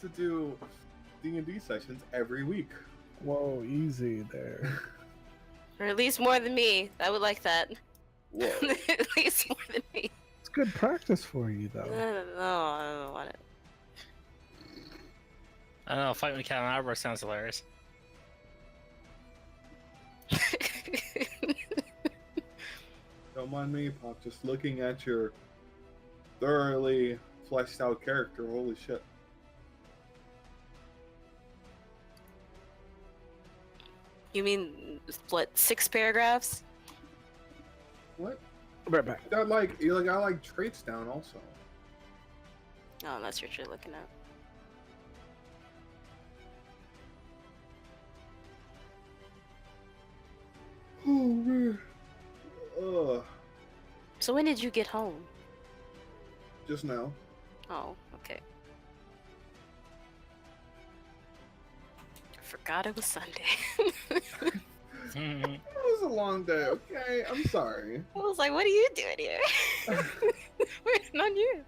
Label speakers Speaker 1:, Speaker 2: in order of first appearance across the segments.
Speaker 1: to do D&D sessions every week.
Speaker 2: Whoa, easy there.
Speaker 3: Or at least more than me. I would like that.
Speaker 1: Whoa.
Speaker 3: At least more than me.
Speaker 2: It's good practice for you,
Speaker 3: No,
Speaker 2: though.
Speaker 3: I don't want it.
Speaker 4: I don't know, fighting with Calamabra sounds hilarious.
Speaker 1: Don't mind me, Pop. Just looking at your thoroughly fleshed out character. Holy shit.
Speaker 3: You mean, what, 6 paragraphs?
Speaker 1: What?
Speaker 2: Right back.
Speaker 1: I like traits down also.
Speaker 3: Oh, that's what you're looking at.
Speaker 1: Oh man.
Speaker 3: So when did you get home?
Speaker 1: Just now.
Speaker 3: Oh, okay. I forgot it was Sunday.
Speaker 4: Mhm.
Speaker 1: It was a long day, okay? I'm sorry.
Speaker 3: I was like, what are you doing here? Waiting on you.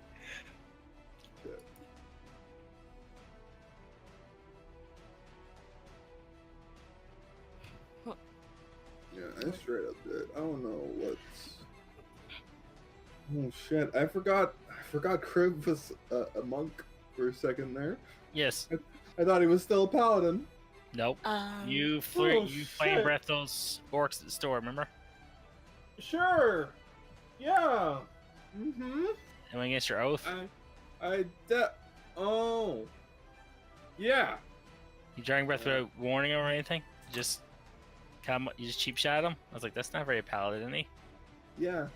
Speaker 1: Yeah, I straight up did. I don't know what's. Oh shit! I forgot Crib was a monk for a second there.
Speaker 4: Yes.
Speaker 1: I thought he was still a paladin.
Speaker 4: Nope. You
Speaker 1: oh,
Speaker 4: flame
Speaker 1: shit.
Speaker 4: breath those orcs at the store, remember?
Speaker 1: Sure. Yeah. Mm-hmm.
Speaker 4: And went against your oath.
Speaker 1: Oh. Yeah.
Speaker 4: You drank breath without warning him or anything? You just cheap shot him? I was like, that's not very paladin, isn't he?
Speaker 1: Yeah.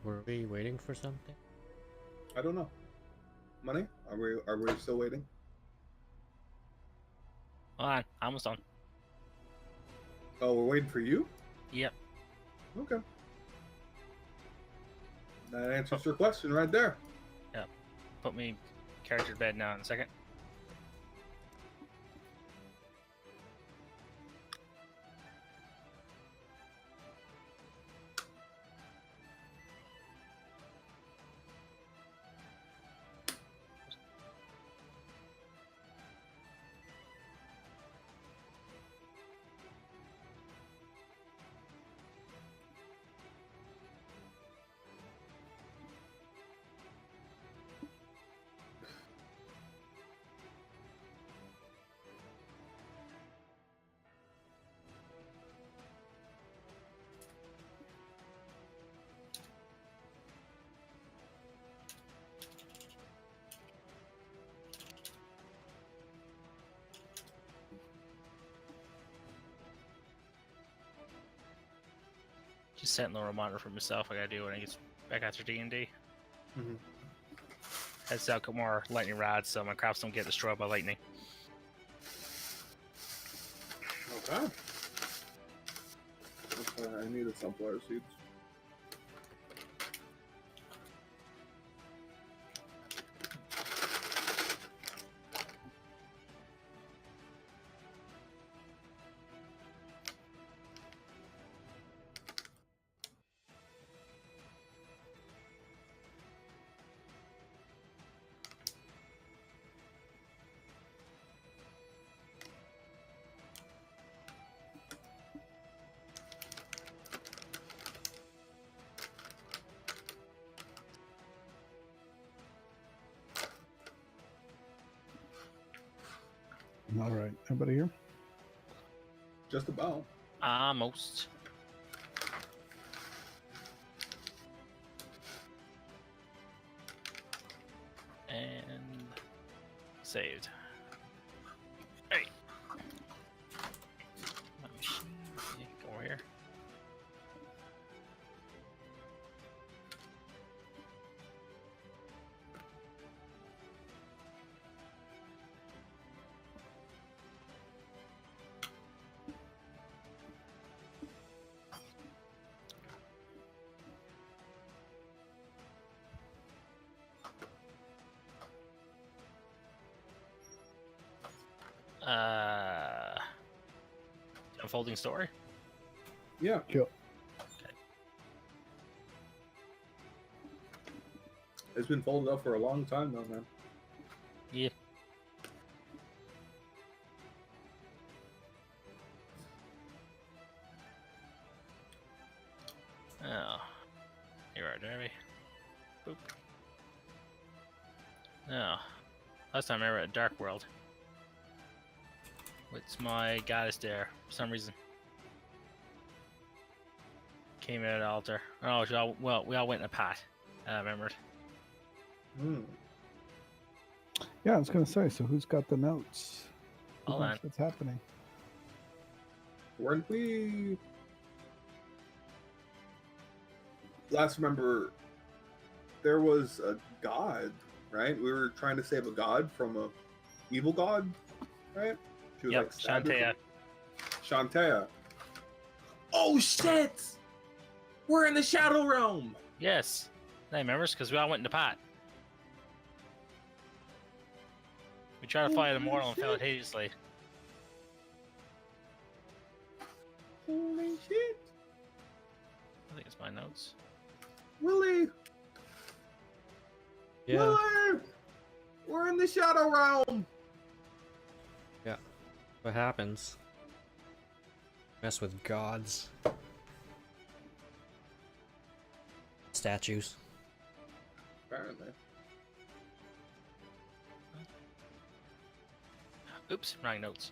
Speaker 5: Were we waiting for something?
Speaker 1: I don't know. Money? Are we still waiting?
Speaker 4: Hold on, almost done.
Speaker 1: Oh, we're waiting for you?
Speaker 4: Yep.
Speaker 1: Okay. That answers your question right there.
Speaker 4: Yep. Put me character to bed now in a second. Just setting the reminder for myself. I gotta do when I get back after D&D.
Speaker 1: Mm-hmm.
Speaker 4: Heads out, got more lightning rods, so my crops don't get destroyed by lightning.
Speaker 1: Okay. I needed sunflower seeds.
Speaker 2: All right. Everybody here?
Speaker 1: Just about.
Speaker 4: Almost. And saved. Hey. My machine. Yeah, go over here. Unfolding story.
Speaker 1: Yeah.
Speaker 2: Sure.
Speaker 1: It's been folded up for a long time now, man.
Speaker 4: Yeah. Oh, here are Derby. Boop. Oh, last time I were at Dark World. What's my goddess there? For some reason. Came out of the altar. Oh, we all went in a pot. I remembered.
Speaker 1: Hmm.
Speaker 2: Yeah, I was gonna say. So who's got the notes? Who
Speaker 4: Hold
Speaker 2: knows
Speaker 4: on.
Speaker 2: what's happening?
Speaker 1: Weren't we last remember there was a god, right? We were trying to save a god from a evil god, right? She was
Speaker 4: Yep,
Speaker 1: stabbed or
Speaker 4: Shantea.
Speaker 1: something. Shantea. Oh shit! We're in the Shadow Realm!
Speaker 4: Yes. I remember because we all went in the pot. We tried to fight
Speaker 1: Holy
Speaker 4: immortal and failed
Speaker 1: shit.
Speaker 4: hideously.
Speaker 1: Holy shit!
Speaker 4: I think it's my notes.
Speaker 1: Willie!
Speaker 5: Yeah.
Speaker 1: Willie! We're in the Shadow Realm!
Speaker 5: What happens? Mess with gods. Statues.
Speaker 1: Apparently.
Speaker 4: Oops, wrong notes.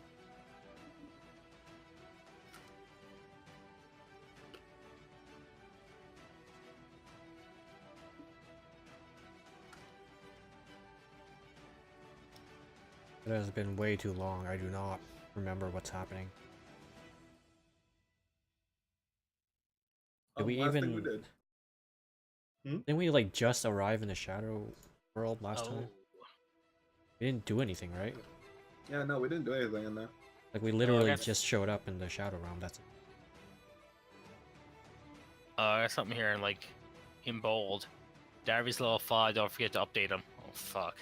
Speaker 5: It has been way too long. I do not remember what's happening. Did we
Speaker 1: last thing
Speaker 5: even...
Speaker 1: we did.
Speaker 5: Didn't we like just arrive in the Shadow World last time? We didn't do anything, right?
Speaker 1: Yeah, no, we didn't do anything in there.
Speaker 5: Like we literally
Speaker 4: guess-
Speaker 5: just showed up in the Shadow Realm. That's it.
Speaker 4: I got something here, like, in bold. Darby's level 5, don't forget to update him. Oh, fuck.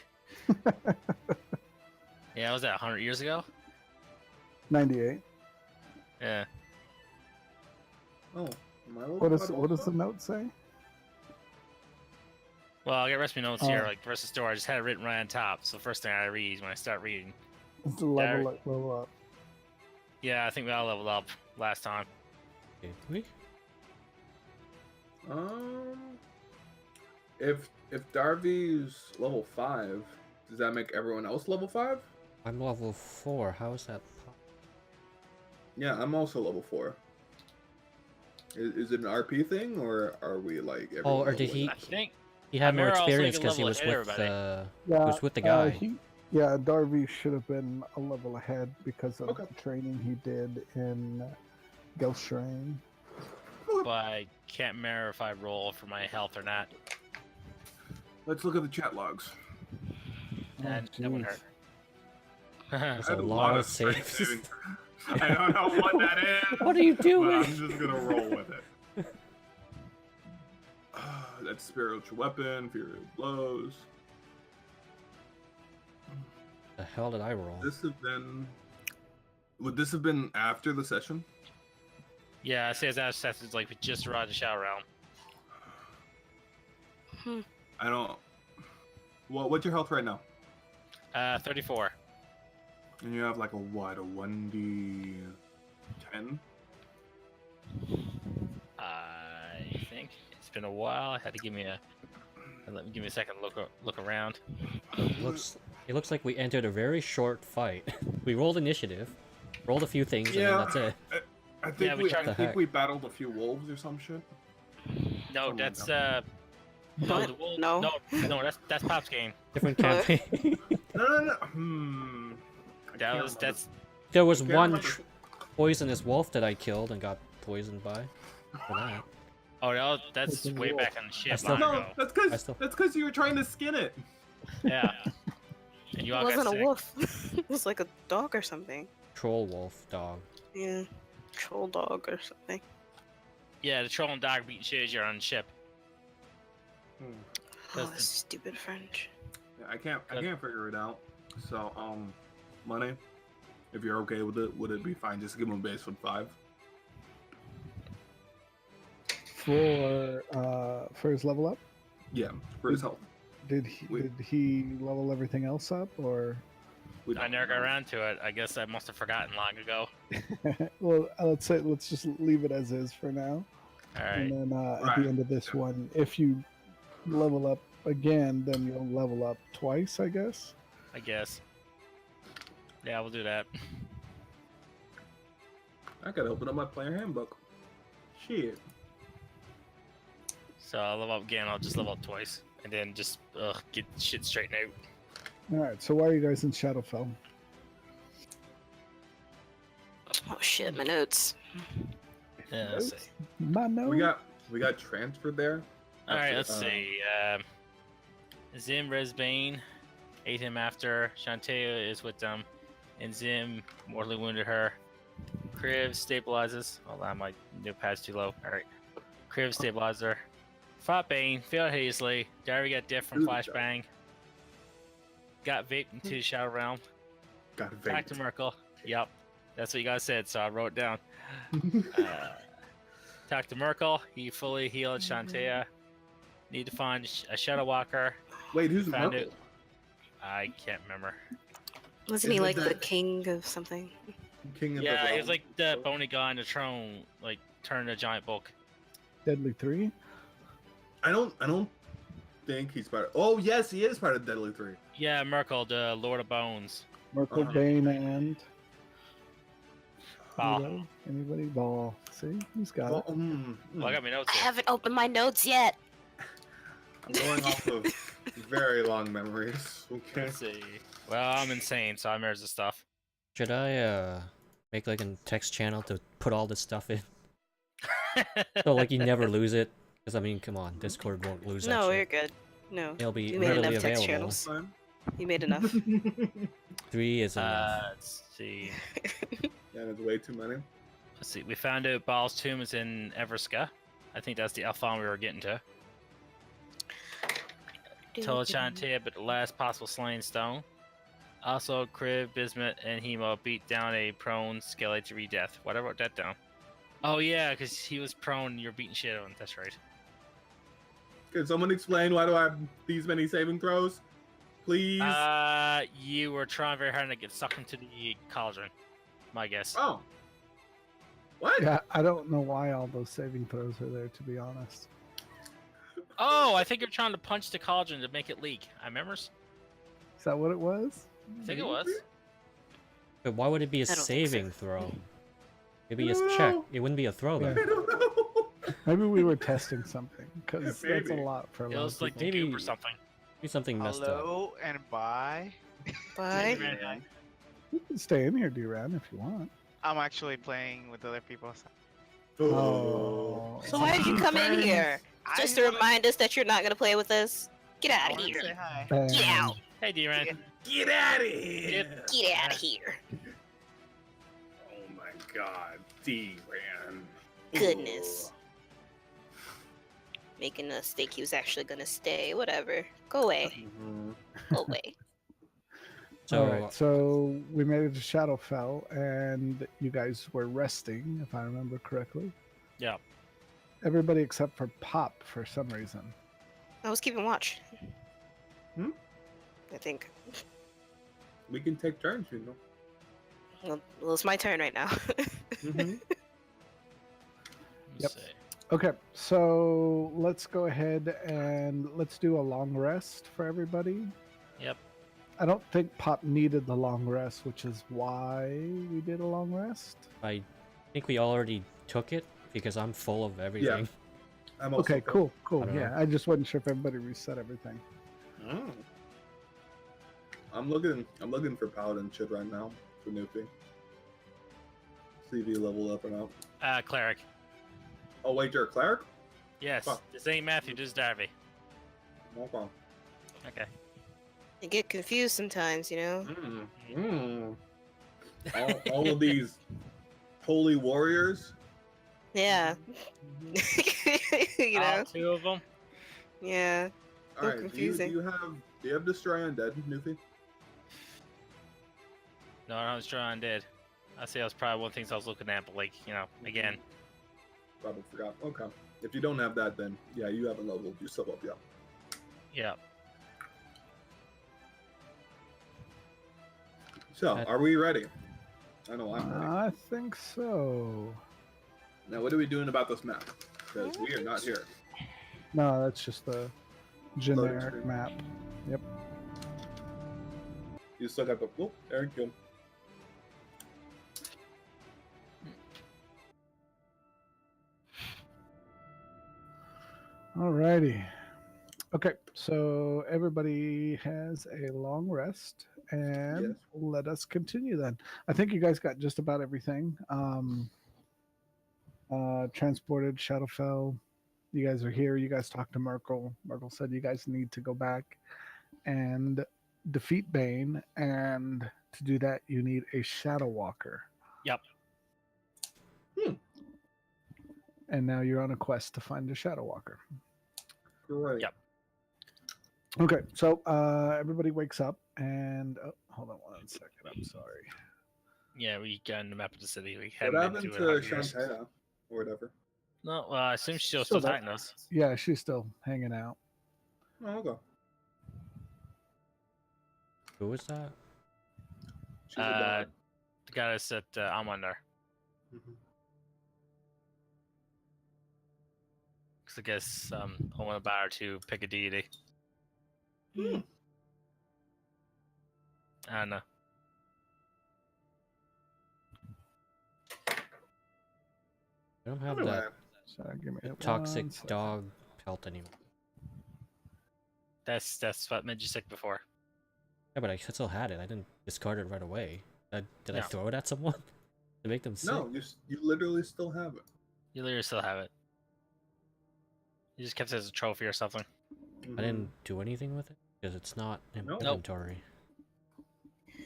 Speaker 4: Yeah, was that 100 years ago?
Speaker 2: 98.
Speaker 4: Yeah.
Speaker 1: Oh, am I level
Speaker 2: What does
Speaker 1: 5
Speaker 2: what does
Speaker 1: also?
Speaker 2: the note say?
Speaker 4: Well, I got recipe notes here,
Speaker 2: Oh.
Speaker 4: like, versus store. I just had it written right on top. So, first thing I read when I start reading.
Speaker 2: It's the level up.
Speaker 4: Yeah, I think we all leveled up last time.
Speaker 5: Did we?
Speaker 1: If Darby's level 5, does that make everyone else level 5?
Speaker 5: I'm level 4. How is that?
Speaker 1: Yeah, I'm also level 4. Is it an RP thing, or are we like?
Speaker 5: Oh, or
Speaker 1: everyone
Speaker 5: did
Speaker 1: leveling
Speaker 5: he?
Speaker 4: I think.
Speaker 5: He had more
Speaker 4: Amira also
Speaker 5: experience
Speaker 4: can
Speaker 5: because he
Speaker 4: level
Speaker 5: was
Speaker 4: ahead
Speaker 5: with
Speaker 4: everybody.
Speaker 5: the.
Speaker 2: Yeah,
Speaker 5: He was with the guy.
Speaker 2: Darby should have been a level ahead because of
Speaker 1: Okay.
Speaker 2: the training he did in Gilstrain.
Speaker 4: But I can't remember if I roll for my health or not.
Speaker 1: Let's look at the chat logs.
Speaker 4: And that one
Speaker 2: jeez.
Speaker 4: hurt.
Speaker 5: That's
Speaker 1: I
Speaker 5: a
Speaker 1: had
Speaker 5: lot of
Speaker 1: strength
Speaker 5: saves.
Speaker 1: saving. I don't know what that is.
Speaker 5: What are you
Speaker 1: But
Speaker 5: doing?
Speaker 1: I'm just gonna roll with it. That's spiritual weapon, furious blows.
Speaker 5: The hell did I roll?
Speaker 1: This have been. Would this have been after the session?
Speaker 4: Yeah, it says that it's like we just arrived in Shadow Realm.
Speaker 1: I don't. Well, what's your health right now?
Speaker 4: 34.
Speaker 1: And you have like a what? A 1d10?
Speaker 4: I think it's been a while. I had to give me a. Let me give me a second to look around.
Speaker 5: Looks It looks like we entered a very short fight. We rolled initiative, rolled a few things, and then
Speaker 1: Yeah,
Speaker 5: that's it.
Speaker 1: I think
Speaker 4: Yeah, we
Speaker 1: we
Speaker 4: tried-
Speaker 1: I
Speaker 5: The
Speaker 1: think
Speaker 5: heck?
Speaker 1: we battled a few wolves or some shit.
Speaker 4: No,
Speaker 1: Oh my
Speaker 4: that's
Speaker 1: God.
Speaker 4: no,
Speaker 3: What?
Speaker 4: the wolf.
Speaker 3: No.
Speaker 4: No, that's Pop's game.
Speaker 5: Different
Speaker 3: What?
Speaker 5: campaign.
Speaker 1: No. I
Speaker 4: That
Speaker 1: can't
Speaker 4: was
Speaker 1: remember.
Speaker 4: that's
Speaker 5: There was
Speaker 1: Can't
Speaker 5: one
Speaker 1: remember.
Speaker 5: poisonous wolf that I killed and got poisoned by. For that.
Speaker 4: oh no, that's
Speaker 2: It's a
Speaker 4: way
Speaker 2: wolf.
Speaker 4: back on the ship.
Speaker 5: still-
Speaker 4: long
Speaker 1: No,
Speaker 4: ago.
Speaker 1: that's
Speaker 5: I
Speaker 1: because
Speaker 5: still-
Speaker 1: you were trying to skin it.
Speaker 4: Yeah. And you
Speaker 3: It
Speaker 4: all got
Speaker 3: wasn't a
Speaker 4: sick.
Speaker 3: wolf. It was like a dog or something.
Speaker 5: Troll wolf dog.
Speaker 3: Yeah. Troll dog or something.
Speaker 4: Yeah, the troll and dog beating shit as you're on the ship.
Speaker 3: Oh,
Speaker 4: That's
Speaker 3: this stupid French.
Speaker 1: Yeah, I can't figure it out. So money. If you're okay with it, would it be fine just to give him a base with 5?
Speaker 2: For his level up,
Speaker 1: Yeah, for his health.
Speaker 2: did
Speaker 1: Wait.
Speaker 2: he level everything else up, or?
Speaker 1: We
Speaker 4: I
Speaker 1: don't
Speaker 4: never got
Speaker 1: know.
Speaker 4: around to it. I guess I must have forgotten long ago.
Speaker 2: Well, let's just leave it as is for now.
Speaker 4: All right.
Speaker 2: And then at
Speaker 1: Right.
Speaker 2: the end of this one, if you level up again, then you'll level up twice, I guess.
Speaker 4: I guess. Yeah, we'll do that.
Speaker 1: I gotta open up my player handbook. Shit.
Speaker 4: So I'll level up again. I'll just level up twice, and then just get shit straightened out.
Speaker 2: All right. So why are you guys in Shadowfell?
Speaker 3: Oh shit, my notes.
Speaker 4: Yeah, let's see.
Speaker 2: My note.
Speaker 1: We got transferred there.
Speaker 4: All right,
Speaker 1: After,
Speaker 4: let's see. Zim Resbane ate him after Shantae is with them, and Zim mortally wounded her. Kriv stabilizes. Hold on, my notepad's too low. All right. Kriv stabilizes her. Fought Bane, failed hazily. Diary got diff from
Speaker 1: Ooh,
Speaker 4: flashbang. Got vaped into the Shadow Realm.
Speaker 1: Got
Speaker 4: Back to
Speaker 1: vaped.
Speaker 4: Merkel. Yep, that's what you guys said, so I wrote it down. Talked to Merkel. He fully healed Shantae. Need to find a Shadow Walker.
Speaker 1: Wait, who's
Speaker 4: Found
Speaker 1: Merkel?
Speaker 4: it. I can't remember.
Speaker 3: Wasn't he
Speaker 1: Isn't
Speaker 3: like the
Speaker 1: that-
Speaker 3: king of something?
Speaker 1: King of the
Speaker 4: Yeah, he was
Speaker 1: realm?
Speaker 4: like the bony guy on the throne, like turned a giant bulk.
Speaker 2: Deadly 3.
Speaker 1: I don't think he's part of... Oh yes, he is part of Deadly 3.
Speaker 4: Yeah, Merkel, the Lord of Bones.
Speaker 2: Merkel,
Speaker 1: Uh-huh.
Speaker 2: Bane, and
Speaker 4: Ball.
Speaker 2: anybody? Ball. See, he's got
Speaker 1: Well,
Speaker 2: it.
Speaker 4: Well, I got my notes
Speaker 3: I
Speaker 4: here.
Speaker 3: haven't opened my notes yet.
Speaker 1: I'm going off of very long memories. Okay.
Speaker 4: Let's see. Well, I'm insane, so I measure the stuff.
Speaker 5: Should I make like a text channel to put all this stuff in? So like you never lose it? Because I mean, come on, Discord won't lose that
Speaker 3: No, you're
Speaker 5: shit.
Speaker 3: good. No.
Speaker 5: It'll be
Speaker 3: You made
Speaker 5: readily
Speaker 3: enough text
Speaker 5: available.
Speaker 3: channels.
Speaker 1: Fine.
Speaker 3: You made enough.
Speaker 5: 3 is enough.
Speaker 4: Let's see.
Speaker 1: Yeah, there's way too many.
Speaker 4: Let's see. We found out Baal's tomb is in Everska. I think that's the Alphon we were getting to. Told Shantae but the last possible slaying stone. Also, Kriv, Bismuth, and Himo beat down a prone Skelly to re-death. Why did I wrote that down? Oh yeah, because he was prone and you're beating shit out of him. That's right.
Speaker 1: Can someone explain why do I have these many saving throws? Please.
Speaker 4: You were trying very hard to get sucked into the cauldron. My guess.
Speaker 1: Oh. What?
Speaker 2: Yeah, I don't know why all those saving throws are there, to be honest.
Speaker 4: Oh, I think you're trying to punch the cauldron to make it leak. I remember.
Speaker 2: Is that what it was?
Speaker 4: I think it was.
Speaker 5: But why would it be a
Speaker 3: I don't think so.
Speaker 5: saving throw? It'd be
Speaker 1: I
Speaker 5: a
Speaker 1: don't
Speaker 5: check.
Speaker 1: know.
Speaker 5: It wouldn't be a throw
Speaker 2: Yeah.
Speaker 5: then.
Speaker 1: I don't know.
Speaker 2: Maybe we were testing something, because
Speaker 1: Yeah,
Speaker 2: that's a
Speaker 1: maybe.
Speaker 2: lot for a
Speaker 4: It
Speaker 2: lot
Speaker 4: was
Speaker 2: of
Speaker 4: like
Speaker 2: people.
Speaker 4: the
Speaker 5: Maybe-
Speaker 4: goop or something.
Speaker 5: Be something messed up.
Speaker 6: Hello and bye.
Speaker 3: Bye.
Speaker 4: Yeah.
Speaker 2: You can stay in here, D-Ran, if you want.
Speaker 6: I'm actually playing with other people.
Speaker 2: Oh.
Speaker 3: So why did you come in here? Just to remind us that you're not gonna play with us? Get out of
Speaker 6: Say
Speaker 3: here.
Speaker 6: hi.
Speaker 2: Bang.
Speaker 3: Get out.
Speaker 4: Hey, D-Ran.
Speaker 1: Get out of here.
Speaker 3: Get out of here.
Speaker 1: Oh my god. D-Ran.
Speaker 3: Goodness. Making us think he was actually gonna stay. Whatever. Go away.
Speaker 1: Mhm.
Speaker 3: Go away.
Speaker 5: So,
Speaker 2: Alright, so we made it to Shadowfell, and you guys were resting, if I remember correctly.
Speaker 4: Yeah.
Speaker 2: Everybody except for Pop, for some reason.
Speaker 3: I was keeping watch.
Speaker 1: Hmm?
Speaker 3: I think.
Speaker 1: We can take turns, you know.
Speaker 3: Well, it's my turn right now.
Speaker 1: Mhm.
Speaker 4: Let's see.
Speaker 2: Okay, so let's go ahead and let's do a long rest for everybody.
Speaker 4: Yep.
Speaker 2: I don't think Pop needed the long rest, which is why we did a long rest.
Speaker 5: I think we already took it because I'm full of everything.
Speaker 1: I'm also
Speaker 2: Okay, cool, cool.
Speaker 5: I don't
Speaker 2: Yeah,
Speaker 5: know.
Speaker 2: I just wasn't sure if everybody reset everything.
Speaker 1: Oh. I'm looking for paladin shit right now for Newfie. See if you level up or not.
Speaker 4: Cleric.
Speaker 1: Oh wait, you're a cleric?
Speaker 4: Yes.
Speaker 1: Fuck.
Speaker 4: This ain't Matthew, this is Darby.
Speaker 1: Okay.
Speaker 4: Okay.
Speaker 3: You get confused sometimes, you know?
Speaker 1: All of these holy warriors.
Speaker 3: Yeah. you know?
Speaker 4: Two of them.
Speaker 3: Yeah.
Speaker 1: All
Speaker 3: So
Speaker 1: right.
Speaker 3: confusing.
Speaker 1: Do you have Destroy Undead, Newfie?
Speaker 4: No, I was trying dead. I say that was probably one of the things I was looking at, but like, you know, again.
Speaker 1: Probably forgot. Okay. If you don't have that, then yeah, you haven't leveled yourself up yet.
Speaker 4: Yeah.
Speaker 1: So, are we ready? I know I'm ready.
Speaker 2: I think so.
Speaker 1: Now, what are we doing about this map? Because we are not here.
Speaker 2: No, that's just the generic
Speaker 1: screen.
Speaker 2: map. Yep.
Speaker 1: You still got the... Oh, Aaron killed.
Speaker 2: Alrighty. Okay, so everybody has a long rest, and
Speaker 1: Yes.
Speaker 2: let us continue then. I think you guys got just about everything. Transported, Shadowfell. You guys are here. You guys talked to Merkel. Merkel said you guys need to go back and defeat Bane, and to do that, you need a Shadow Walker.
Speaker 4: Yep.
Speaker 2: And now you're on a quest to find a Shadow Walker.
Speaker 1: Great.
Speaker 4: Yep.
Speaker 2: Okay, so everybody wakes up, and hold on 1 second. I'm sorry.
Speaker 4: Yeah, we got in the map of the city. We
Speaker 1: What
Speaker 4: haven't
Speaker 1: happened
Speaker 4: been
Speaker 1: to
Speaker 4: to it. 100 years.
Speaker 1: Shantae, or whatever?
Speaker 4: No, I assume she's still
Speaker 2: Still
Speaker 4: fighting us.
Speaker 2: Yeah, she's still hanging out.
Speaker 1: Oh, okay.
Speaker 5: Who was that?
Speaker 1: She's a god.
Speaker 4: The goddess that I'm under.
Speaker 1: Mhm.
Speaker 4: Because I guess I want to buy her to pick a deity.
Speaker 1: Hmm.
Speaker 4: I don't know.
Speaker 5: I don't have
Speaker 1: Anyway,
Speaker 5: that
Speaker 2: Sorry, give me
Speaker 5: toxic
Speaker 2: 1 second.
Speaker 5: dog pelt anymore.
Speaker 4: That's what made you sick before.
Speaker 5: Yeah, but I still had it. I didn't discard it right away. Did I
Speaker 4: No.
Speaker 5: throw it at someone to make them sick?
Speaker 1: no, you literally still have it.
Speaker 4: You literally still have it. You just kept it as a trophy or something.
Speaker 5: I didn't do anything with it because it's not in
Speaker 1: Nope.
Speaker 5: inventory.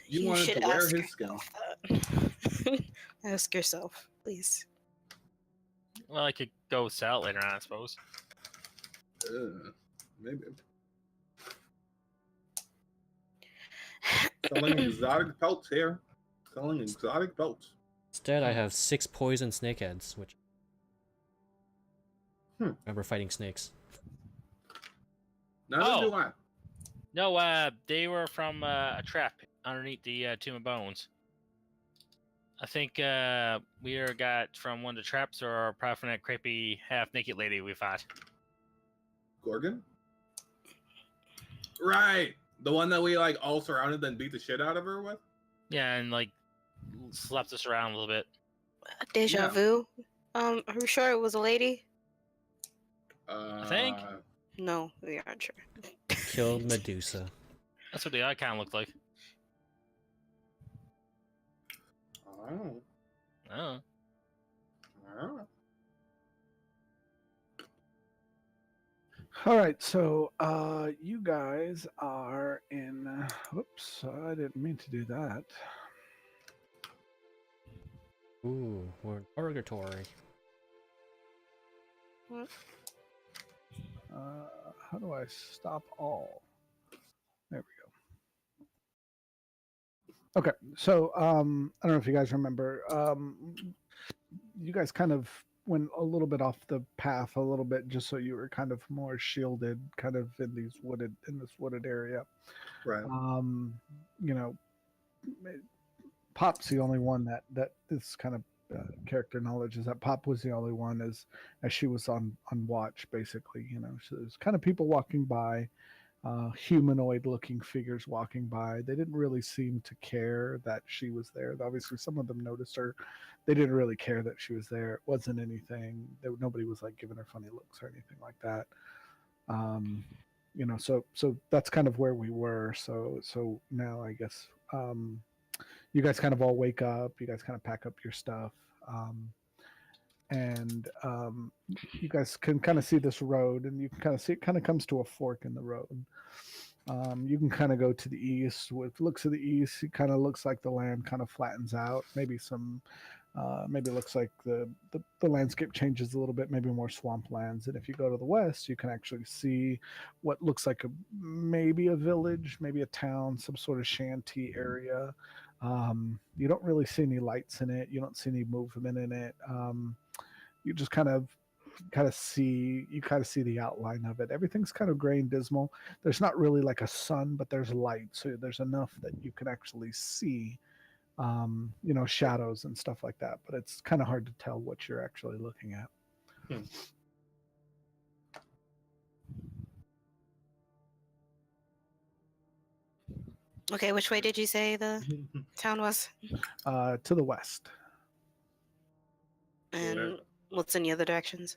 Speaker 1: You wanted
Speaker 3: should
Speaker 1: to wear
Speaker 3: ask
Speaker 1: his skin.
Speaker 3: yourself that. Ask yourself, please.
Speaker 4: Well, I could go sell it later on, I suppose.
Speaker 1: Maybe. Selling exotic pelts here. Selling exotic pelts.
Speaker 5: Instead, I have 6 poison snakeheads, which
Speaker 1: Hmm.
Speaker 5: remember fighting snakes.
Speaker 1: Neither do I.
Speaker 4: No, they were from a trap underneath the Tomb of Bones. I think we either got from one of the traps or probably from that creepy half-naked lady we fought.
Speaker 1: Gorgon? Right. The one that we like all surrounded and beat the shit out of her with?
Speaker 4: Yeah, and like slapped us around a little bit.
Speaker 3: Deja
Speaker 1: Yeah.
Speaker 3: vu. Are we sure it was a lady?
Speaker 1: I
Speaker 4: think.
Speaker 3: No, we aren't sure.
Speaker 5: Killed Medusa.
Speaker 4: That's what the icon looked like.
Speaker 1: Oh.
Speaker 4: Oh.
Speaker 1: Oh.
Speaker 2: All right, so you guys are in. Whoops, I didn't mean to do that.
Speaker 5: Ooh, we're in purgatory.
Speaker 3: What?
Speaker 2: How do I stop all? There we go. Okay, so I don't know if you guys remember. You guys kind of went a little bit off the path a little bit, just so you were kind of more shielded, kind of in this wooded area.
Speaker 1: Right.
Speaker 2: You know, Pop's the only one that this kind of character knowledge is that Pop was the only one as she was on watch, basically. You know, so there's kind of people walking by. humanoid-looking figures walking by. They didn't really seem to care that she was there. Obviously, some of them noticed her. They didn't really care that she was there. It wasn't anything. Nobody was like giving her funny looks or anything like that. So that's kind of where we were. So now I guess you guys kind of all wake up. You guys kind of pack up your stuff. And you guys can kind of see this road, and you can kind of see it kind of comes to a fork in the road. You can kind of go to the east. With looks to the east, it kind of looks like the land kind of flattens out. Maybe it looks like the landscape changes a little bit. Maybe more swamplands. And if you go to the west, you can actually see what looks like maybe a village, maybe a town, some sort of shanty area. You don't really see any lights in it. You don't see any movement in it. You just kind of see the outline of it. Everything's kind of gray and dismal. There's not really like a sun, but there's light, so there's enough that you can actually see shadows and stuff like that, but it's kind of hard to tell what you're actually looking at.
Speaker 3: Okay, which way did you say the town was?
Speaker 2: To the west.
Speaker 3: And what's in the other directions?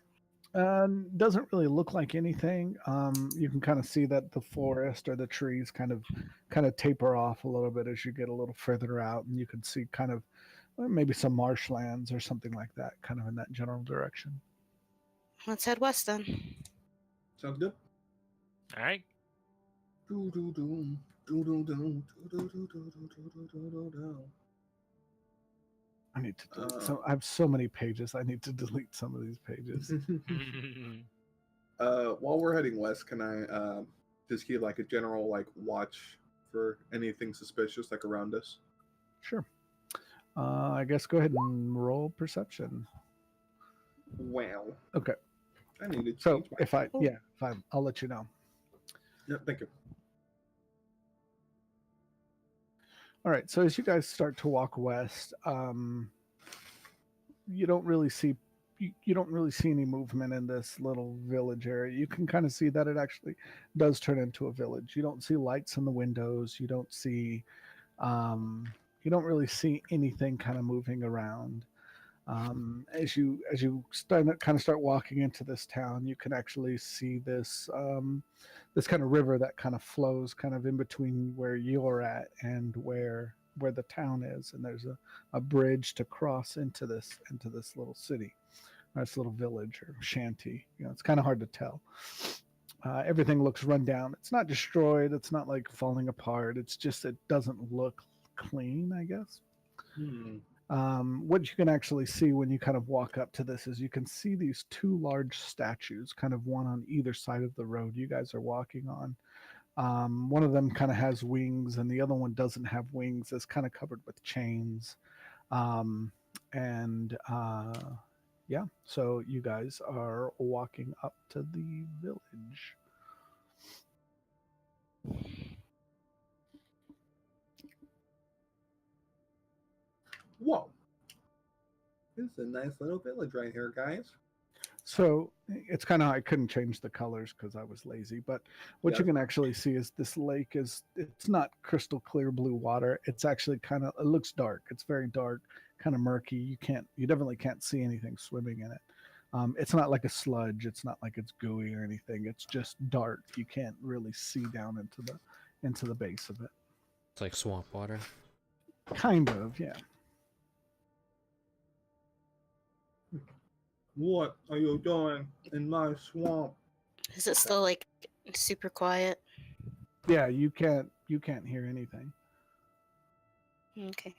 Speaker 2: Doesn't really look like anything. You can kind of see that the forest or the trees kind of taper off a little bit as you get a little further out, and you can see kind of maybe some marshlands or something like that, kind of in that general direction.
Speaker 3: Let's head west then.
Speaker 1: Sounds good.
Speaker 4: All right.
Speaker 2: I need to delete some. I have so many pages. I need to delete some of these pages.
Speaker 1: While we're heading west, can I just keep like a general like watch for anything suspicious like around us?
Speaker 2: Sure. I guess go ahead and roll perception.
Speaker 1: Wow.
Speaker 2: Okay.
Speaker 1: I need to change
Speaker 2: So
Speaker 1: my...
Speaker 2: I'll let you know.
Speaker 1: Yeah, thank you.
Speaker 2: All right. So as you guys start to walk west, you don't really see any movement in this little village area. You can kind of see that it actually does turn into a village. You don't see lights in the windows. You don't really see anything kind of moving around. As you start walking into this town, you can actually see this this kind of river that kind of flows kind of in between where you're at and where the town is, and there's a bridge to cross into this little city, or this little village or shanty. It's kind of hard to tell. Everything looks run down. It's not destroyed. It's not like falling apart. It's just it doesn't look clean, I guess. What you can actually see when you kind of walk up to this is you can see these two large statues, kind of one on either side of the road you guys are walking on. One of them kind of has wings, and the other one doesn't have wings. It's kind of covered with chains. So you guys are walking up to the village.
Speaker 1: Whoa. This is a nice little village right here, guys.
Speaker 2: So it's kind of, I couldn't change the colors because I was lazy, but what you can actually see is this lake it's not crystal clear blue water. It's actually it looks dark. It's very dark, kind of murky. You definitely can't see anything swimming in it. It's not like a sludge. It's not like it's gooey or anything. It's just dark. You can't really see down into the base of it.
Speaker 5: It's like swamp water.
Speaker 2: Kind of, yeah.
Speaker 1: What are you doing in my swamp?
Speaker 3: Is it still like super quiet?
Speaker 2: Yeah, you can't hear anything.
Speaker 3: Okay.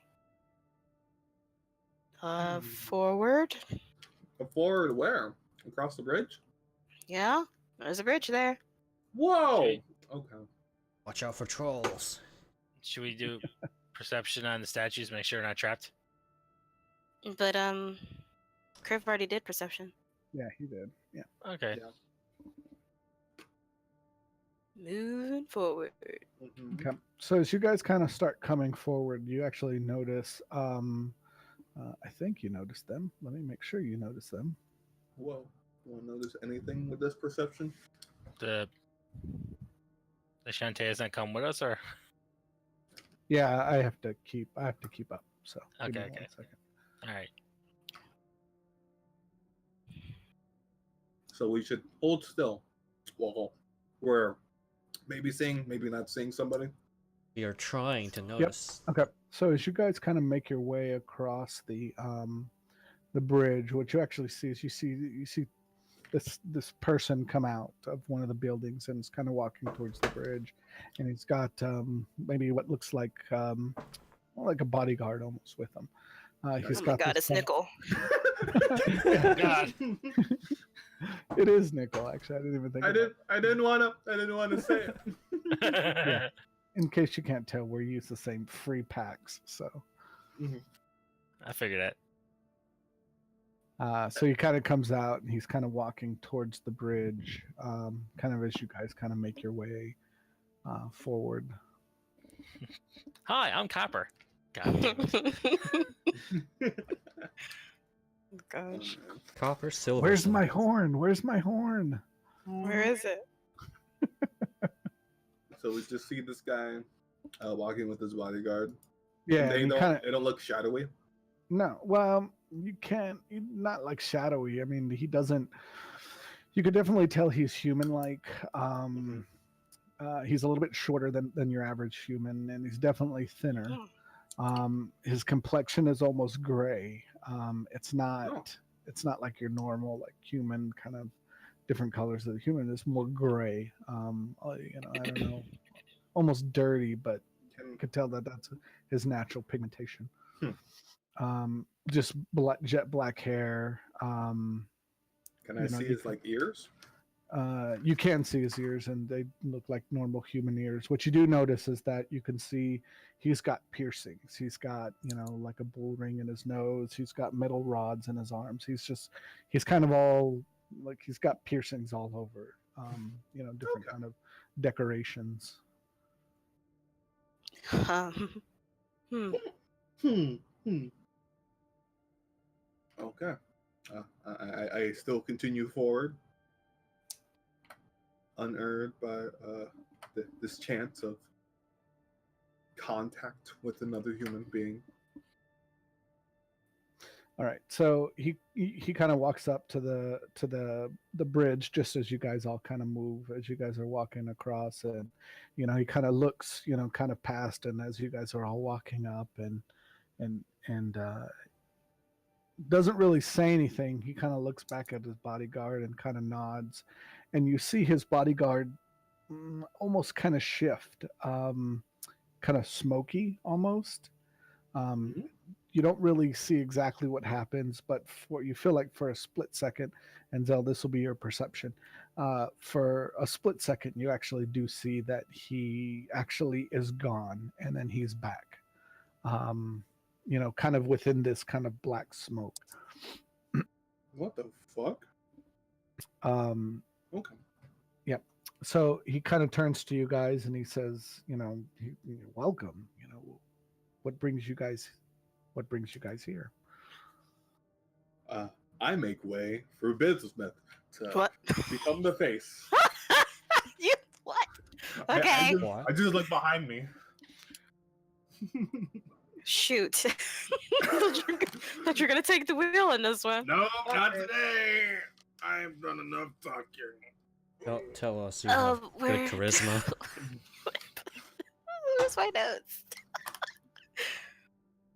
Speaker 3: Forward?
Speaker 1: Forward where? Across the bridge?
Speaker 3: Yeah, there's a bridge there.
Speaker 1: Whoa!
Speaker 4: Okay.
Speaker 1: Okay.
Speaker 5: Watch out for trolls.
Speaker 4: Should we do perception on the statues, make sure we're not trapped?
Speaker 3: But Criv already did perception.
Speaker 2: Yeah, he did. Yeah.
Speaker 4: Okay.
Speaker 1: Yeah.
Speaker 3: Moving forward.
Speaker 2: Okay. So as you guys kind of start coming forward, you actually notice. I think you noticed them. Let me make sure you notice them.
Speaker 1: Whoa. You want to notice anything with this perception?
Speaker 4: The Shantae doesn't come with us, or
Speaker 2: Yeah, I have to keep up. So give me
Speaker 4: Okay,
Speaker 2: one
Speaker 4: okay.
Speaker 2: second.
Speaker 4: all right.
Speaker 1: So we should hold still. Well, we're maybe seeing, maybe not seeing somebody.
Speaker 5: We are trying to notice.
Speaker 2: Okay. So as you guys kind of make your way across the bridge, what you actually see is you see this person come out of one of the buildings and is kind of walking towards the bridge, and he's got maybe what looks like a bodyguard almost with him. He's
Speaker 3: Oh my
Speaker 2: got
Speaker 3: god,
Speaker 2: this
Speaker 3: it's Nickel.
Speaker 4: God.
Speaker 2: It is Nickel. Actually, I didn't even think.
Speaker 1: I didn't want to say it.
Speaker 2: Yeah. In case you can't tell, we use the same free packs. So,
Speaker 4: I figured that.
Speaker 2: so he kind of comes out and he's kind of walking towards the bridge, kind of as you guys kind of make your way forward.
Speaker 4: Hi, I'm Copper. God damn it.
Speaker 3: Gosh.
Speaker 5: Copper, silver.
Speaker 2: Where's my
Speaker 5: something.
Speaker 2: horn? Where's my horn?
Speaker 3: Where is it?
Speaker 1: So we just see this guy walking with his bodyguard.
Speaker 2: Yeah,
Speaker 1: And they
Speaker 2: and
Speaker 1: don't.
Speaker 2: kind of
Speaker 1: They don't look shadowy.
Speaker 2: no. Well, you can't. Not like shadowy. I mean, he doesn't. You could definitely tell he's human-like. He's a little bit shorter than your average human, and he's definitely thinner. His complexion is almost gray. It's not like your normal like human kind of different colors of the human. It's more gray. I don't know, almost dirty, but you could tell that that's his natural pigmentation. Just jet black hair.
Speaker 1: Can I see his like ears?
Speaker 2: You can see his ears, and they look like normal human ears. What you do notice is that you can see he's got piercings. He's got, like a bull ring in his nose. He's got metal rods in his arms. He's kind of all like he's got piercings all over. Different kind of decorations.
Speaker 1: Okay. I still continue forward, unerred by this chance of contact with another human being.
Speaker 2: All right, so he kind of walks up to the bridge just as you guys all kind of move as you guys are walking across, and he kind of looks kind of past, and as you guys are all walking up and doesn't really say anything. He kind of looks back at his bodyguard and kind of nods, and you see his bodyguard almost kind of shift, kind of smoky almost. You don't really see exactly what happens, but you feel like for a split second, and Zell, this will be your perception. For a split second, you actually do see that he actually is gone, and then he's back. Kind of within this kind of black smoke.
Speaker 1: What the fuck? Okay.
Speaker 2: Yep. So he kind of turns to you guys and he says, welcome. What brings you guys here?
Speaker 1: I make way for businessmen to
Speaker 3: What?
Speaker 1: become the face.
Speaker 3: You what? Okay.
Speaker 1: I just look behind me.
Speaker 3: Shoot. Thought you're gonna take the wheel in this one.
Speaker 1: No, not today. I've done enough talking.
Speaker 5: Tell us you have
Speaker 3: where-
Speaker 5: good charisma.
Speaker 3: Where's my notes?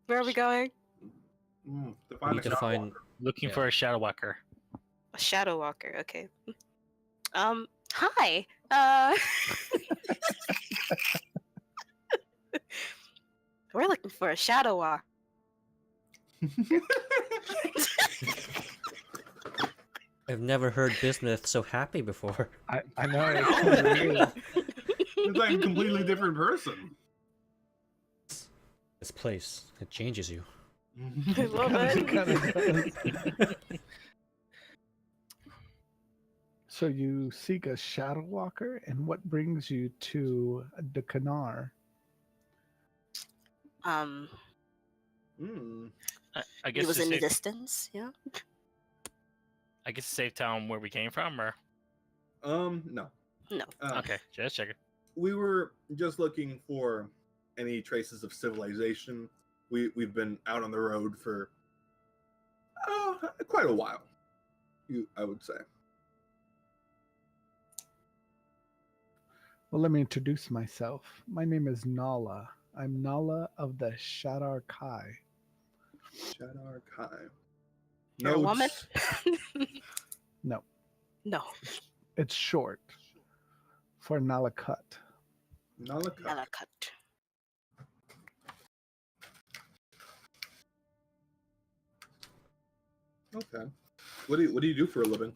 Speaker 3: Where are we going?
Speaker 5: We need to find.
Speaker 4: Looking for a shadow walker.
Speaker 3: A shadow walker. Okay. Hi. We're looking for a shadow walker.
Speaker 5: I've never heard Bismuth so happy before.
Speaker 2: I know.
Speaker 1: It's like a completely different person.
Speaker 5: This place, it changes you.
Speaker 3: I love it.
Speaker 2: So you seek a shadow walker, and what brings you to the Canar?
Speaker 3: Um,
Speaker 4: I guess
Speaker 3: it was
Speaker 4: it's
Speaker 3: in the
Speaker 4: safe-
Speaker 3: distance, yeah.
Speaker 4: I guess it's safe town where we came from, or
Speaker 1: No.
Speaker 3: No.
Speaker 4: okay, just checking.
Speaker 1: we were just looking for any traces of civilization. We've been out on the road for quite a while. I would say.
Speaker 2: Well, let me introduce myself. My name is Nala. I'm Nala of the Shadar Kai.
Speaker 1: Shadar Kai.
Speaker 3: You're a woman?
Speaker 2: No,
Speaker 3: No.
Speaker 2: it's short for Nalakut.
Speaker 1: Nalaka.
Speaker 3: Nalakut.
Speaker 1: Okay. What do you do for a living?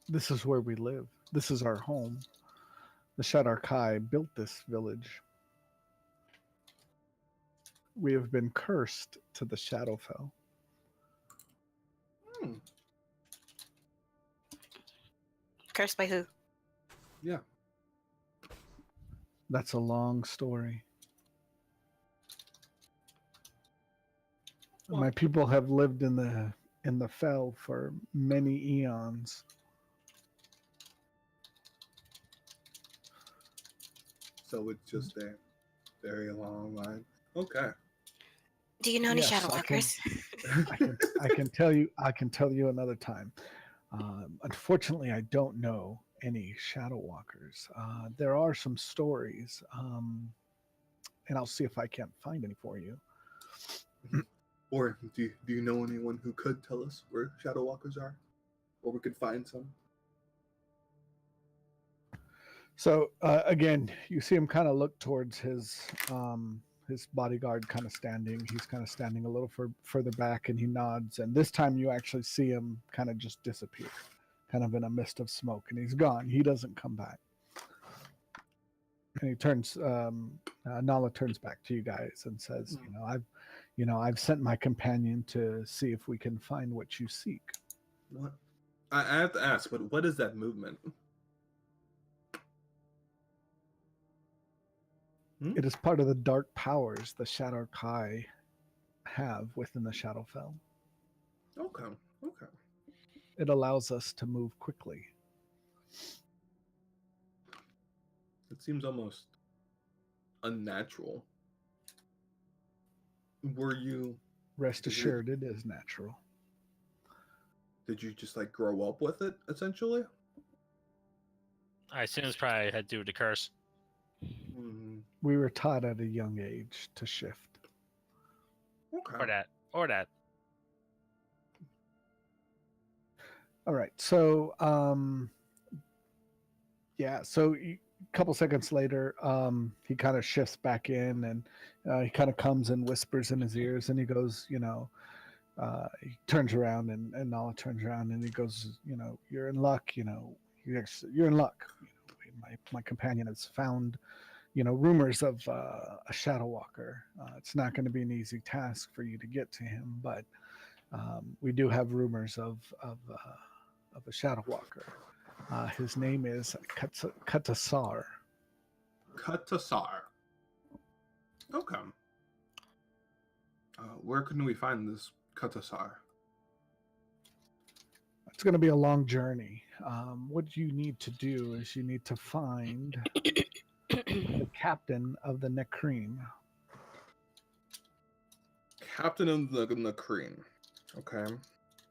Speaker 2: This is where we live. This is our home. The Shadar Kai built this village. We have been cursed to the Shadowfell.
Speaker 1: Hmm.
Speaker 3: Cursed by who?
Speaker 1: Yeah.
Speaker 2: That's a long story. My people have lived in the fell for many eons.
Speaker 1: So it's just a very long line. Okay.
Speaker 3: Do you know any
Speaker 2: Yes,
Speaker 3: shadow
Speaker 2: I can-
Speaker 3: walkers?
Speaker 2: I can tell you. I can tell you another time. Unfortunately, I don't know any shadow walkers. There are some stories, and I'll see if I can't find any for you.
Speaker 1: Or do you know anyone who could tell us where shadow walkers are, or we could find some?
Speaker 2: So again, you see him kind of look towards his bodyguard, kind of standing. He's kind of standing a little further back, and he nods. And this time, you actually see him kind of just disappear, kind of in a mist of smoke, and he's gone. He doesn't come back. And he turns. Nala turns back to you guys and says, I've sent my companion to see if we can find what you seek."
Speaker 1: What? I have to ask, but what is that movement?
Speaker 2: It is part of the dark powers the Shadar Kai have within the Shadowfell.
Speaker 1: Okay.
Speaker 2: It allows us to move quickly.
Speaker 1: It seems almost unnatural. Were you?
Speaker 2: Rest
Speaker 1: Did you-
Speaker 2: assured, it is natural.
Speaker 1: Did you just like grow up with it, essentially?
Speaker 4: I assume it's probably had to do with the curse.
Speaker 1: Mm,
Speaker 2: We were taught at a young age to shift.
Speaker 1: okay.
Speaker 4: Or that.
Speaker 2: All right. So, So a couple seconds later, he kind of shifts back in, and he kind of comes and whispers in his ears, and he goes, he turns around, and Nala turns around, and he goes, "You're in luck. You're in luck. My companion has found, rumors of a shadow walker. It's not going to be an easy task for you to get to him, but we do have rumors of a shadow walker. His name is Katasar."
Speaker 1: Katasar. Okay. Where can we find this Katasar?
Speaker 2: It's going to be a long journey. What you need to do is you need to find the captain of the Necreme.
Speaker 1: Captain of the Nakreen. Okay.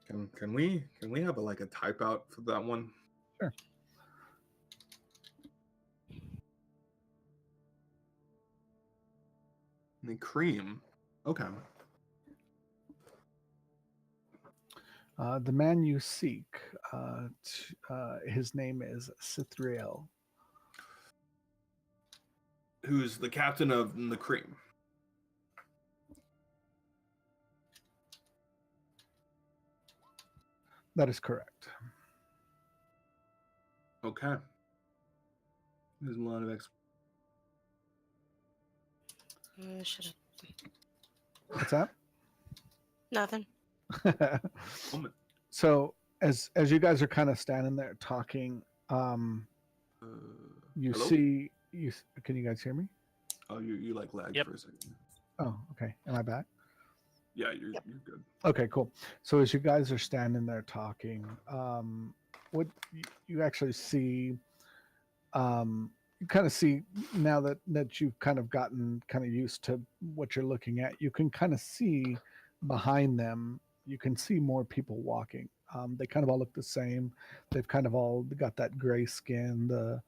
Speaker 1: Can we have a type out for that one?
Speaker 2: Sure.
Speaker 1: Nakreen. Okay.
Speaker 2: The man you seek, his name is Cithriel.
Speaker 1: Who's the captain of Nakreen?
Speaker 2: That is correct.
Speaker 1: Okay. There's a lot of
Speaker 3: Shut up.
Speaker 2: What's that?
Speaker 3: Nothing.
Speaker 1: moment.
Speaker 2: So as you guys are kind of standing there talking, you
Speaker 1: Hello?
Speaker 2: see can you guys hear me?
Speaker 1: Oh, you like lagged
Speaker 4: Yep.
Speaker 1: for a second.
Speaker 2: Oh, okay. Am I back?
Speaker 1: Yeah, you're good.
Speaker 2: Okay, cool. So as you guys are standing there talking, what you actually see you kind of see now that you've kind of gotten kind of used to what you're looking at, you can kind of see behind them, you can see more people walking. They kind of all look the same. They've kind of all got that gray skin, the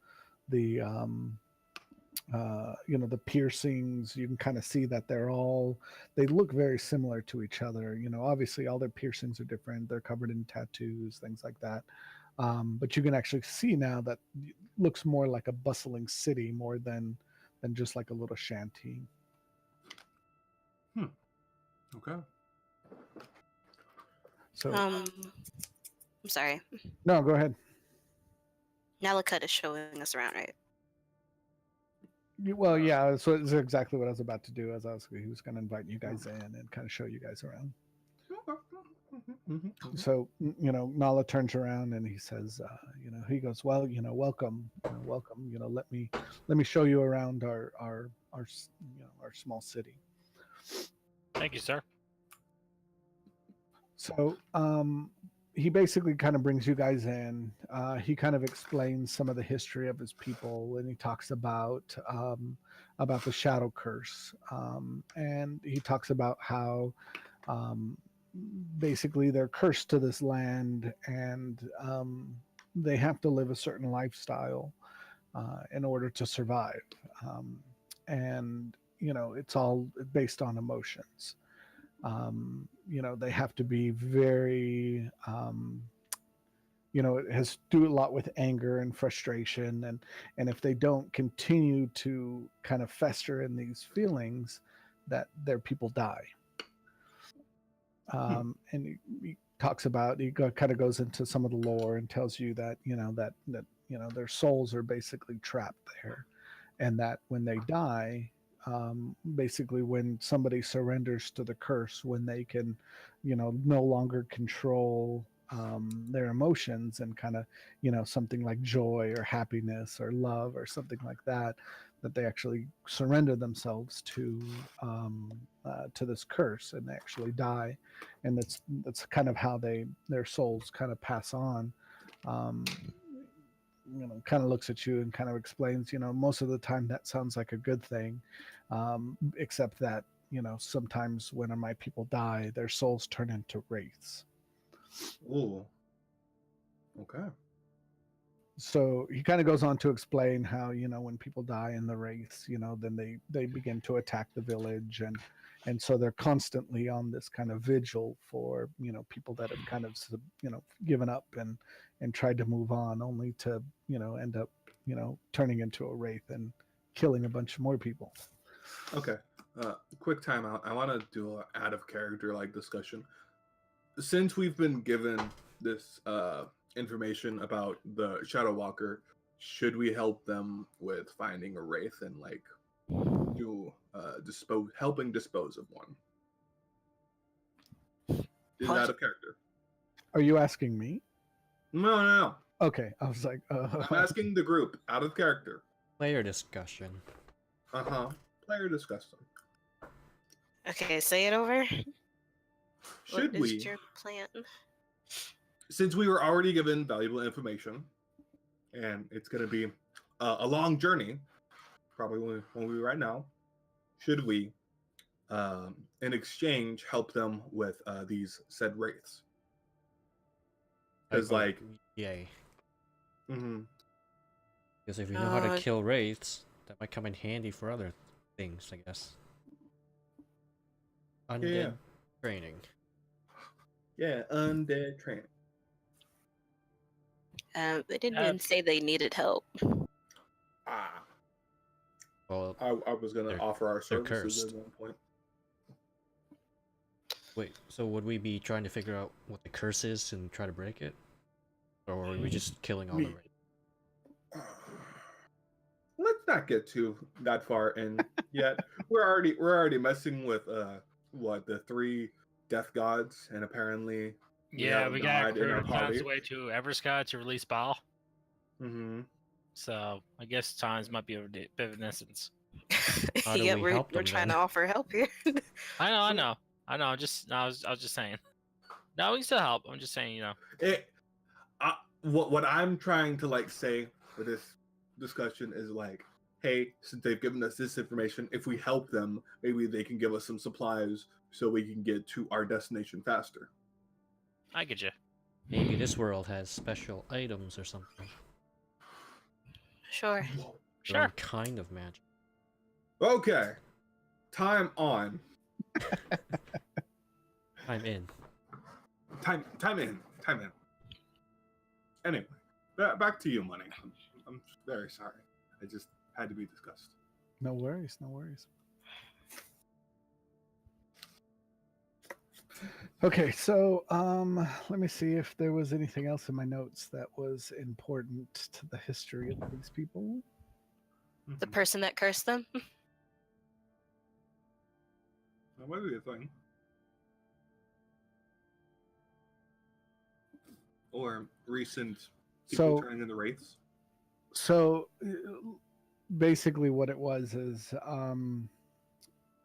Speaker 2: the piercings. You can kind of see that they look very similar to each other. Obviously all their piercings are different. They're covered in tattoos, things like that. But you can actually see now that it looks more like a bustling city more than just like a little shanty.
Speaker 1: Okay.
Speaker 2: So
Speaker 3: I'm sorry.
Speaker 2: no, go ahead.
Speaker 3: Nalicut is showing us around, right?
Speaker 2: Well, yeah, so it's exactly what I was about to do. He was going to invite you guys in and kind of show you guys around. So, Nala turns around and he says, he goes, well, welcome, welcome. Let me show you around our small city.
Speaker 4: Thank you, sir.
Speaker 2: So, he basically kind of brings you guys in. He kind of explains some of the history of his people, and he talks about the shadow curse, and he talks about how basically they're cursed to this land, and they have to live a certain lifestyle in order to survive, and it's all based on emotions. They have to be very it has to do a lot with anger and frustration, and if they don't continue to kind of fester in these feelings, that their people die. And he talks about, he kind of goes into some of the lore and tells you that their souls are basically trapped there, and that when they die, basically when somebody surrenders to the curse, when they can no longer control their emotions, and kind of something like joy or happiness or love or something like that they actually surrender themselves to this curse, and they actually die, and that's kind of how their souls kind of pass on. Kind of looks at you and kind of explains, most of the time that sounds like a good thing, except that, sometimes when my people die, their souls turn into wraiths.
Speaker 1: Ooh. Okay.
Speaker 2: So he kind of goes on to explain how, when people die in the wraiths, then they begin to attack the village, and so they're constantly on this kind of vigil for, people that have kind of, given up and tried to move on, only to, end up, turning into a wraith and killing a bunch more people.
Speaker 1: Okay. Quick timeout. I want to do an out of character like discussion. Since we've been given this information about the Shadow Walker, should we help them with finding a wraith and helping dispose of one? Is out of character?
Speaker 2: Are you asking me?
Speaker 1: No.
Speaker 2: Okay, I was like,
Speaker 1: I'm asking the group out of character.
Speaker 5: Player discussion.
Speaker 1: Player discussion.
Speaker 3: Okay, say it over.
Speaker 1: Should
Speaker 3: What
Speaker 1: we?
Speaker 3: is your plan?
Speaker 1: Since we were already given valuable information, and it's going to be a long journey, probably when we right now, should we, in exchange, help them with these said wraiths? Because,
Speaker 5: yay.
Speaker 1: Mm-hmm.
Speaker 5: Because if you know how to kill wraiths, that might come in handy for other things, I guess. Undead training.
Speaker 1: Yeah, undead training.
Speaker 3: They didn't even say they needed help.
Speaker 5: Well,
Speaker 1: I was going to offer our services at one point.
Speaker 5: Wait, so would we be trying to figure out what the curse is and try to break it? Or are we just killing all the wraiths?
Speaker 1: Let's not get that far in yet. We're already messing with the 3 death gods, and apparently
Speaker 4: we got crew times away to Everscott to release Baal.
Speaker 1: Mm-hmm.
Speaker 4: So I guess times might be of a bit of an essence.
Speaker 3: Yeah, we're trying to offer help here.
Speaker 4: I know. I was just saying. No, we can still help. I'm just saying,
Speaker 1: what I'm trying to say with this discussion is like, hey, since they've given us this information, if we help them, maybe they can give us some supplies so we can get to our destination faster.
Speaker 4: I get you.
Speaker 5: Maybe this world has special items or something.
Speaker 3: Sure.
Speaker 5: Their own kind of magic.
Speaker 1: Okay. Time on.
Speaker 5: I'm in.
Speaker 1: Time in. Anyway, back to you, Money. I'm very sorry. I just had to be discussed.
Speaker 2: No worries, no worries. Okay, so let me see if there was anything else in my notes that was important to the history of these people.
Speaker 3: The person that cursed them.
Speaker 1: That might be a thing. Or recent people turning into wraiths.
Speaker 2: So basically what it was is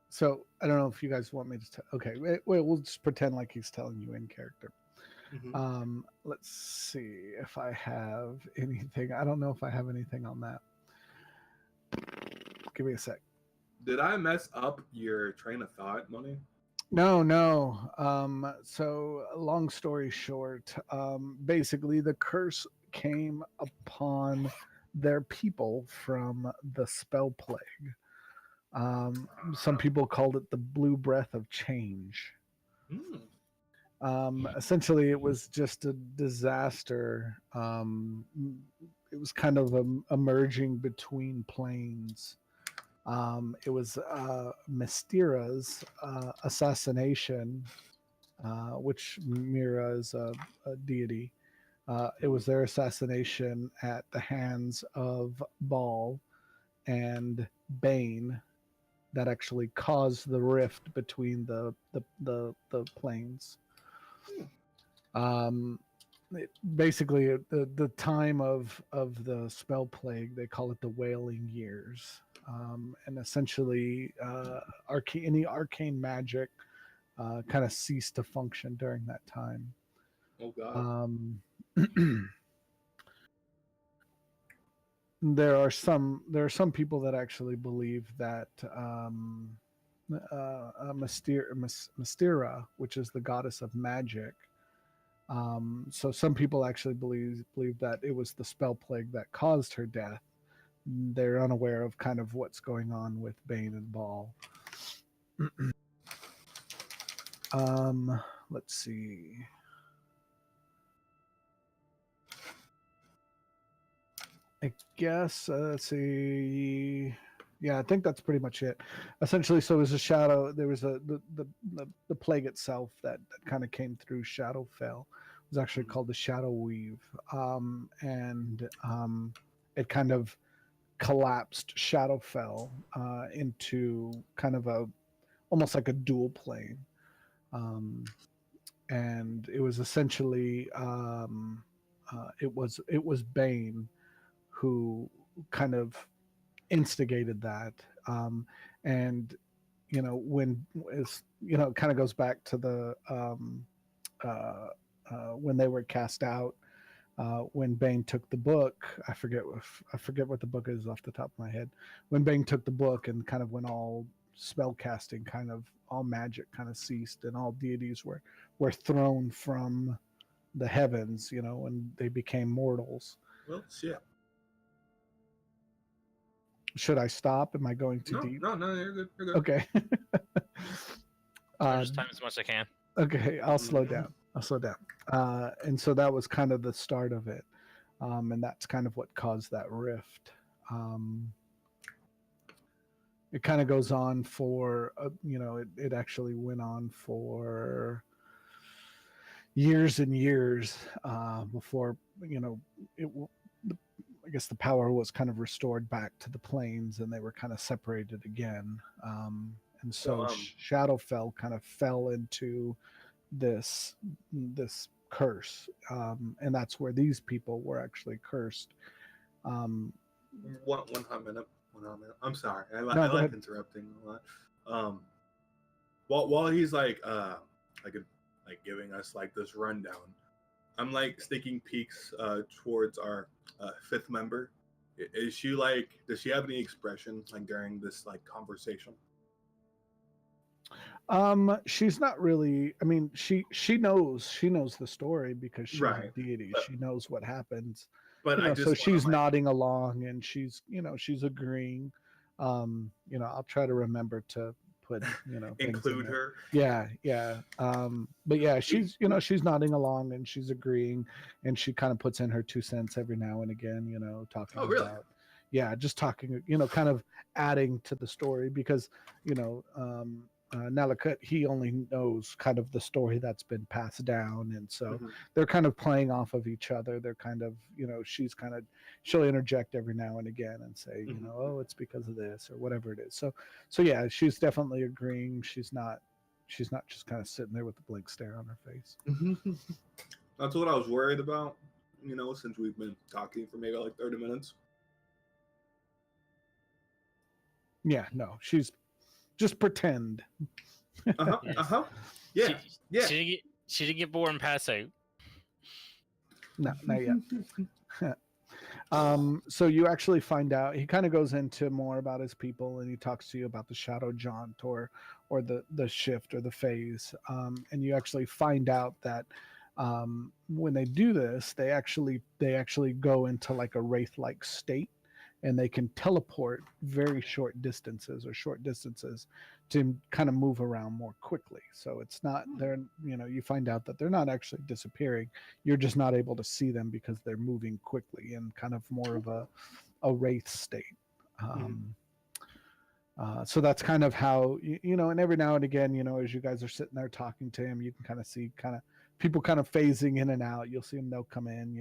Speaker 2: so I don't know if you guys want me to okay, wait, we'll just pretend like he's telling you in character. Let's see if I have anything. I don't know if I have anything on that. Give me a sec.
Speaker 1: Did I mess up your train of thought, Money?
Speaker 2: No. So long story short, basically the curse came upon their people from the spell plague. Some people called it the blue breath of change. Essentially, it was just a disaster. It was kind of a merging between planes. It was Mystira's assassination, which Mira is a deity. It was their assassination at the hands of Baal and Bane that actually caused the rift between the planes. Basically, the time of the spell plague, they call it the Wailing Years. And essentially, any arcane magic kind of ceased to function during that time.
Speaker 1: Oh God.
Speaker 2: There are some people that actually believe that Mystira, which is the goddess of magic. So some people actually believe that it was the spell plague that caused her death. They're unaware of kind of what's going on with Bane and Baal. Let's see. I guess let's see. Yeah, I think that's pretty much it. Essentially, so it was a shadow. There was the plague itself that kind of came through Shadowfell. It was actually called the Shadow Weave, and it kind of collapsed Shadowfell into kind of almost like a dual plane, and it was essentially it was Bane who kind of instigated that, and when it kind of goes back to the when they were cast out, when Bane took the book. I forget what the book is off the top of my head. When Bane took the book, and kind of when all spell casting, kind of all magic kind of ceased, and all deities were thrown from the heavens, and they became mortals.
Speaker 1: Well, shit.
Speaker 2: Should I stop? Am I going too deep?
Speaker 1: No, you're good. You're good.
Speaker 2: Okay.
Speaker 4: I'll just time as much as I can.
Speaker 2: Okay, I'll slow down. And so that was kind of the start of it. And that's kind of what caused that rift. It kind of goes on for, it actually went on for years and years before, I guess the power was kind of restored back to the planes, and they were kind of separated again. And so Shadowfell kind of fell into this curse, and that's where these people were actually cursed.
Speaker 1: One hot minute. I'm sorry. I
Speaker 2: No,
Speaker 1: like interrupting a lot. While he's like giving us like this rundown, I'm like sticking peeks towards our fifth member, Is she like? Does she have any expression like during this like conversation?
Speaker 2: She's not really. I mean, she knows the story because she's
Speaker 1: Right.
Speaker 2: a deity.
Speaker 1: But,
Speaker 2: She knows what happens.
Speaker 1: but
Speaker 2: You
Speaker 1: I
Speaker 2: know,
Speaker 1: just
Speaker 2: so
Speaker 1: wanna,
Speaker 2: she's
Speaker 1: like,
Speaker 2: nodding along and she's agreeing. You know, I'll try to remember to put things in
Speaker 1: include
Speaker 2: there.
Speaker 1: her.
Speaker 2: Yeah, yeah. But yeah, she's nodding along and she's agreeing, and she kind of puts in her 2 cents every now and again. Talking
Speaker 1: Oh, really?
Speaker 2: about, yeah, just talking. Kind of adding to the story because Nalakut, he only knows kind of the story that's been passed down, and so
Speaker 1: Mhm.
Speaker 2: they're kind of playing off of each other. They're kind of, she'll interject every now and again and say,
Speaker 1: Mhm.
Speaker 2: oh, it's because of this or whatever it is. So yeah, she's definitely agreeing. She's not just kind of sitting there with a blank stare on her face.
Speaker 1: That's what I was worried about. Since we've been talking for maybe like 30 minutes.
Speaker 2: Yeah, no, she's just pretend.
Speaker 1: Uh-huh.
Speaker 4: Yes.
Speaker 1: Uh-huh. Yeah.
Speaker 4: She,
Speaker 1: Yeah.
Speaker 4: she didn't get bored and pass out.
Speaker 2: No, not yet. So you actually find out he kind of goes into more about his people, and he talks to you about the shadow jaunt or the shift or the phase, and you actually find out that when they do this, they actually go into like a wraith like state, and they can teleport very short distances to kind of move around more quickly. So it's not they're you find out that they're not actually disappearing. You're just not able to see them because they're moving quickly in kind of more of a wraith state. So that's kind of how and every now and again, as you guys are sitting there talking to him, you can kind of see people kind of phasing in and out. You'll see them, they'll come in,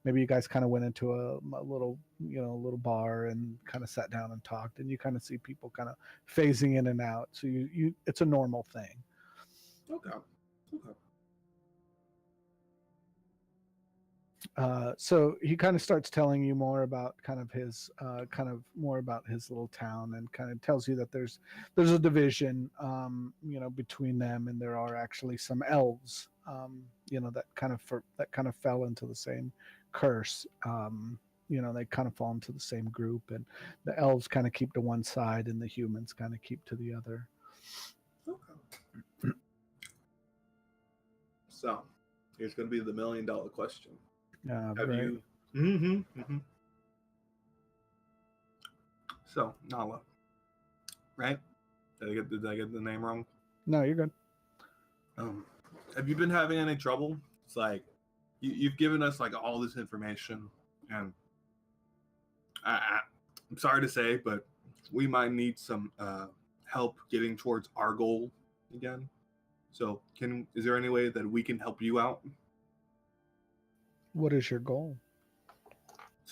Speaker 2: maybe you guys kind of went into a little little bar and kind of sat down and talked, and you kind of see people kind of phasing in and out. So you it's a normal thing.
Speaker 1: Okay.
Speaker 2: So he kind of starts telling you more about his little town, and kind of tells you that there's a division between them, and there are actually some elves that kind of fell into the same curse. They kind of fall into the same group, and the elves kind of keep to one side and the humans kind of keep to the other.
Speaker 1: Okay. So here's going to be the $1 million question. Have
Speaker 2: Right.
Speaker 1: you? So Nala, right? Did I get the name wrong?
Speaker 2: No, you're good.
Speaker 1: Have you been having any trouble? It's like you've given us like all this information, and I'm sorry to say, but we might need some help getting towards our goal again. So, is there any way that we can help you out?
Speaker 2: What is your goal?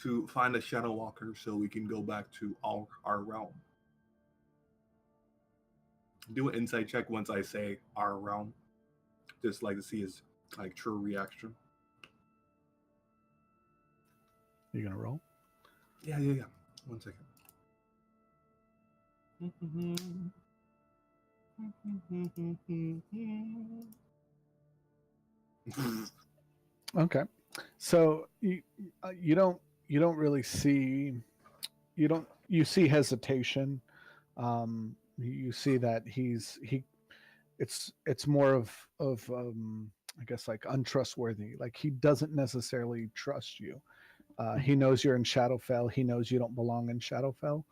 Speaker 1: To find a shadow walker so we can go back to our realm. Do an insight check once I say our realm, just like to see his like true reaction.
Speaker 2: You gonna roll?
Speaker 1: Yeah. 1 second.
Speaker 2: Okay. So you don't really see you see hesitation. You see that it's more of I guess like untrustworthy. Like he doesn't necessarily trust you. He knows you're in Shadowfell. He knows you don't belong in Shadowfell,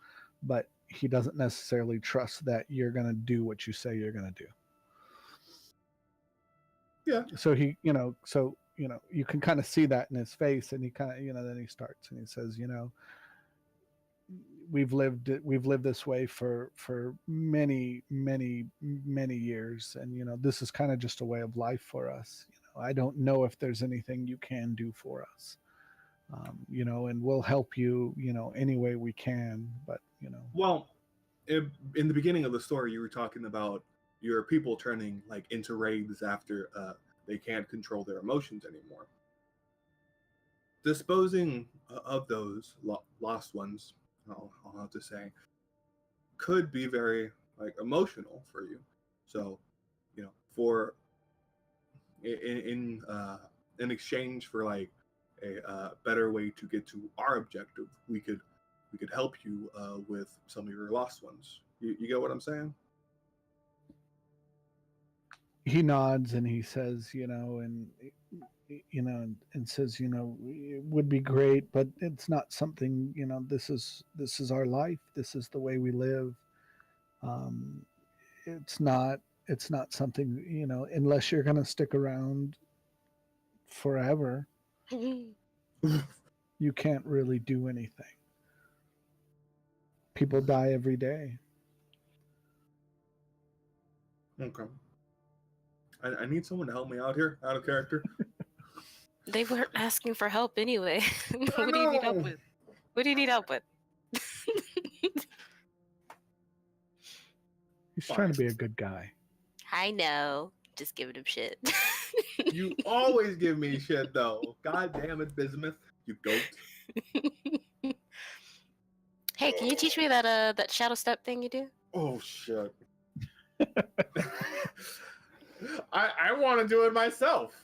Speaker 2: but he doesn't necessarily trust that you're gonna do what you say you're gonna do.
Speaker 1: Yeah.
Speaker 2: So you can kind of see that in his face, and he kind of then he starts and he says, we've lived this way for many years, and this is kind of just a way of life for us. I don't know if there's anything you can do for us, and we'll help you any way we can, but
Speaker 1: Well, in the beginning of the story, you were talking about your people turning like into wraiths after they can't control their emotions anymore. Disposing of those lost ones, I'll have to say, could be very like emotional for you. So, for in exchange for like a better way to get to our objective, we could help you with some of your lost ones. You get what I'm saying?
Speaker 2: He nods and he says, and says, it would be great, but it's not something, this is our life. This is the way we live. It's not something, unless you're going to stick around forever, you can't really do anything. People die every day.
Speaker 1: Okay. I need someone to help me out here, out of character.
Speaker 3: They weren't asking for help anyway. What do you need help with? What do you need help with?
Speaker 2: He's trying to be a good guy.
Speaker 3: I know. Just giving him shit.
Speaker 1: You always give me shit, though. God damn it, Bismuth, you goat.
Speaker 3: Hey, can you teach me that shadow step thing you do?
Speaker 1: Oh shit. I want to do it myself.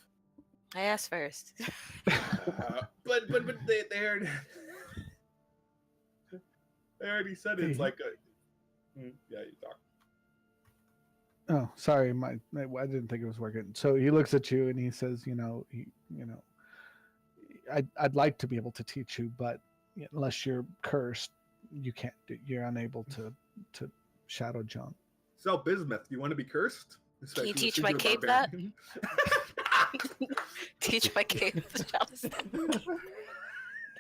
Speaker 3: I asked first.
Speaker 1: But they already said it's like a. Yeah, you talk.
Speaker 2: Oh, sorry, I didn't think it was working. So he looks at you and he says, I'd like to be able to teach you, but unless you're cursed, you're unable to shadow jump.
Speaker 1: So Bismuth, you want to be cursed?
Speaker 3: Can you teach my cape that? Teach my cape the shadow step.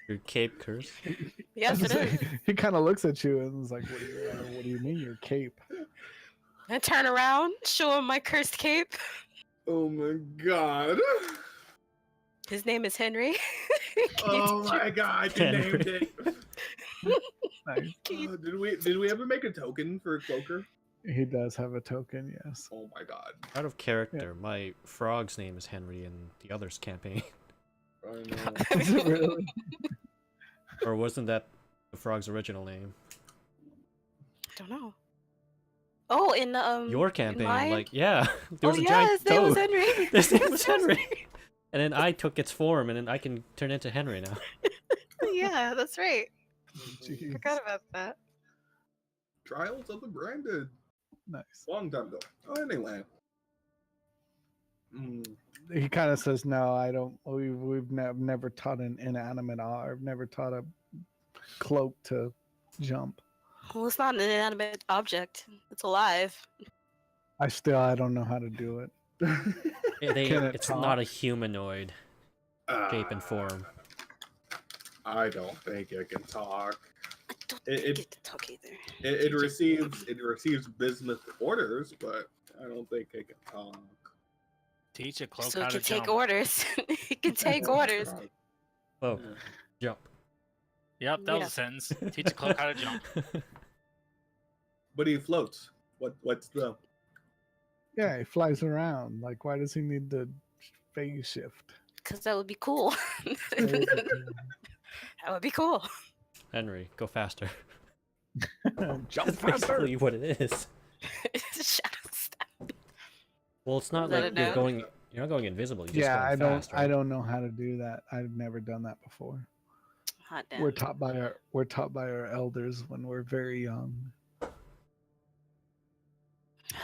Speaker 5: Your cape curse?
Speaker 3: Yes, it is.
Speaker 2: He kind of looks at you and is like, what do you mean your cape?
Speaker 3: I turn around, show him my cursed cape.
Speaker 1: Oh my god.
Speaker 3: His name is Henry.
Speaker 1: Oh my god, you named it.
Speaker 2: Nice.
Speaker 1: Did we ever make a token for Cloaker?
Speaker 2: He does have a token, yes.
Speaker 1: Oh my god.
Speaker 5: Out of character, my frog's name is Henry in the other's campaign.
Speaker 1: I know.
Speaker 2: Is it really?
Speaker 5: Or wasn't that the frog's original name?
Speaker 3: I don't know. Oh, in
Speaker 5: Your campaign,
Speaker 3: mine?
Speaker 5: like, yeah. There was a
Speaker 3: his
Speaker 5: giant
Speaker 3: name was
Speaker 5: toad.
Speaker 3: Henry.
Speaker 5: His name was Henry. And then I took its form, and then I can turn into Henry now.
Speaker 3: Yeah, that's right.
Speaker 2: Jeez.
Speaker 3: Forgot about that.
Speaker 1: Trials of the Branded.
Speaker 2: Nice.
Speaker 1: Long time ago. Oh, anyway.
Speaker 2: He kind of says, no, I don't. We've never taught an inanimate I've never taught a cloak to jump.
Speaker 3: Well, it's not an inanimate object. It's alive.
Speaker 2: I don't know how to do it.
Speaker 5: It's not a humanoid shape and form.
Speaker 1: I don't think it can talk.
Speaker 3: I don't think it can talk either.
Speaker 1: It receives Bismuth orders, but I don't think it can talk.
Speaker 4: Teach a cloak
Speaker 3: So
Speaker 4: how
Speaker 3: it
Speaker 4: to
Speaker 3: can take
Speaker 4: jump.
Speaker 3: orders. It can take orders.
Speaker 5: Oh,
Speaker 1: Yeah.
Speaker 5: jump.
Speaker 4: Yep, that
Speaker 3: Yeah.
Speaker 4: was a sentence. Teach a cloak how to jump.
Speaker 1: But he floats. What's the?
Speaker 2: Yeah, he flies around. Like, why does he need the phase shift?
Speaker 3: Because that would be cool. That would be cool.
Speaker 5: Henry, go faster.
Speaker 2: Jump
Speaker 5: That's
Speaker 2: faster.
Speaker 5: basically what it is.
Speaker 3: Shadow step.
Speaker 5: Well, it's not
Speaker 3: Is that
Speaker 5: like
Speaker 3: a no?
Speaker 5: you're not going invisible. You're
Speaker 2: Yeah,
Speaker 5: just going fast,
Speaker 2: I
Speaker 5: right?
Speaker 2: don't know how to do that. I've never done that before.
Speaker 3: Hot damn.
Speaker 2: We're taught by our elders when we're very young.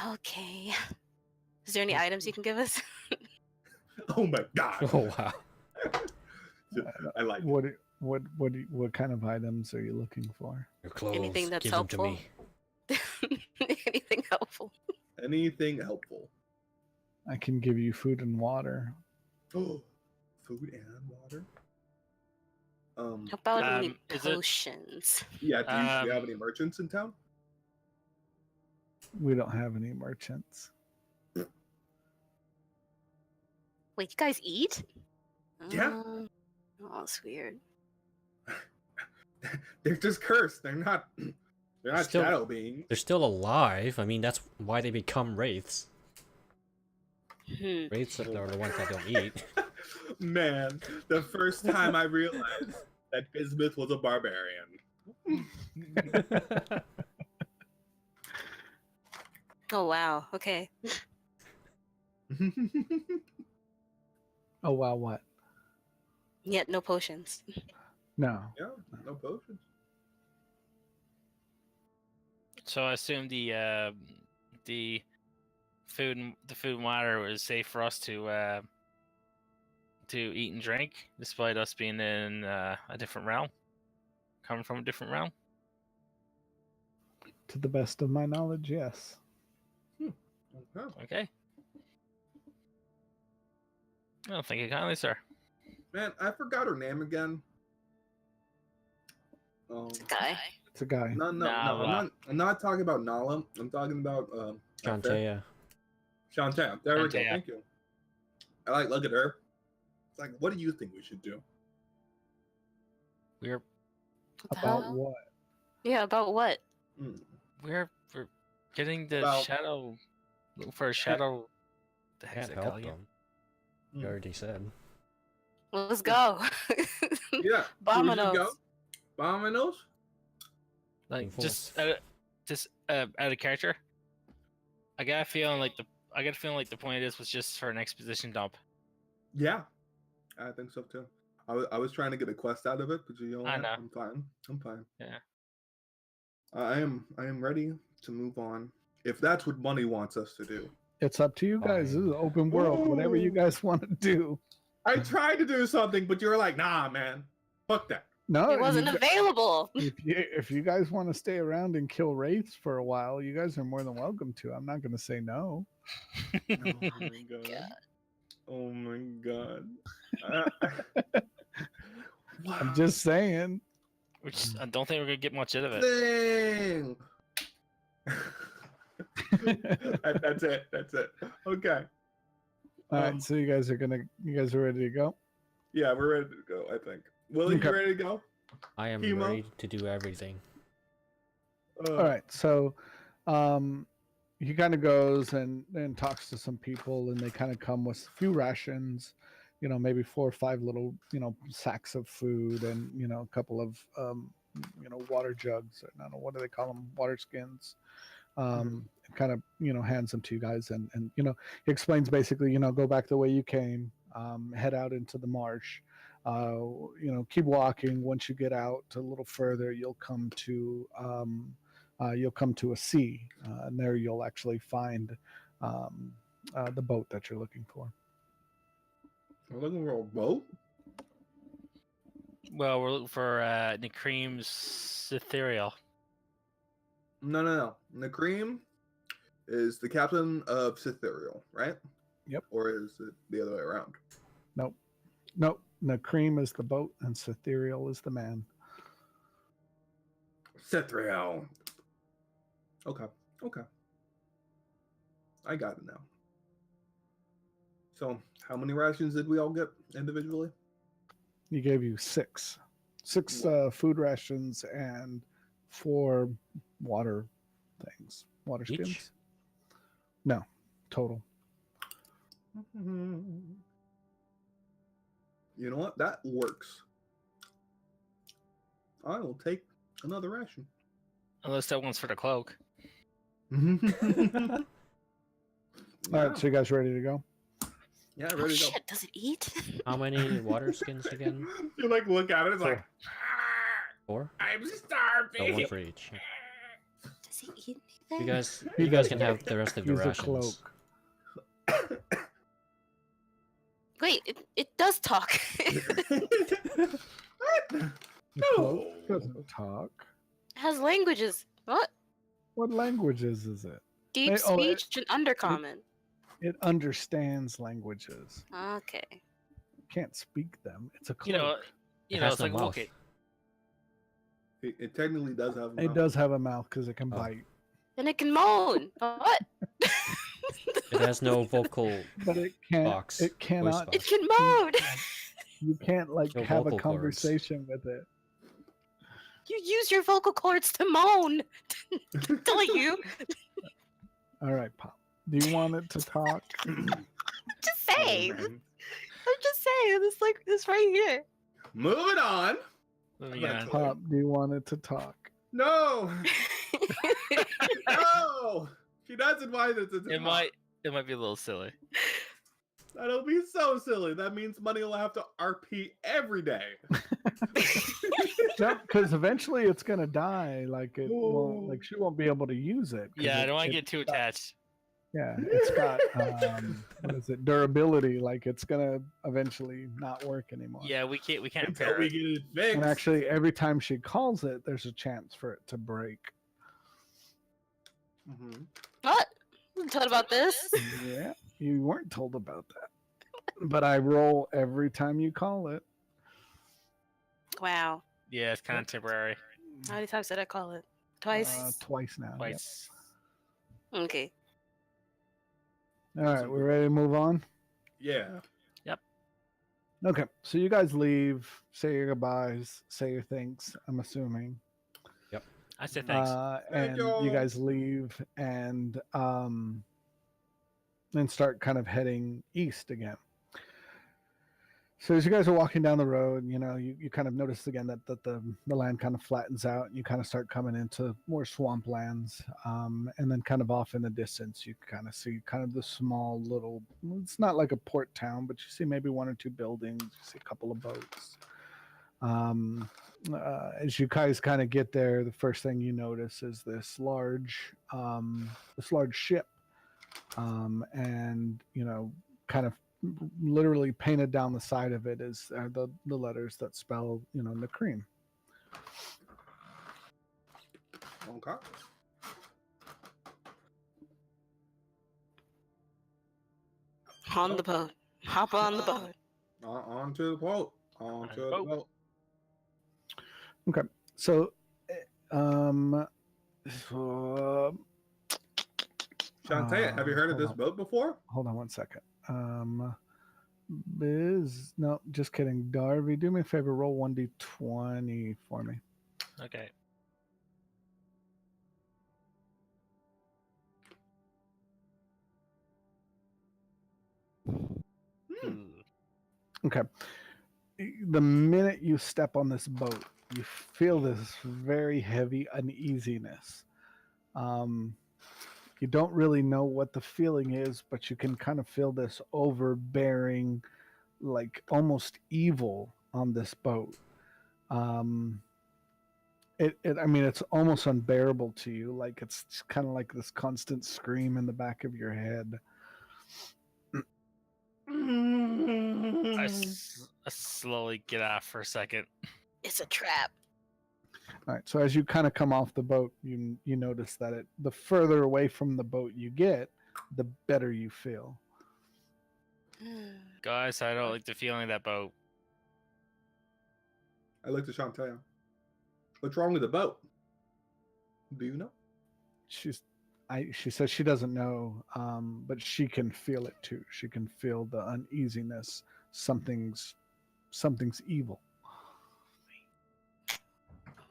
Speaker 3: Okay. Is there any items you can give us?
Speaker 1: Oh my god!
Speaker 5: Oh wow.
Speaker 1: I like.
Speaker 2: What kind of items are you looking for?
Speaker 5: Your clothes.
Speaker 3: Anything that's
Speaker 5: give them to
Speaker 3: helpful.
Speaker 5: me.
Speaker 3: Anything helpful?
Speaker 1: Anything helpful.
Speaker 2: I can give you food and water.
Speaker 1: Oh, food and water.
Speaker 3: How about any
Speaker 4: is it-
Speaker 3: potions?
Speaker 1: Yeah. Do you have any merchants in town?
Speaker 2: We don't have any merchants.
Speaker 3: Wait, you guys eat?
Speaker 1: Yeah.
Speaker 3: Oh, that's weird.
Speaker 1: They're just cursed. They're not. They're not
Speaker 5: Still-
Speaker 1: shadow beings.
Speaker 5: They're still alive. I mean, that's why they become wraiths. Wraiths are the ones that don't eat.
Speaker 1: Man, the first time I realized that Bismuth was a barbarian.
Speaker 3: Oh wow. Okay.
Speaker 2: Oh wow, what?
Speaker 3: Yet no potions.
Speaker 2: No.
Speaker 1: Yeah, no potions.
Speaker 4: So I assume the food and water was safe for us to eat and drink, despite us being in a different realm, coming from a different realm.
Speaker 2: To the best of my knowledge, yes.
Speaker 1: Okay.
Speaker 4: Okay. Well, thank you kindly, sir.
Speaker 1: Man, I forgot her name again.
Speaker 3: Guy.
Speaker 2: It's a guy.
Speaker 1: No,
Speaker 4: Nala.
Speaker 1: I'm not talking about Nala. I'm talking about
Speaker 5: Shantae.
Speaker 1: Shantae. There we go.
Speaker 4: Shantae.
Speaker 1: Thank you. I like look at her. It's like, what do you think we should do?
Speaker 4: We're
Speaker 3: What the
Speaker 2: About
Speaker 3: hell?
Speaker 2: what?
Speaker 3: Yeah, about what?
Speaker 4: we're getting the
Speaker 1: Well-
Speaker 4: shadow. Looking for a shadow. The heck's
Speaker 5: Can't
Speaker 4: it
Speaker 5: help
Speaker 4: called?
Speaker 5: them. You already said.
Speaker 3: Let's go.
Speaker 1: Yeah.
Speaker 3: Bominos.
Speaker 1: Go. Bominos?
Speaker 4: Like
Speaker 5: Enforce.
Speaker 4: just out of character. I got a feeling like the point of this was just for an exposition dump.
Speaker 1: Yeah. I think so too. I was trying to get a quest out of it, but you know
Speaker 4: I
Speaker 1: what?
Speaker 4: know.
Speaker 1: I'm fine. I'm fine.
Speaker 4: Yeah.
Speaker 1: I am ready to move on. If that's what money wants us to do.
Speaker 2: It's up to you guys. This is
Speaker 5: Fine.
Speaker 2: an open world. Whatever you guys want to do.
Speaker 1: I tried to do something, but you were like, nah, man. Fuck that.
Speaker 2: No,
Speaker 3: It wasn't
Speaker 2: you,
Speaker 3: available.
Speaker 2: if you guys want to stay around and kill wraiths for a while, you guys are more than welcome to. I'm not going to say no.
Speaker 1: Oh my god. Oh my god.
Speaker 2: I'm just saying.
Speaker 4: Which I don't think we're gonna get much out of it.
Speaker 1: Thing. That's it. That's it. Okay.
Speaker 2: All right,
Speaker 1: Um,
Speaker 2: so you guys are ready to go?
Speaker 1: Yeah, we're ready to go, I think. Willie,
Speaker 2: Okay.
Speaker 1: you ready to go?
Speaker 5: I am
Speaker 1: Himo?
Speaker 5: ready to do everything.
Speaker 2: All right, so he kind of goes and talks to some people, and they kind of come with a few rations, maybe 4 or 5 little, sacks of food, and a couple of water jugs. I don't know, what do they call them? Water skins. Kind of hands them to you guys, and he explains basically, go back the way you came, head out into the marsh. Keep walking. Once you get out a little further, you'll come to a sea, and there you'll actually find the boat that you're looking for.
Speaker 1: We're looking for a boat?
Speaker 4: Well, we're looking for Nakreem's ethereal.
Speaker 1: No. Nakreem is the captain of Cythereal, right?
Speaker 2: Yep.
Speaker 1: Or is it the other way around?
Speaker 2: Nope. Nakreem is the boat, and Cythereal is the man.
Speaker 1: Cythereal. Okay. I got it now. So, how many rations did we all get individually?
Speaker 2: He gave you 6 food rations and 4 water things. Water
Speaker 5: Each?
Speaker 2: skins? No, total.
Speaker 1: You know what? That works. I will take another ration.
Speaker 4: Unless that one's for the cloak.
Speaker 2: All right, so you guys ready to go?
Speaker 1: Yeah,
Speaker 3: Oh
Speaker 1: ready to go.
Speaker 3: shit, does it eat?
Speaker 5: How many water skins again?
Speaker 1: You like look at it, it's like,
Speaker 5: 4?
Speaker 1: I'm
Speaker 5: So
Speaker 1: starving.
Speaker 5: 1 for each.
Speaker 3: Does he eat
Speaker 5: You
Speaker 3: anything?
Speaker 5: you guys can have the rest of the
Speaker 2: Use a
Speaker 5: rations.
Speaker 2: cloak.
Speaker 3: Wait, it does talk.
Speaker 1: What?
Speaker 2: The
Speaker 1: No.
Speaker 2: cloak doesn't talk.
Speaker 3: It has languages. What?
Speaker 2: What languages is it?
Speaker 3: Deep
Speaker 2: They- oh, it-
Speaker 3: speech and undercommon.
Speaker 2: It understands languages.
Speaker 3: Okay.
Speaker 2: Can't speak them. It's a cloak.
Speaker 4: You know,
Speaker 5: It has
Speaker 4: it's
Speaker 5: no
Speaker 4: like
Speaker 5: mouth.
Speaker 4: okay.
Speaker 1: It technically does have a
Speaker 2: It
Speaker 1: mouth.
Speaker 2: does have a mouth because it can
Speaker 5: Oh.
Speaker 2: bite,
Speaker 3: Then it can moan. What?
Speaker 5: It has no vocal
Speaker 2: but it can't.
Speaker 5: box.
Speaker 2: It cannot.
Speaker 5: box.
Speaker 3: It can moan.
Speaker 2: You can't like
Speaker 5: No
Speaker 2: have a
Speaker 5: vocal cords.
Speaker 2: conversation with it.
Speaker 3: You use your vocal cords to moan. Don't you?
Speaker 2: All right, Pop. Do you want it to talk?
Speaker 3: Just
Speaker 1: Oh,
Speaker 3: saying.
Speaker 1: man.
Speaker 3: I'm just saying. It's like this right here.
Speaker 1: Moving on.
Speaker 4: Moving on.
Speaker 2: Pop, do you want it to talk?
Speaker 1: No. No. She doesn't mind it.
Speaker 4: It might be a little silly.
Speaker 1: That'll be so silly. That means Money will have to RP every day.
Speaker 2: Because eventually it's gonna die. Like it won't. Like she won't be able to use it. 'cause
Speaker 4: Yeah, I
Speaker 2: it-
Speaker 4: don't want to
Speaker 2: it-
Speaker 4: get too attached.
Speaker 2: Yeah, it's got what is it? Durability. Like it's gonna eventually not work anymore.
Speaker 4: Yeah, we can't
Speaker 1: Until
Speaker 4: repair
Speaker 1: we
Speaker 4: it.
Speaker 1: get it fixed.
Speaker 2: And actually, every time she calls it, there's a chance for it to break.
Speaker 1: Mhm.
Speaker 3: What? I'm told about this.
Speaker 2: Yeah, you weren't told about that. But I roll every time you call it.
Speaker 3: Wow.
Speaker 4: Yeah, it's kind of temporary.
Speaker 3: How many times did I call it? Twice?
Speaker 2: Twice now. yep.
Speaker 4: Twice.
Speaker 3: Okay.
Speaker 2: All right, we're ready to move on.
Speaker 1: Yeah.
Speaker 2: Okay, so you guys leave, say your goodbyes, say your thanks. I'm assuming.
Speaker 4: I said thanks.
Speaker 2: And you guys leave and start kind of heading east again. So as you guys are walking down the road, you know, you kind of notice again that the land kind of flattens out and you kind of start coming into more swamplands. And then kind of off in the distance, you kind of see kind of the small little, it's not like a port town, but you see maybe one or two buildings, you see a couple of boats. As you guys kind of get there, the first thing you notice is this large ship, and you know, kind of literally painted down the side of it is the letters that spell, you know, Nakrim.
Speaker 1: Okay.
Speaker 3: On the boat. Hop on the boat.
Speaker 1: On to the boat. On to the boat.
Speaker 2: Okay, so
Speaker 1: Shantae, have you heard of
Speaker 2: hold
Speaker 1: this
Speaker 2: on.
Speaker 1: boat before?
Speaker 2: Hold on one second. Biz, no, just kidding. Darby, do me a favor, roll 1d20 for me.
Speaker 4: Okay.
Speaker 2: Okay. The minute you step on this boat, you feel this very heavy uneasiness. You don't really know what the feeling is, but you can kind of feel this overbearing, like almost evil on this boat. I mean, it's almost unbearable to you. Like it's kind of like this constant scream in the back of your head.
Speaker 4: I slowly get off for a second.
Speaker 3: It's a trap.
Speaker 2: All right. So as you kind of come off the boat, you notice that the further away from the boat you get, the better you feel.
Speaker 4: Guys, I don't like the feeling of that boat.
Speaker 1: I looked at Shantae. What's wrong with the boat? Do you know?
Speaker 2: She says she doesn't know, but she can feel it too. She can feel the uneasiness. Something's evil.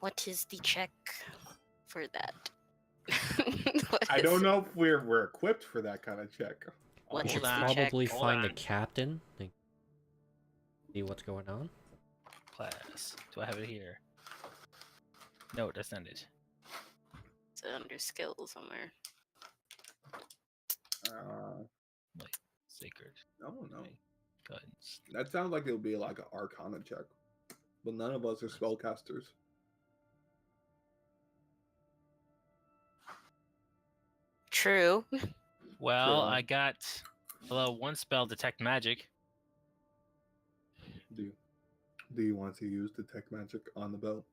Speaker 3: What is the check for that?
Speaker 1: I don't know if we're equipped for that kind of check.
Speaker 3: What
Speaker 5: We
Speaker 3: is
Speaker 5: should
Speaker 3: the check?
Speaker 5: probably
Speaker 4: Hold
Speaker 5: find the
Speaker 4: on.
Speaker 5: captain. See what's going on.
Speaker 4: Class. Do I have it here? No, that's not it.
Speaker 3: It's under skills somewhere.
Speaker 4: Sacred.
Speaker 1: I don't know.
Speaker 4: Guidance.
Speaker 1: That sounds like it would be like an Arcana check, but none of us are spellcasters.
Speaker 3: True.
Speaker 4: Well,
Speaker 1: Sure.
Speaker 4: I got one spell, detect magic.
Speaker 1: Do you want to use detect magic on the boat?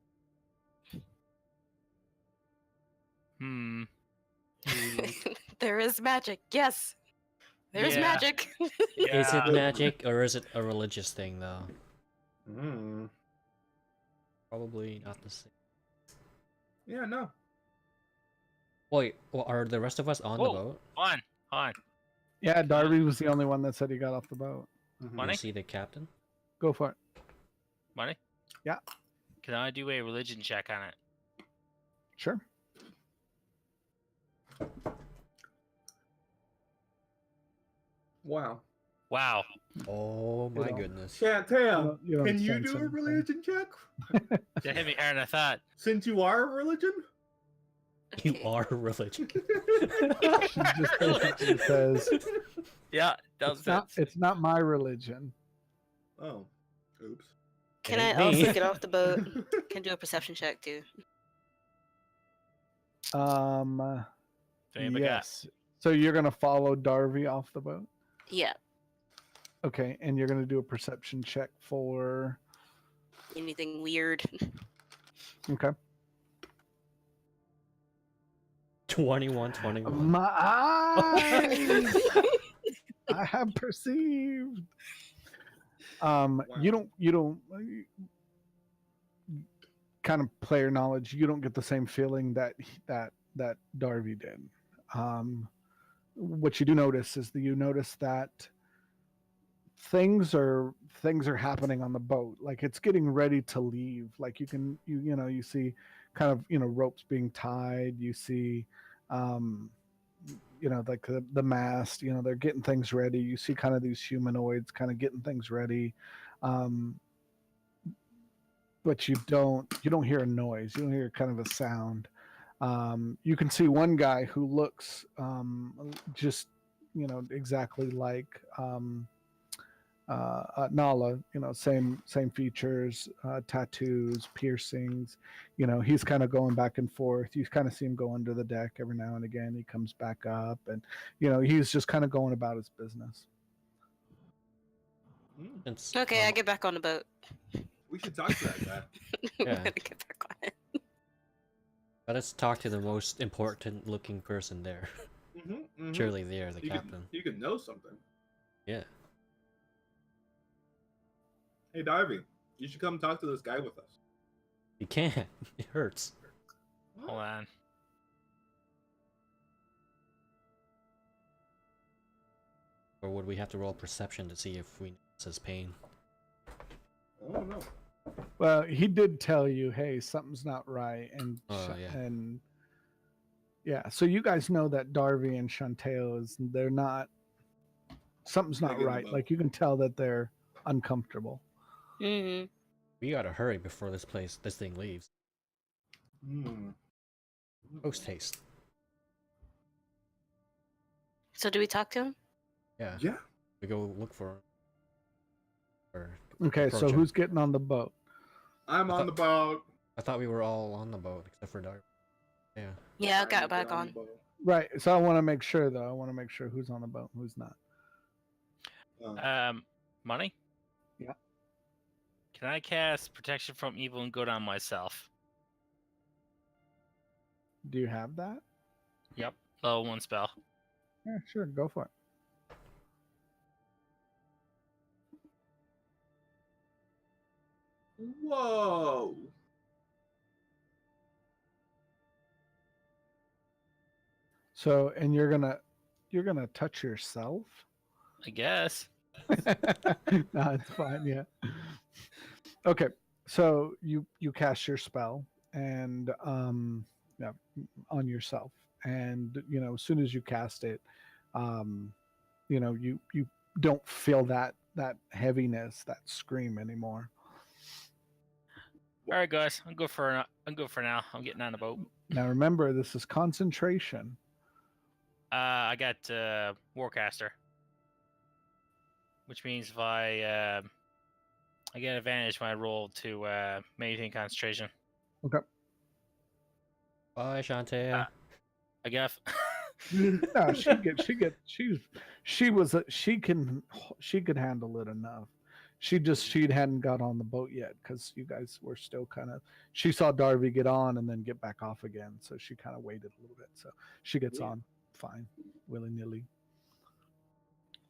Speaker 4: Hmm.
Speaker 3: There is magic. Yes. There's
Speaker 4: Yeah.
Speaker 3: magic.
Speaker 5: Is it
Speaker 4: Yeah.
Speaker 5: magic or is it a religious thing though?
Speaker 1: Hmm.
Speaker 5: Probably not the same.
Speaker 1: Yeah, no.
Speaker 5: Wait, well, are the rest of us on the
Speaker 4: Whoa.
Speaker 5: boat?
Speaker 4: On.
Speaker 2: Yeah, Darby was the only one that said he got off the boat.
Speaker 1: Mhm.
Speaker 5: Do
Speaker 4: Money?
Speaker 5: you see the captain?
Speaker 2: Go for it.
Speaker 4: Money?
Speaker 2: Yeah.
Speaker 4: Can I do a religion check on it?
Speaker 2: Sure.
Speaker 1: Wow.
Speaker 4: Wow.
Speaker 5: Oh my
Speaker 2: know.
Speaker 5: goodness.
Speaker 1: Shantae,
Speaker 2: You don't
Speaker 1: can you
Speaker 2: sense
Speaker 1: do a
Speaker 2: anything.
Speaker 1: religion check?
Speaker 4: That hit me harder than I thought.
Speaker 1: Since you are a religion?
Speaker 5: You
Speaker 3: Okay.
Speaker 5: are religion.
Speaker 2: She just basically says,
Speaker 4: Yeah, that was it.
Speaker 2: It's not my religion.
Speaker 1: Oh, oops.
Speaker 3: Can
Speaker 5: Ain't
Speaker 3: I also
Speaker 5: me.
Speaker 3: get off the boat? Can do a perception check too.
Speaker 4: So anybody got-
Speaker 2: Yes. So you're gonna follow Darby off the boat?
Speaker 3: Yeah.
Speaker 2: Okay, and you're gonna do a perception check for.
Speaker 3: Anything weird?
Speaker 2: Okay.
Speaker 5: 21.
Speaker 2: My eyes. I have perceived. You don't kind of player knowledge. You don't get the same feeling that Darby did. What you do notice is that you notice that things are happening on the boat. Like it's getting ready to leave. Like you see kind of ropes being tied. You see like the mast, they're getting things ready. You see kind of these humanoids kind of getting things ready. But you don't hear a noise. You don't hear kind of a sound. You can see one guy who looks just exactly like Nala, same features, tattoos, piercings. He's kind of going back and forth. You kind of see him go under the deck every now and again. He comes back up, and he's just kind of going about his business.
Speaker 5: Since,
Speaker 3: Okay, I get back on the boat.
Speaker 1: We should talk to that guy.
Speaker 3: I'm
Speaker 5: Yeah.
Speaker 3: gonna get back on it.
Speaker 5: let's talk to the most important looking person there. Surely they're the captain.
Speaker 1: You could know something.
Speaker 5: Yeah.
Speaker 1: Hey, Darby, you should come talk to this guy with us.
Speaker 5: You can't. It hurts.
Speaker 4: Hold on.
Speaker 5: Or would we have to roll perception to see if we notice his pain?
Speaker 1: Oh no.
Speaker 2: Well, he did tell you, hey, something's not right, and
Speaker 5: Yeah.
Speaker 2: and yeah. So you guys know that Darby and Chanteo they're not. Something's not
Speaker 1: Taking the
Speaker 2: right.
Speaker 1: boat.
Speaker 2: Like you can tell that they're uncomfortable.
Speaker 3: Mm-hmm.
Speaker 5: We gotta hurry before this thing leaves. Post haste.
Speaker 3: So do we talk to him?
Speaker 5: Yeah.
Speaker 1: Yeah.
Speaker 5: We go look for him. Or
Speaker 2: Okay,
Speaker 5: approach
Speaker 2: so
Speaker 5: him.
Speaker 2: who's getting on the boat?
Speaker 1: I'm on the boat.
Speaker 5: I thought we were all on the boat except for Darby. Yeah.
Speaker 3: Yeah, I
Speaker 1: I'm
Speaker 3: got back
Speaker 1: the
Speaker 3: on.
Speaker 1: boat.
Speaker 2: Right. So I want to make sure, though. I want to make sure who's on the boat, and who's not.
Speaker 4: Money?
Speaker 2: Yeah.
Speaker 4: Can I cast protection from evil and good on myself?
Speaker 2: Do you have that?
Speaker 4: Yep. Level 1 spell.
Speaker 2: Yeah, sure. Go for it.
Speaker 1: Whoa.
Speaker 2: So, and you're gonna touch yourself?
Speaker 4: I guess.
Speaker 2: No, it's fine. Yeah. Okay. So you cast your spell and yeah, on yourself, and as soon as you cast it, you don't feel that heaviness, that scream anymore.
Speaker 4: All right, guys. I'm good for now. I'm getting on the boat.
Speaker 2: Now remember, this is concentration.
Speaker 4: I got Warcaster, which means if I get advantage when I roll to maintain concentration.
Speaker 2: Okay.
Speaker 5: Bye, Shantae.
Speaker 4: I guess.
Speaker 2: No, she could handle it enough. She hadn't got on the boat yet because you guys were still kind of. She saw Darby get on and then get back off again, so she kind of waited a little bit. So she gets on fine, willy nilly.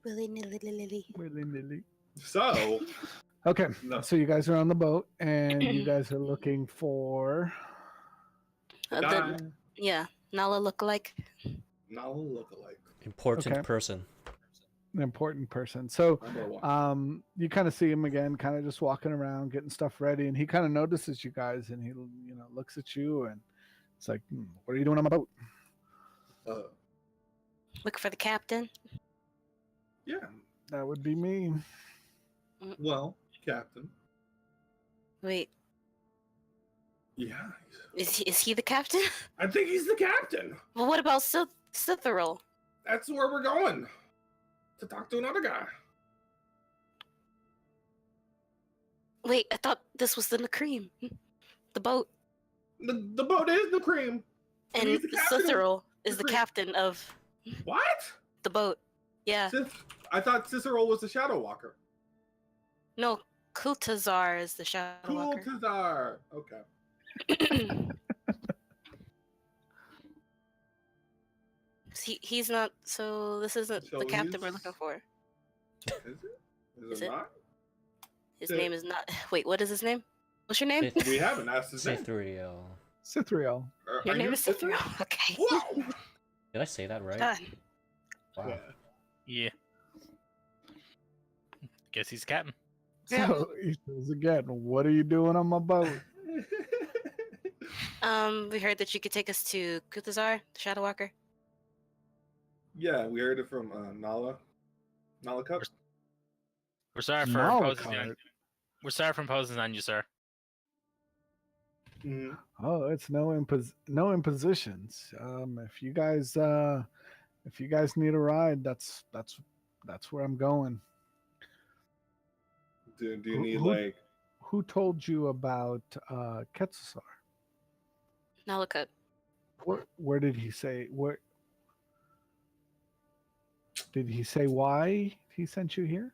Speaker 3: Willy nilly.
Speaker 1: So,
Speaker 2: Okay,
Speaker 1: No.
Speaker 2: so you guys are on the boat and you guys are looking for.
Speaker 1: guy,
Speaker 3: Yeah, Nala lookalike.
Speaker 1: now look alike.
Speaker 5: Important
Speaker 2: Okay.
Speaker 5: person.
Speaker 2: An important person. So
Speaker 1: Number one.
Speaker 2: you kind of see him again, kind of just walking around, getting stuff ready, and he kind of notices you guys, and he looks at you, and it's like, what are you doing on my boat?
Speaker 3: Look for the captain.
Speaker 1: Yeah.
Speaker 2: That would be me.
Speaker 1: Well, Captain.
Speaker 3: Wait,
Speaker 1: Yeah.
Speaker 3: is he the captain?
Speaker 1: I think he's the captain.
Speaker 3: Well, what about Citharil?
Speaker 1: That's where we're going. to talk to another guy.
Speaker 3: Wait, I thought this was the cream. The boat.
Speaker 1: The boat is the cream.
Speaker 3: And
Speaker 1: he's the captain of
Speaker 3: Cicero is the
Speaker 1: cream.
Speaker 3: captain of
Speaker 1: What?
Speaker 3: the boat. Yeah.
Speaker 1: I thought Cicero was the Shadow Walker.
Speaker 3: No, Kultazar is the Shadow Walker.
Speaker 1: Kultazar. Okay.
Speaker 3: He's not. So this isn't
Speaker 1: So
Speaker 3: the captain we're
Speaker 1: he's-
Speaker 3: looking for.
Speaker 1: Is it?
Speaker 3: Is
Speaker 1: Is
Speaker 3: it?
Speaker 1: it not?
Speaker 3: His
Speaker 1: Yeah.
Speaker 3: name is not. Wait, what is his name? What's your name?
Speaker 5: Fifth-
Speaker 1: We haven't asked his name.
Speaker 5: Cythriel.
Speaker 2: Cythriel.
Speaker 3: Your
Speaker 1: Are
Speaker 3: name
Speaker 1: you
Speaker 3: is Cicero. Okay.
Speaker 1: Whoa!
Speaker 5: Did I say that right?
Speaker 3: Done.
Speaker 5: Wow.
Speaker 1: Yeah.
Speaker 4: Yeah. Guess he's captain.
Speaker 3: Yeah.
Speaker 2: So he says again, what are you doing on my boat?
Speaker 3: We heard that you could take us to Kultazar, the Shadow Walker.
Speaker 1: Yeah, we heard it from Nala. Nala Cup.
Speaker 4: We're sorry for imposing on.
Speaker 2: Malachite.
Speaker 4: We're sorry for imposing on you, sir.
Speaker 1: Mhm.
Speaker 2: Oh, it's no impositions. If you guys need a ride, that's where I'm going.
Speaker 1: Do you
Speaker 2: Who-
Speaker 1: need
Speaker 2: who-
Speaker 1: like?
Speaker 2: Who told you about Quetzalcoatl?
Speaker 3: Nalakut.
Speaker 2: Where did he say where? Did he say why he sent you here?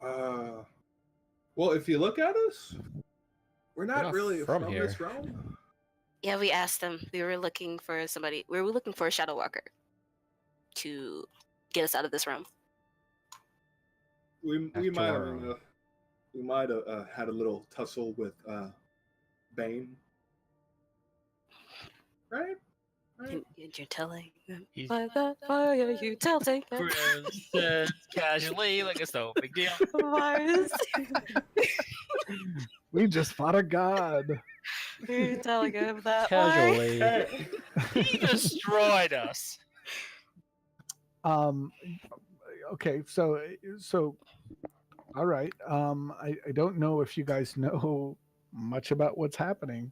Speaker 1: Well, if you look at us, we're not
Speaker 5: not
Speaker 1: really
Speaker 5: from
Speaker 1: from
Speaker 5: here.
Speaker 1: this realm.
Speaker 3: Yeah, we asked them. We were looking for somebody. We were looking for a Shadow Walker to get us out of this realm.
Speaker 1: We
Speaker 5: After
Speaker 1: might
Speaker 5: our-
Speaker 1: have we might have had a little tussle with Bane, right?
Speaker 3: And you're telling them.
Speaker 4: He's
Speaker 3: Why are you telling them?
Speaker 4: Chris says casually, like it's no big deal.
Speaker 3: Why is
Speaker 2: We just fought a god.
Speaker 3: you telling him that? Why?
Speaker 5: Casually.
Speaker 1: Hey,
Speaker 4: He destroyed us.
Speaker 2: Okay, so all right. I don't know if you guys know much about what's happening.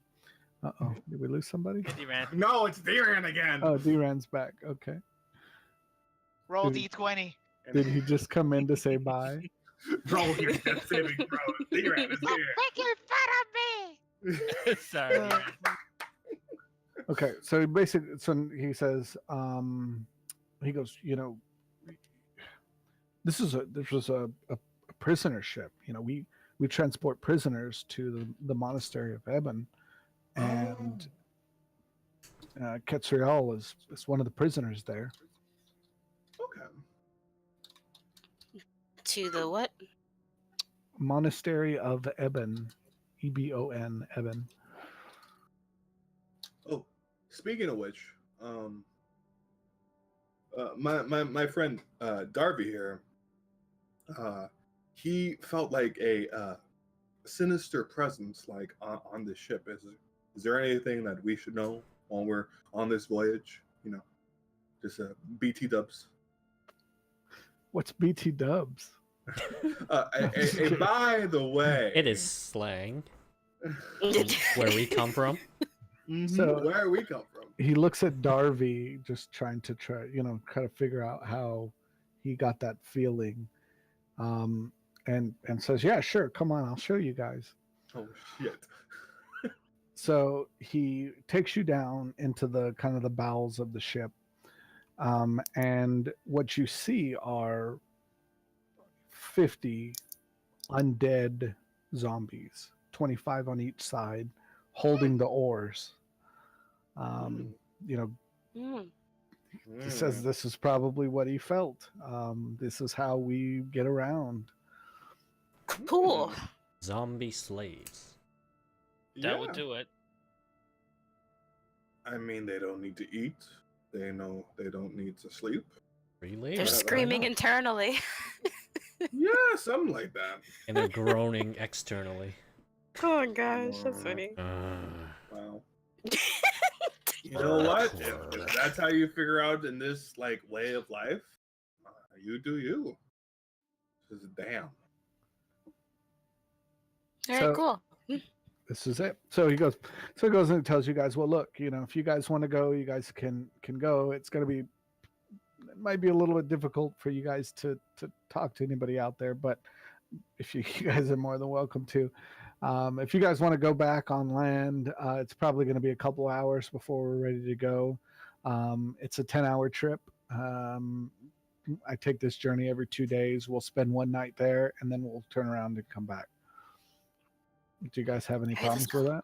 Speaker 2: Uh-oh, did we lose somebody?
Speaker 4: He ran.
Speaker 1: no, it's Diran again.
Speaker 2: Oh, D-Ran's back. Okay.
Speaker 6: Roll
Speaker 2: Dude.
Speaker 6: D20.
Speaker 2: Did he just come in to say bye?
Speaker 1: Roll your death saving throw. Diran is here.
Speaker 6: Making fun of me!
Speaker 4: Sorry.
Speaker 2: Uh, Okay, so basically, so he says, he goes, this was a prisoner ship. We transport prisoners to the monastery of Eben, and Quetzalcoatl is one of the prisoners there.
Speaker 1: Okay.
Speaker 3: To the what?
Speaker 2: Monastery of Eben, Ebon, Eben.
Speaker 1: Oh, speaking of which, my friend Darby here, he felt like a sinister presence like on this ship. Is there anything that we should know while we're on this voyage? Just BT dubs.
Speaker 2: What's BT Dubs?
Speaker 1: By the way,
Speaker 5: It is slang.
Speaker 3: Did-
Speaker 5: Where we come from.
Speaker 1: Mhm,
Speaker 2: So-
Speaker 1: where we come from.
Speaker 2: He looks at Darby, just trying to kind of figure out how he got that feeling, and says, "Yeah, sure, come on, I'll show you guys."
Speaker 1: Oh shit.
Speaker 2: So he takes you down into the kind of the bowels of the ship, and what you see are 50 undead zombies, 25 on each side, holding the oars.
Speaker 1: Mm.
Speaker 3: Mm.
Speaker 2: He says this is probably what he felt. This is how we get around.
Speaker 3: Cool.
Speaker 5: Zombie slaves.
Speaker 4: That would do it.
Speaker 1: I mean, they don't need to eat. They know they don't need to sleep.
Speaker 5: Really?
Speaker 3: They're
Speaker 1: Yeah,
Speaker 3: screaming
Speaker 5: not?
Speaker 3: internally.
Speaker 1: Yeah, something like that.
Speaker 5: And they're groaning externally.
Speaker 3: Oh gosh, that's funny.
Speaker 1: Wow. You know what? If that's how you figure out in this like way of life, you do you. Just damn.
Speaker 3: All right,
Speaker 2: So-
Speaker 3: cool.
Speaker 2: This is it. So he goes and tells you guys, well, look, if you guys want to go, you guys can go. It's going to be it might be a little bit difficult for you guys to talk to anybody out there, but if you guys are more than welcome to. If you guys want to go back on land, it's probably going to be a couple hours before we're ready to go. It's a 10-hour trip. I take this journey every 2 days. We'll spend one night there, and then we'll turn around and come back. Do you guys have any
Speaker 3: Alright, let's
Speaker 2: problems with
Speaker 3: go.
Speaker 2: that?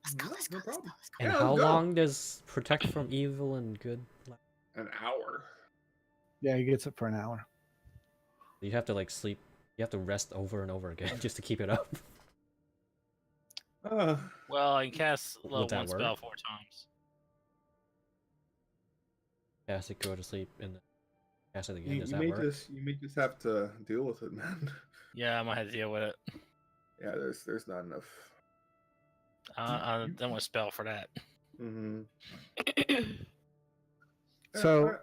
Speaker 3: Let's go.
Speaker 1: No,
Speaker 3: Let's go.
Speaker 1: no
Speaker 3: Let's go.
Speaker 1: problem.
Speaker 3: Let's go.
Speaker 5: And
Speaker 1: Yeah,
Speaker 5: how
Speaker 1: let's go.
Speaker 5: long does protect from evil and good last?
Speaker 1: An hour.
Speaker 2: Yeah, he gets it for an hour.
Speaker 5: You have to like sleep. You have to rest over and over again just to keep it up.
Speaker 4: Well, I can cast
Speaker 5: Would
Speaker 4: level
Speaker 5: that
Speaker 4: 1 spell
Speaker 5: work?
Speaker 4: 4 times.
Speaker 5: Cast it, go to sleep, and then cast it again.
Speaker 1: you
Speaker 5: Does
Speaker 1: you
Speaker 5: that
Speaker 1: may
Speaker 5: work?
Speaker 1: you may just have to deal with it, man.
Speaker 4: Yeah, I might have to deal with it.
Speaker 1: Yeah, there's not enough.
Speaker 4: I don't want to spell for that.
Speaker 1: Mm-hmm.
Speaker 2: So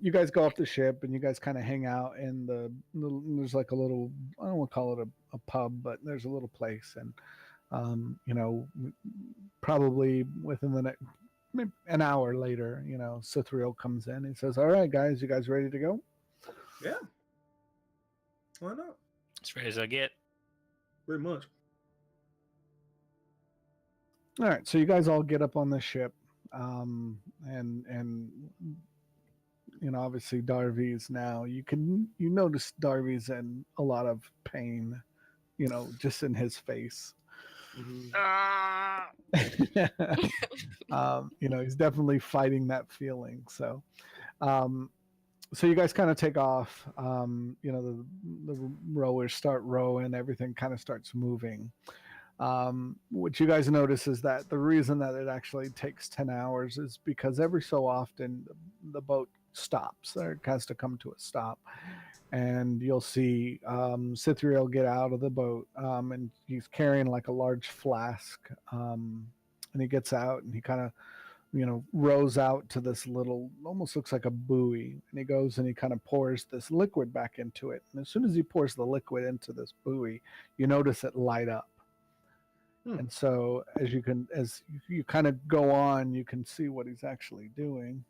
Speaker 2: you guys go off the ship and you guys kind of hang out in the little, there's like a little, I don't want to call it a pub, but there's a little place. And, you know, probably within the next, maybe an hour later, you know, Sithriel comes in. He says, all right, guys, you guys ready to go?
Speaker 1: Yeah. Why not?
Speaker 4: As ready as I get.
Speaker 1: Pretty much.
Speaker 2: All right. So you guys all get up on the ship. And you know, obviously Darby's now, you notice Darby's in a lot of pain, you know, just in his face. You know, he's definitely fighting that feeling. So so you guys kind of take off. You know, the rowers start rowing, everything kind of starts moving. What you guys notice is that the reason that it actually takes 10 hours is because every so often the boat stops, or it has to come to a stop, and you'll see Sithriel get out of the boat, and he's carrying like a large flask, and he gets out and he kind of, you know, rows out to this little, almost looks like a buoy, and he goes and he kind of pours this liquid back into it, and as soon as he pours the liquid into this buoy, you notice it light up. And so as you kind of go on, you can see what he's actually doing.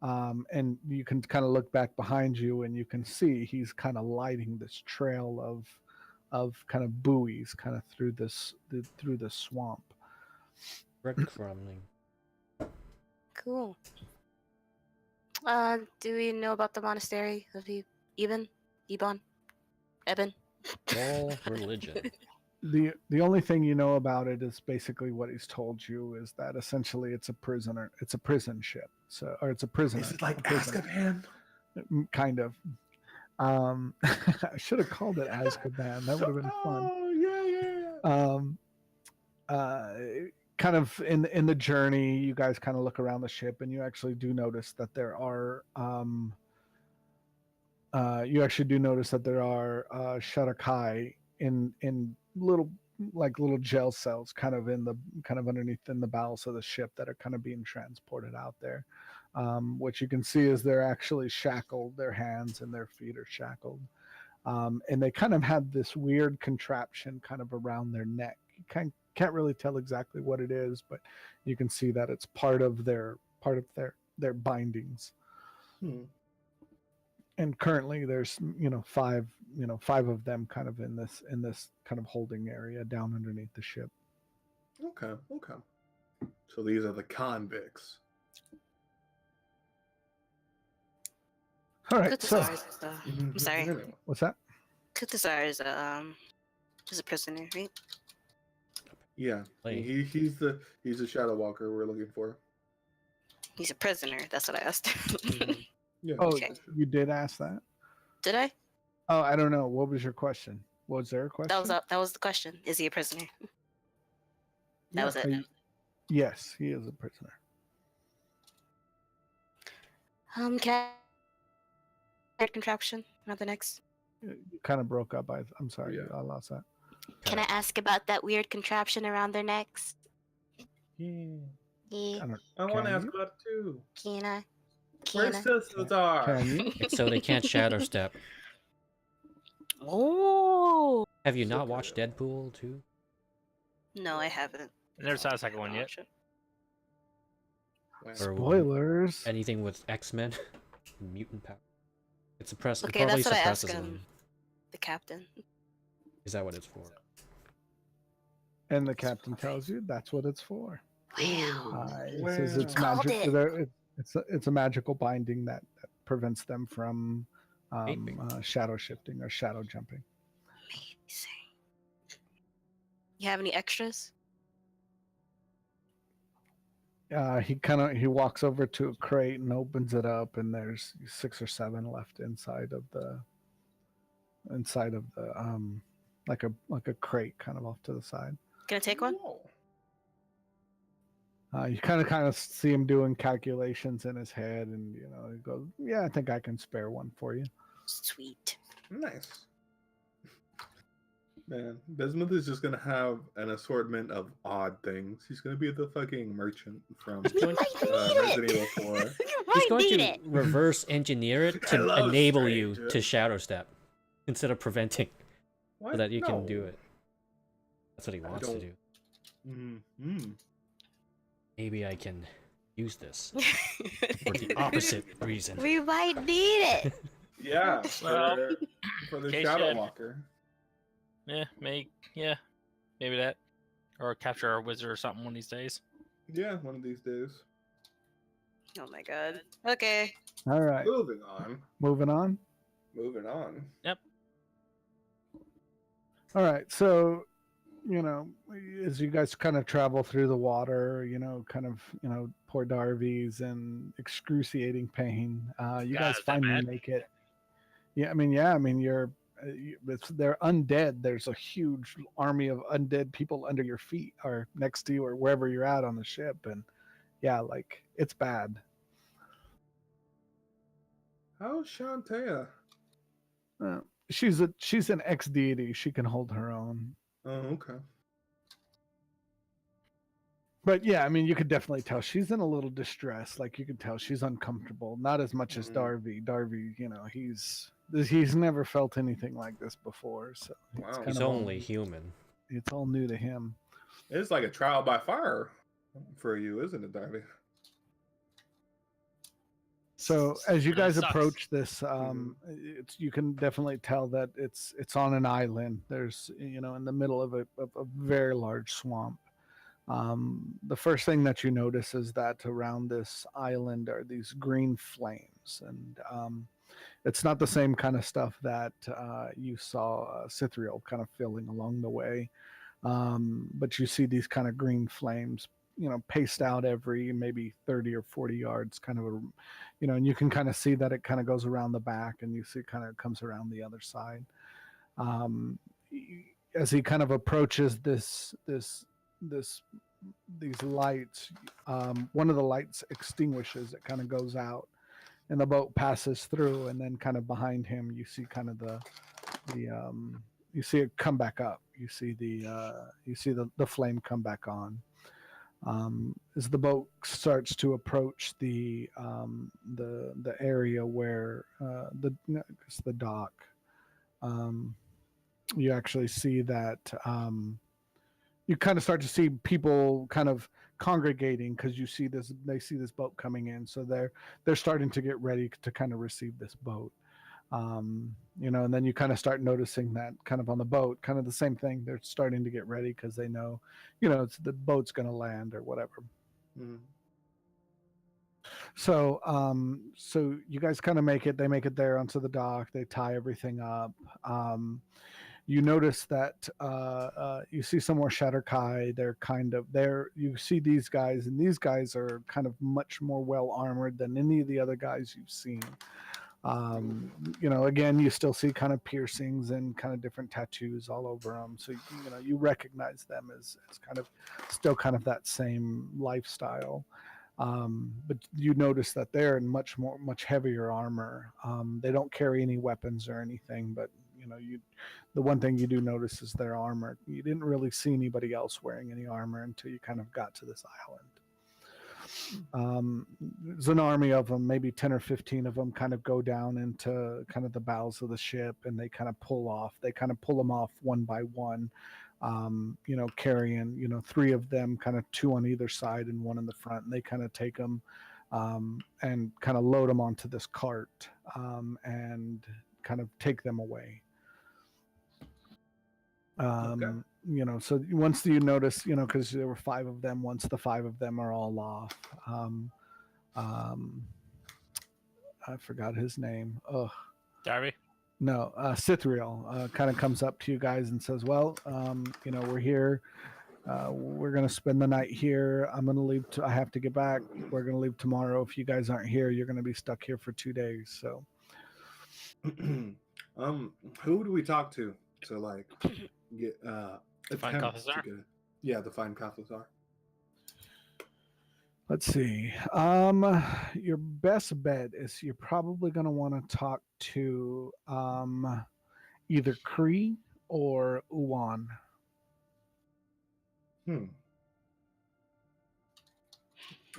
Speaker 2: And you can kind of look back behind you and you can see he's kind of lighting this trail of kind of buoys kind of through the swamp.
Speaker 5: Breadcrumbing.
Speaker 3: Cool. Do we know about the monastery of Eben?
Speaker 5: All religion.
Speaker 2: The only thing you know about it is basically what he's told you, is that essentially it's a prison ship. So, or it's a prisoner.
Speaker 1: Is it like
Speaker 2: a prisoner.
Speaker 1: Azkaban?
Speaker 2: Kind of. I should have called it Azkaban. That would have been fun.
Speaker 1: Oh yeah.
Speaker 2: Kind of in the journey, you guys kind of look around the ship, and you actually do notice that there are Shadakai in little jail cells, kind of underneath in the bowels of the ship, that are kind of being transported out there. What you can see is they're actually shackled. Their hands and their feet are shackled, and they kind of have this weird contraption kind of around their neck. You can't really tell exactly what it is, but you can see that it's part of their bindings. And currently there's five of them kind of in this kind of holding area down underneath the ship.
Speaker 1: Okay. So these are the convicts.
Speaker 2: All right. So
Speaker 3: I'm sorry.
Speaker 2: what's that?
Speaker 3: Kuthazar is a prisoner, right?
Speaker 1: Yeah. He's the shadow walker we're looking for.
Speaker 3: He's a prisoner. That's what I asked.
Speaker 1: Yeah.
Speaker 2: Oh,
Speaker 3: Okay.
Speaker 2: you did ask that?
Speaker 3: Did I?
Speaker 2: Oh, I don't know. What was your question? Was there a question?
Speaker 3: That was the question. Is he a prisoner? That was it.
Speaker 2: Yes, he is a prisoner.
Speaker 3: Can I contraption? Not the next.
Speaker 2: You kind of broke up. I'm sorry.
Speaker 1: Yeah.
Speaker 2: I lost that.
Speaker 3: Can I ask about that weird contraption around their necks?
Speaker 1: Yeah.
Speaker 3: Yeah.
Speaker 1: I want to
Speaker 2: Can
Speaker 1: ask
Speaker 2: you?
Speaker 1: about it too.
Speaker 3: Can I?
Speaker 1: Where's Cesar?
Speaker 2: Can you?
Speaker 5: It's so they can't shadow step.
Speaker 3: Oh.
Speaker 5: Have you
Speaker 1: So
Speaker 5: not
Speaker 1: good.
Speaker 5: watched Deadpool 2?
Speaker 3: No, I haven't.
Speaker 4: I never saw the second one yet.
Speaker 5: Or
Speaker 2: Spoilers.
Speaker 5: anything with X-Men, mutant power. It
Speaker 3: Okay,
Speaker 5: probably
Speaker 3: that's what I asked
Speaker 5: suppresses them.
Speaker 3: him. The captain.
Speaker 5: Is that what it's for?
Speaker 2: And the captain tells you that's what it's for.
Speaker 3: Wow.
Speaker 2: It says it's
Speaker 3: Called
Speaker 2: magic.
Speaker 3: it.
Speaker 2: It's a magical binding that prevents them from
Speaker 5: Vaping.
Speaker 2: shadow shifting or shadow jumping.
Speaker 3: Amazing. You have any extras?
Speaker 2: He walks over to a crate and opens it up, and there's 6 or 7 left inside of the like a crate kind of off to the side.
Speaker 3: Can I take one?
Speaker 2: You kind of see him doing calculations in his head, and he goes, "Yeah, I think I can spare one for you."
Speaker 3: Sweet.
Speaker 1: Nice. Man, Bismuth is just gonna have an assortment of odd things. He's gonna be the fucking merchant from
Speaker 3: You might need
Speaker 1: Resident Evil
Speaker 3: it.
Speaker 1: 4.
Speaker 3: You
Speaker 5: He's
Speaker 3: might
Speaker 5: going
Speaker 3: need
Speaker 5: to
Speaker 3: it.
Speaker 5: reverse engineer it
Speaker 1: I
Speaker 5: to
Speaker 1: love
Speaker 5: enable you
Speaker 1: Strange.
Speaker 5: to shadow step instead of preventing,
Speaker 1: What?
Speaker 5: so that you can
Speaker 1: No.
Speaker 5: do it. That's what he wants to
Speaker 1: don't.
Speaker 5: do.
Speaker 1: Mm-hmm.
Speaker 5: Maybe I can use this for the opposite reason.
Speaker 3: We might need it.
Speaker 1: Yeah,
Speaker 4: Well,
Speaker 1: for the
Speaker 4: case
Speaker 1: Shadow
Speaker 4: yet.
Speaker 1: Walker.
Speaker 4: Maybe that, or capture a wizard or something one of these days.
Speaker 1: Yeah, one of these days.
Speaker 3: Oh my god. Okay.
Speaker 2: All right,
Speaker 1: Moving on.
Speaker 2: moving on.
Speaker 1: Moving on.
Speaker 2: All right, so as you guys kind of travel through the water, poor Darby's in excruciating pain. You
Speaker 4: God,
Speaker 2: guys
Speaker 4: is that
Speaker 2: finally
Speaker 4: bad?
Speaker 2: make it. Yeah, I mean, they're undead. There's a huge army of undead people under your feet or next to you or wherever you're at on the ship, and yeah, like it's bad.
Speaker 1: How's Shantea?
Speaker 2: She's an ex deity. She can hold her own.
Speaker 1: Oh, okay.
Speaker 2: But yeah, I mean, you could definitely tell she's in a little distress. Like you could tell she's uncomfortable. Not as much as
Speaker 1: Mhm.
Speaker 2: Darby. Darby, he's never felt anything like this before. So
Speaker 1: Wow.
Speaker 2: it's kind
Speaker 5: He's
Speaker 2: of
Speaker 5: only human.
Speaker 2: it's all new to him.
Speaker 1: It's like a trial by fire for you, isn't it, Darby?
Speaker 2: So as you
Speaker 4: Kinda
Speaker 2: guys
Speaker 4: sucks.
Speaker 2: approach this, you can definitely tell that it's on an island. There's in the middle of a very large swamp. The first thing that you notice is that around this island are these green flames, and it's not the same kind of stuff that you saw Cithriel kind of feeling along the way, but you see these kind of green flames, paced out every maybe 30 or 40 yards, kind of and you can kind of see that it kind of goes around the back, and you see it kind of comes around the other side. As he kind of approaches these lights, one of the lights extinguishes. It kind of goes out, and the boat passes through, and then kind of behind him you see kind of you see it come back up. You see the flame come back on. As the boat starts to approach the area where it's the dock, you actually see that you kind of start to see people kind of congregating because they see this boat coming in, so they're starting to get ready to kind of receive this boat. And then you kind of start noticing that kind of on the boat, kind of the same thing. They're starting to get ready because they know, it's the boat's going to land or whatever.
Speaker 1: Mhm.
Speaker 2: So, so you guys kind of they make it there onto the dock. They tie everything up. You notice that you see some more Shatterkai. You see these guys, and these guys are kind of much more well armored than any of the other guys you've seen. Again, you still see kind of piercings and kind of different tattoos all over them. So, you recognize them as kind of still kind of that same lifestyle. But you notice that they're in much heavier armor. They don't carry any weapons or anything, but the one thing you do notice is their armor. You didn't really see anybody else wearing any armor until you kind of got to this island. There's an army of them, maybe 10 or 15 of them kind of go down into kind of the bows of the ship, and they kind of pull them off one by one. carrying, 3 of them, kind of 2 on either side and 1 in the front. And they kind of take them and kind of load them onto this cart and kind of take them away. So once you notice, because there were 5 of them, once the 5 of them are all off, I forgot his name. Ugh.
Speaker 4: Darby?
Speaker 2: No, Cythriel kind of comes up to you guys and says, well, we're here. We're going to spend the night here. I'm going to leave. I have to get back. We're going to leave tomorrow. If you guys aren't here, you're going to be stuck here for 2 days. So,
Speaker 1: who do we talk to like get
Speaker 4: Find
Speaker 1: attempt to
Speaker 4: Kathazar?
Speaker 1: to find Kathazar?
Speaker 2: let's see. Your best bet is you're probably going to want to talk to either Kree or Uwan.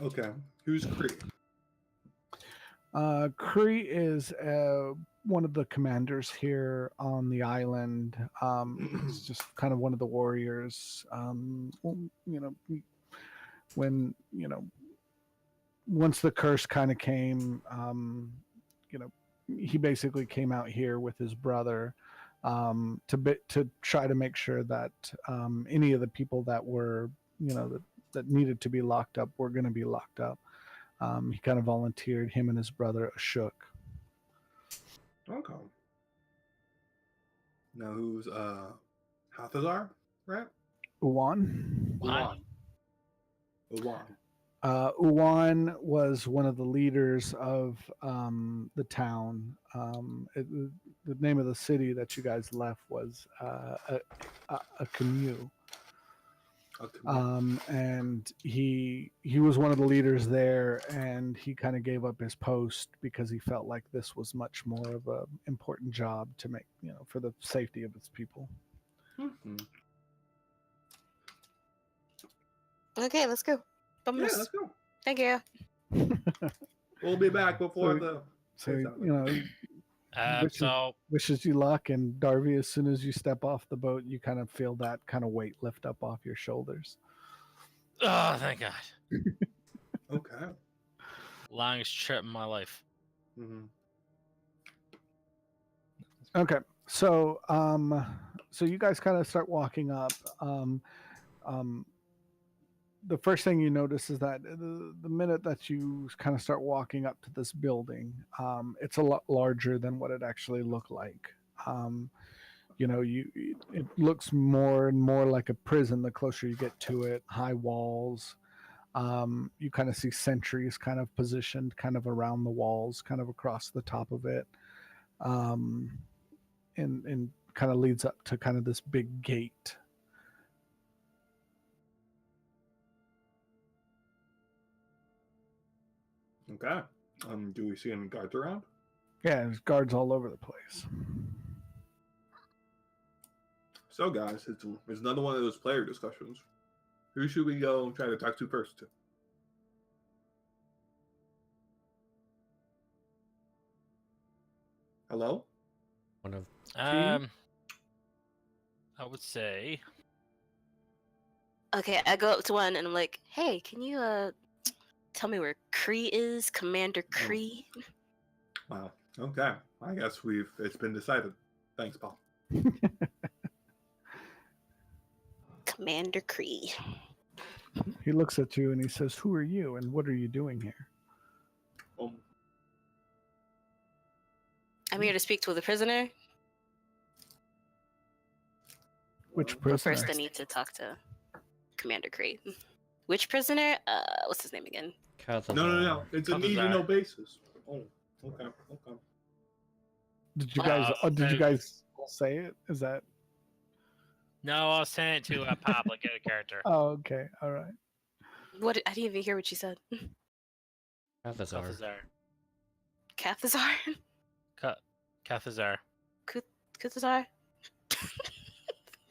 Speaker 1: Okay. Who's Kree?
Speaker 2: Kree is one of the commanders here on the island. He's just kind of one of the warriors. Once the curse kind of came, he basically came out here with his brother to try to make sure that any of the people that were, that needed to be locked up were going to be locked up. He kind of volunteered, him and his brother Ashok.
Speaker 1: Okay. Now who's Hathazar, right?
Speaker 2: Uwan.
Speaker 1: Uwan.
Speaker 2: Uwan was one of the leaders of the town. The name of the city that you guys left was a canoe. And he was one of the leaders there, and he kind of gave up his post because he felt like this was much more of a important job to make, for the safety of his people.
Speaker 1: Mm-hmm.
Speaker 3: Okay, let's go.
Speaker 1: Yeah,
Speaker 3: Vamos.
Speaker 1: let's go.
Speaker 3: Thank you.
Speaker 1: We'll be back before
Speaker 2: wishes you luck, and Darby, as soon as you step off the boat, you kind of feel that kind of weight lift up off your shoulders.
Speaker 4: Oh, thank God.
Speaker 1: Okay.
Speaker 4: Longest trip in my life.
Speaker 1: Mm-hmm.
Speaker 2: Okay, so you guys kind of start walking up. The first thing you notice is that the minute that you kind of start walking up to this building, it's a lot larger than what it actually looked like. It looks more and more like a prison the closer you get to it. High walls. You kind of see sentries kind of positioned kind of around the walls, kind of across the top of it. And kind of leads up to kind of this big gate.
Speaker 1: Okay. Do we see any guards around?
Speaker 2: Yeah, there's guards all over the place.
Speaker 1: So, guys, it's another one of those player discussions. Who should we go and try to talk to first? Hello?
Speaker 5: One of
Speaker 4: I would say.
Speaker 3: Okay, I go up to one and I'm like, "Hey, can you tell me where Kree is, Commander Kree?"
Speaker 1: Wow. Okay. I guess it's been decided. Thanks, Paul.
Speaker 3: Commander Kree.
Speaker 2: He looks at you and he says, "Who are you and what are you doing here?"
Speaker 3: I'm here to speak to the prisoner.
Speaker 2: Which
Speaker 3: But
Speaker 2: prisoner?
Speaker 3: first, I need to talk to Commander Kree. Which prisoner? What's his name again?
Speaker 1: No. It's a need to know basis. Oh, okay.
Speaker 2: Did you guys say it? Is that?
Speaker 4: No, I'll send it to Pop, like a character.
Speaker 2: Oh, okay. All right.
Speaker 3: What? I didn't even hear what you said.
Speaker 5: Kathazar.
Speaker 3: Kathazar?
Speaker 4: Kathazar.
Speaker 3: Kathazar?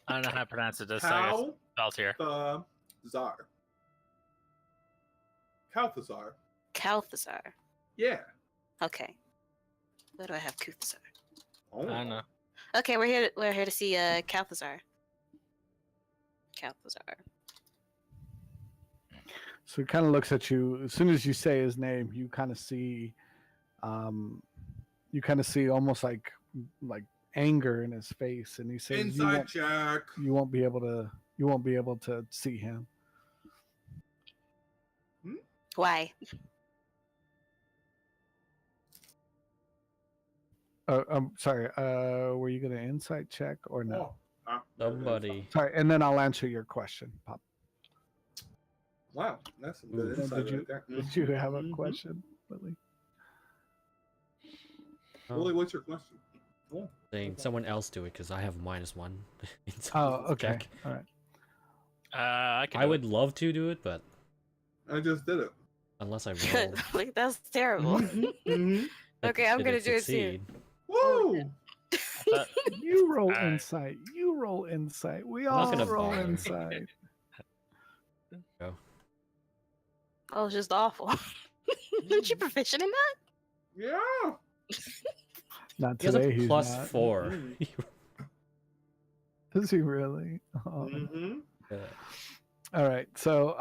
Speaker 4: I don't know how to pronounce it. This
Speaker 1: How?
Speaker 4: spelled here.
Speaker 1: Zar. Kalthazar.
Speaker 3: Kalthazar.
Speaker 1: Yeah.
Speaker 3: Okay. Where do I have Kuthazar?
Speaker 1: Oh.
Speaker 4: I don't know.
Speaker 3: Okay, we're here to see Kalthazar. Calthazar.
Speaker 2: So he kind of looks at you. As soon as you say his name, you kind of see, almost like anger in his face, and he says,
Speaker 1: Inside check.
Speaker 2: "You won't be able to see him."
Speaker 3: Why?
Speaker 2: I'm sorry. Were you gonna insight check or no?
Speaker 1: Oh,
Speaker 5: Somebody.
Speaker 2: Sorry, and then I'll answer your question, Pop.
Speaker 1: Wow, that's some good
Speaker 5: Ooh.
Speaker 1: insight
Speaker 2: Did you
Speaker 1: right there.
Speaker 2: did you have a
Speaker 1: Mhm.
Speaker 2: question, Lily?
Speaker 1: Lily, what's your question? Oh,
Speaker 5: Saying someone else do it because I have -1. inside
Speaker 2: Oh, okay.
Speaker 5: check.
Speaker 2: All right.
Speaker 4: I can.
Speaker 5: I
Speaker 4: do
Speaker 5: would
Speaker 4: it.
Speaker 5: love to do it, but
Speaker 1: I just did it.
Speaker 5: unless I roll,
Speaker 3: Like that's terrible.
Speaker 1: Mhm.
Speaker 3: Okay, I'm
Speaker 5: did
Speaker 3: gonna
Speaker 5: it
Speaker 3: do it too.
Speaker 5: succeed?
Speaker 1: Woo!
Speaker 4: But
Speaker 2: You roll
Speaker 4: Alright.
Speaker 2: insight. You roll insight. We
Speaker 5: I'm not
Speaker 2: all
Speaker 5: gonna
Speaker 2: roll
Speaker 5: bother.
Speaker 2: insight.
Speaker 5: Go.
Speaker 3: Oh, it's just awful. Aren't you proficient in that?
Speaker 1: Yeah.
Speaker 2: Not
Speaker 5: He has
Speaker 2: today.
Speaker 5: a
Speaker 2: He's
Speaker 5: plus
Speaker 2: not.
Speaker 5: 4.
Speaker 1: Mhm.
Speaker 2: Does he really? Oh.
Speaker 1: Mm-hmm.
Speaker 2: All right. So,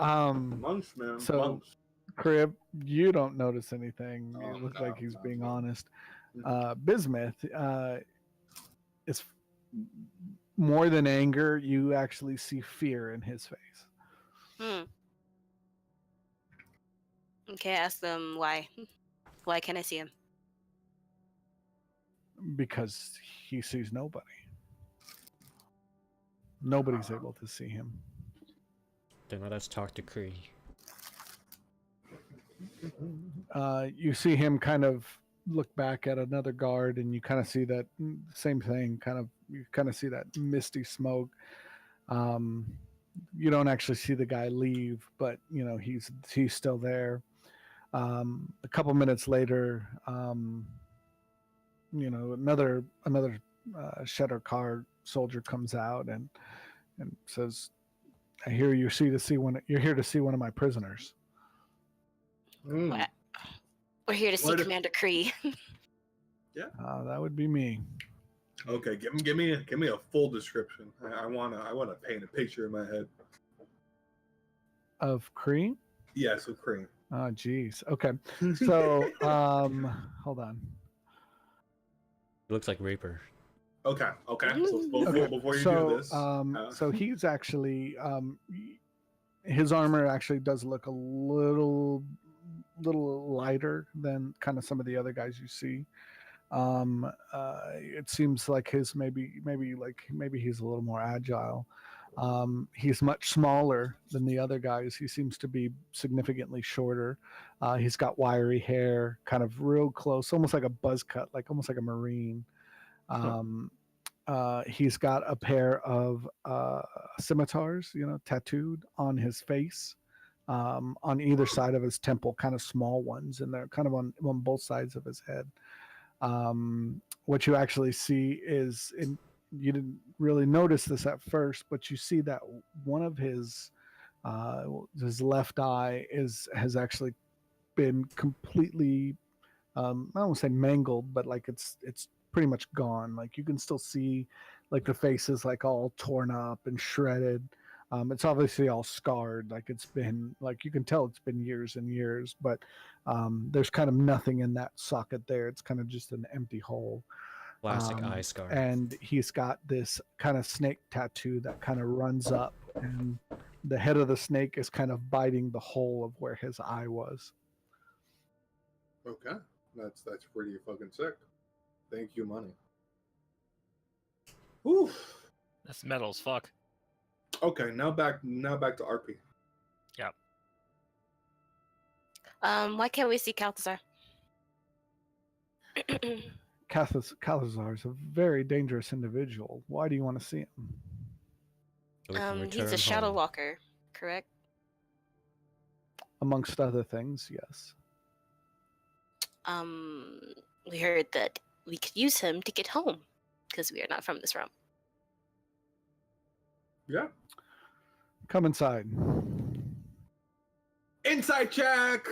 Speaker 1: Months, man.
Speaker 2: So-
Speaker 1: Months.
Speaker 2: Crib, you don't notice anything.
Speaker 1: Oh,
Speaker 2: It looks
Speaker 1: no,
Speaker 2: like he's
Speaker 1: no,
Speaker 2: being
Speaker 1: no.
Speaker 2: honest.
Speaker 1: Mhm.
Speaker 2: Bismuth, is more than anger. You actually see fear in his face.
Speaker 3: Okay, ask them why. Why can't I see him?
Speaker 2: Because he sees nobody. Nobody's able to see him.
Speaker 5: Then let us talk to Kree.
Speaker 2: You see him kind of look back at another guard, and you kind of see that same thing. You kind of see that misty smoke. You don't actually see the guy leave, but you know he's still there. A couple minutes later, another Shadow Car soldier comes out and says, "I hear you're here to see one of my prisoners."
Speaker 1: Mm.
Speaker 3: What? We're here to see
Speaker 1: What if-
Speaker 3: Commander Kree.
Speaker 2: That would be me.
Speaker 1: Okay, give me a full description. I wanna paint a picture in my head.
Speaker 2: Of Kree?
Speaker 1: Yes, with cream.
Speaker 2: Oh, geez. Okay. So, hold on.
Speaker 5: He looks like Reaper.
Speaker 1: Okay. So
Speaker 2: Okay.
Speaker 1: before you
Speaker 2: so,
Speaker 1: do this,
Speaker 2: so he's actually, his armor actually does look a little lighter than kind of some of the other guys you see. It seems like his maybe he's a little more agile. He's much smaller than the other guys. He seems to be significantly shorter. He's got wiry hair, kind of real close, almost like a buzz cut, almost like a Marine. He's got a pair of scimitars, tattooed on his face, on either side of his temple, kind of small ones, and they're kind of on both sides of his head. What you actually see is, you didn't really notice this at first, but you see that one of his left eye has actually been completely, I don't want to say mangled, but it's pretty much gone. Like you can still see like the face is like all torn up and shredded. It's obviously all scarred. Like it's been, like you can tell it's been years and years, but there's kind of nothing in that socket there. It's kind of just an empty hole.
Speaker 5: Classic eye scar.
Speaker 2: And he's got this kind of snake tattoo that kind of runs up, and the head of the snake is kind of biting the hole of where his eye was.
Speaker 1: okay, that's pretty fucking sick. Thank you, money. Ooh.
Speaker 4: That's metal as fuck.
Speaker 1: Okay, now back to RP.
Speaker 3: Why can't we see Calthazar?
Speaker 2: Calazar is a very dangerous individual. Why do you want to see him?
Speaker 5: So we can
Speaker 3: He's
Speaker 5: return
Speaker 3: a Shadow
Speaker 5: home.
Speaker 3: Walker, correct?
Speaker 2: Amongst other things, yes.
Speaker 3: We heard that we could use him to get home because we are not from this realm.
Speaker 1: Yeah.
Speaker 2: Come inside.
Speaker 1: Inside check.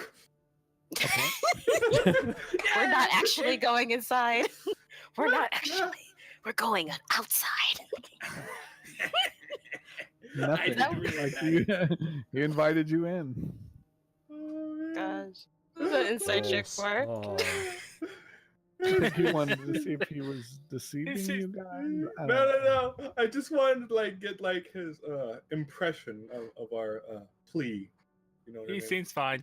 Speaker 3: We're not actually going inside. We're not actually.
Speaker 1: Yeah.
Speaker 3: We're going outside.
Speaker 2: Nothing.
Speaker 3: That
Speaker 1: was-
Speaker 2: Like you, he invited you in.
Speaker 1: Oh, man.
Speaker 3: Gosh. This is an inside check
Speaker 5: Yes.
Speaker 3: for.
Speaker 5: Oh.
Speaker 2: I think he wanted to see if he was deceiving
Speaker 4: He's-
Speaker 2: you guys. I don't
Speaker 1: No. I just wanted to like get like his impression of our plea. You know what I
Speaker 4: He
Speaker 1: mean?
Speaker 4: seems fine.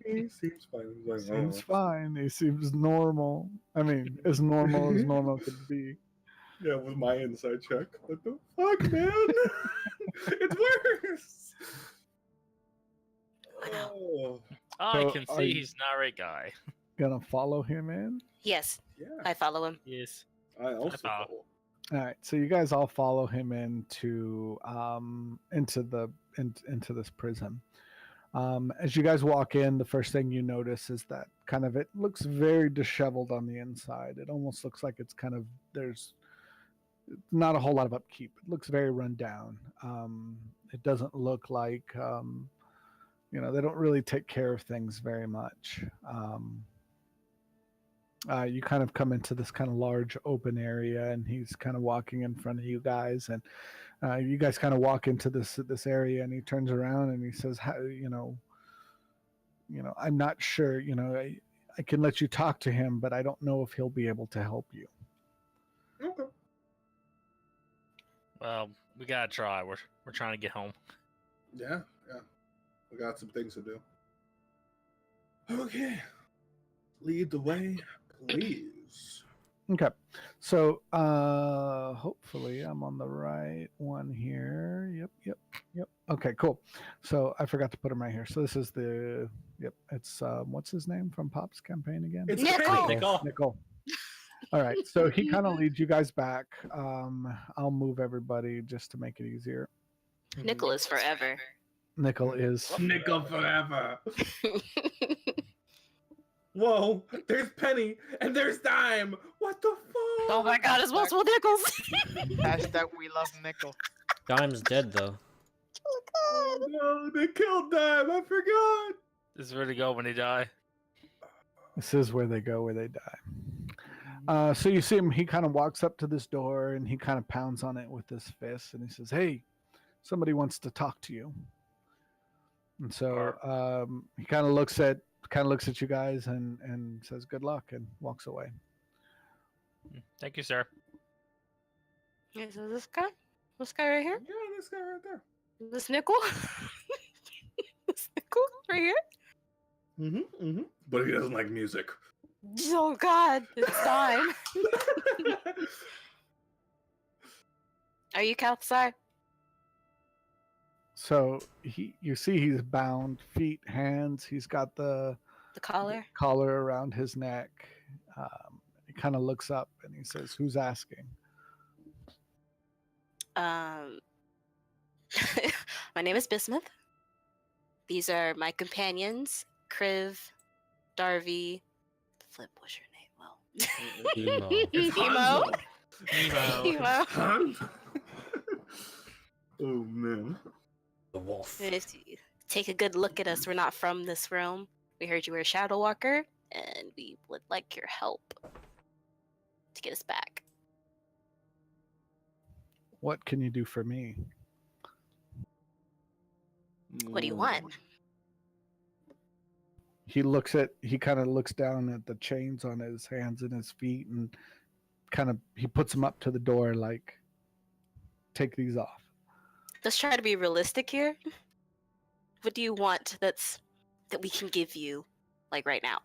Speaker 1: He seems fine. He's like,
Speaker 2: Seems
Speaker 1: oh.
Speaker 2: fine. He seems normal. I mean, as normal could be.
Speaker 1: Yeah, with my inside check. What the fuck, man? It's worse. Oh,
Speaker 4: I
Speaker 2: So,
Speaker 4: can
Speaker 2: are
Speaker 4: see
Speaker 2: you-
Speaker 4: he's not a right guy.
Speaker 2: Gonna follow him in.
Speaker 3: Yes,
Speaker 1: yeah.
Speaker 3: I follow him.
Speaker 4: Yes.
Speaker 1: I also
Speaker 4: follow.
Speaker 1: follow.
Speaker 2: All right, so you guys all follow him into into this prison. As you guys walk in, the first thing you notice is that kind of it looks very disheveled on the inside. It almost looks like it's kind of there's not a whole lot of upkeep. It looks very run down. It doesn't look like they don't really take care of things very much. You kind of come into this kind of large open area, and he's kind of walking in front of you guys, and you guys kind of walk into this area, and he turns around and he says, I'm not sure, I can let you talk to him, but I don't know if he'll be able to help you.
Speaker 1: Okay.
Speaker 4: Well, we gotta try. We're trying to get home.
Speaker 1: Yeah. We got some things to do. Okay. Lead the way, please.
Speaker 2: Okay, so hopefully I'm on the right one here. Yep. Okay, cool. So I forgot to put him right here. So this is it's what's his name from Pop's campaign again?
Speaker 1: It's
Speaker 3: Nickel.
Speaker 1: Penny.
Speaker 2: Nickel. All right, so he kind of leads you guys back. I'll move everybody just to make it easier.
Speaker 3: Nickel is forever.
Speaker 2: Nickel is
Speaker 1: Nickel forever. Whoa, there's Penny and there's Dime. What the fuck?
Speaker 3: Oh my god, it's multiple nickels.
Speaker 6: Hashtag we love Nickel.
Speaker 5: Dime's dead though.
Speaker 1: Oh no, they killed Dime. I forgot.
Speaker 4: This is where they go when they die.
Speaker 2: This is where they go, where they die. So you see him, he kind of walks up to this door and he kind of pounds on it with his fist and he says, "Hey, somebody wants to talk to you." And so he kind of looks at you guys and says, "Good luck," and walks away.
Speaker 4: Thank you, sir.
Speaker 3: Yeah, so this guy right here,
Speaker 1: Yeah, this guy right there.
Speaker 3: this nickel, this nickel right here.
Speaker 1: Mm-hmm. But he doesn't like music.
Speaker 3: Oh god, it's time. Are you Kalthasar?
Speaker 2: So you see he's bound, feet, hands. He's got the
Speaker 3: The collar?
Speaker 2: collar around his neck. He kind of looks up and he says, "Who's asking?"
Speaker 3: My name is Bismuth. These are my companions, Kriv, Darby. Flip, what's your name? Well,
Speaker 5: Himo.
Speaker 1: It's
Speaker 3: Himo?
Speaker 1: Hanzo.
Speaker 3: Himo.
Speaker 1: Hanzo. Oh man.
Speaker 5: The wolf.
Speaker 3: And if you take a good look at us, we're not from this realm. We heard you were a Shadow Walker, and we would like your help to get us back.
Speaker 2: What can you do for me?
Speaker 3: What do you want?
Speaker 2: He kind of looks down at the chains on his hands and his feet and he puts them up to the door like, "Take these off."
Speaker 3: Let's try to be realistic here. What do you want that we can give you, like right now?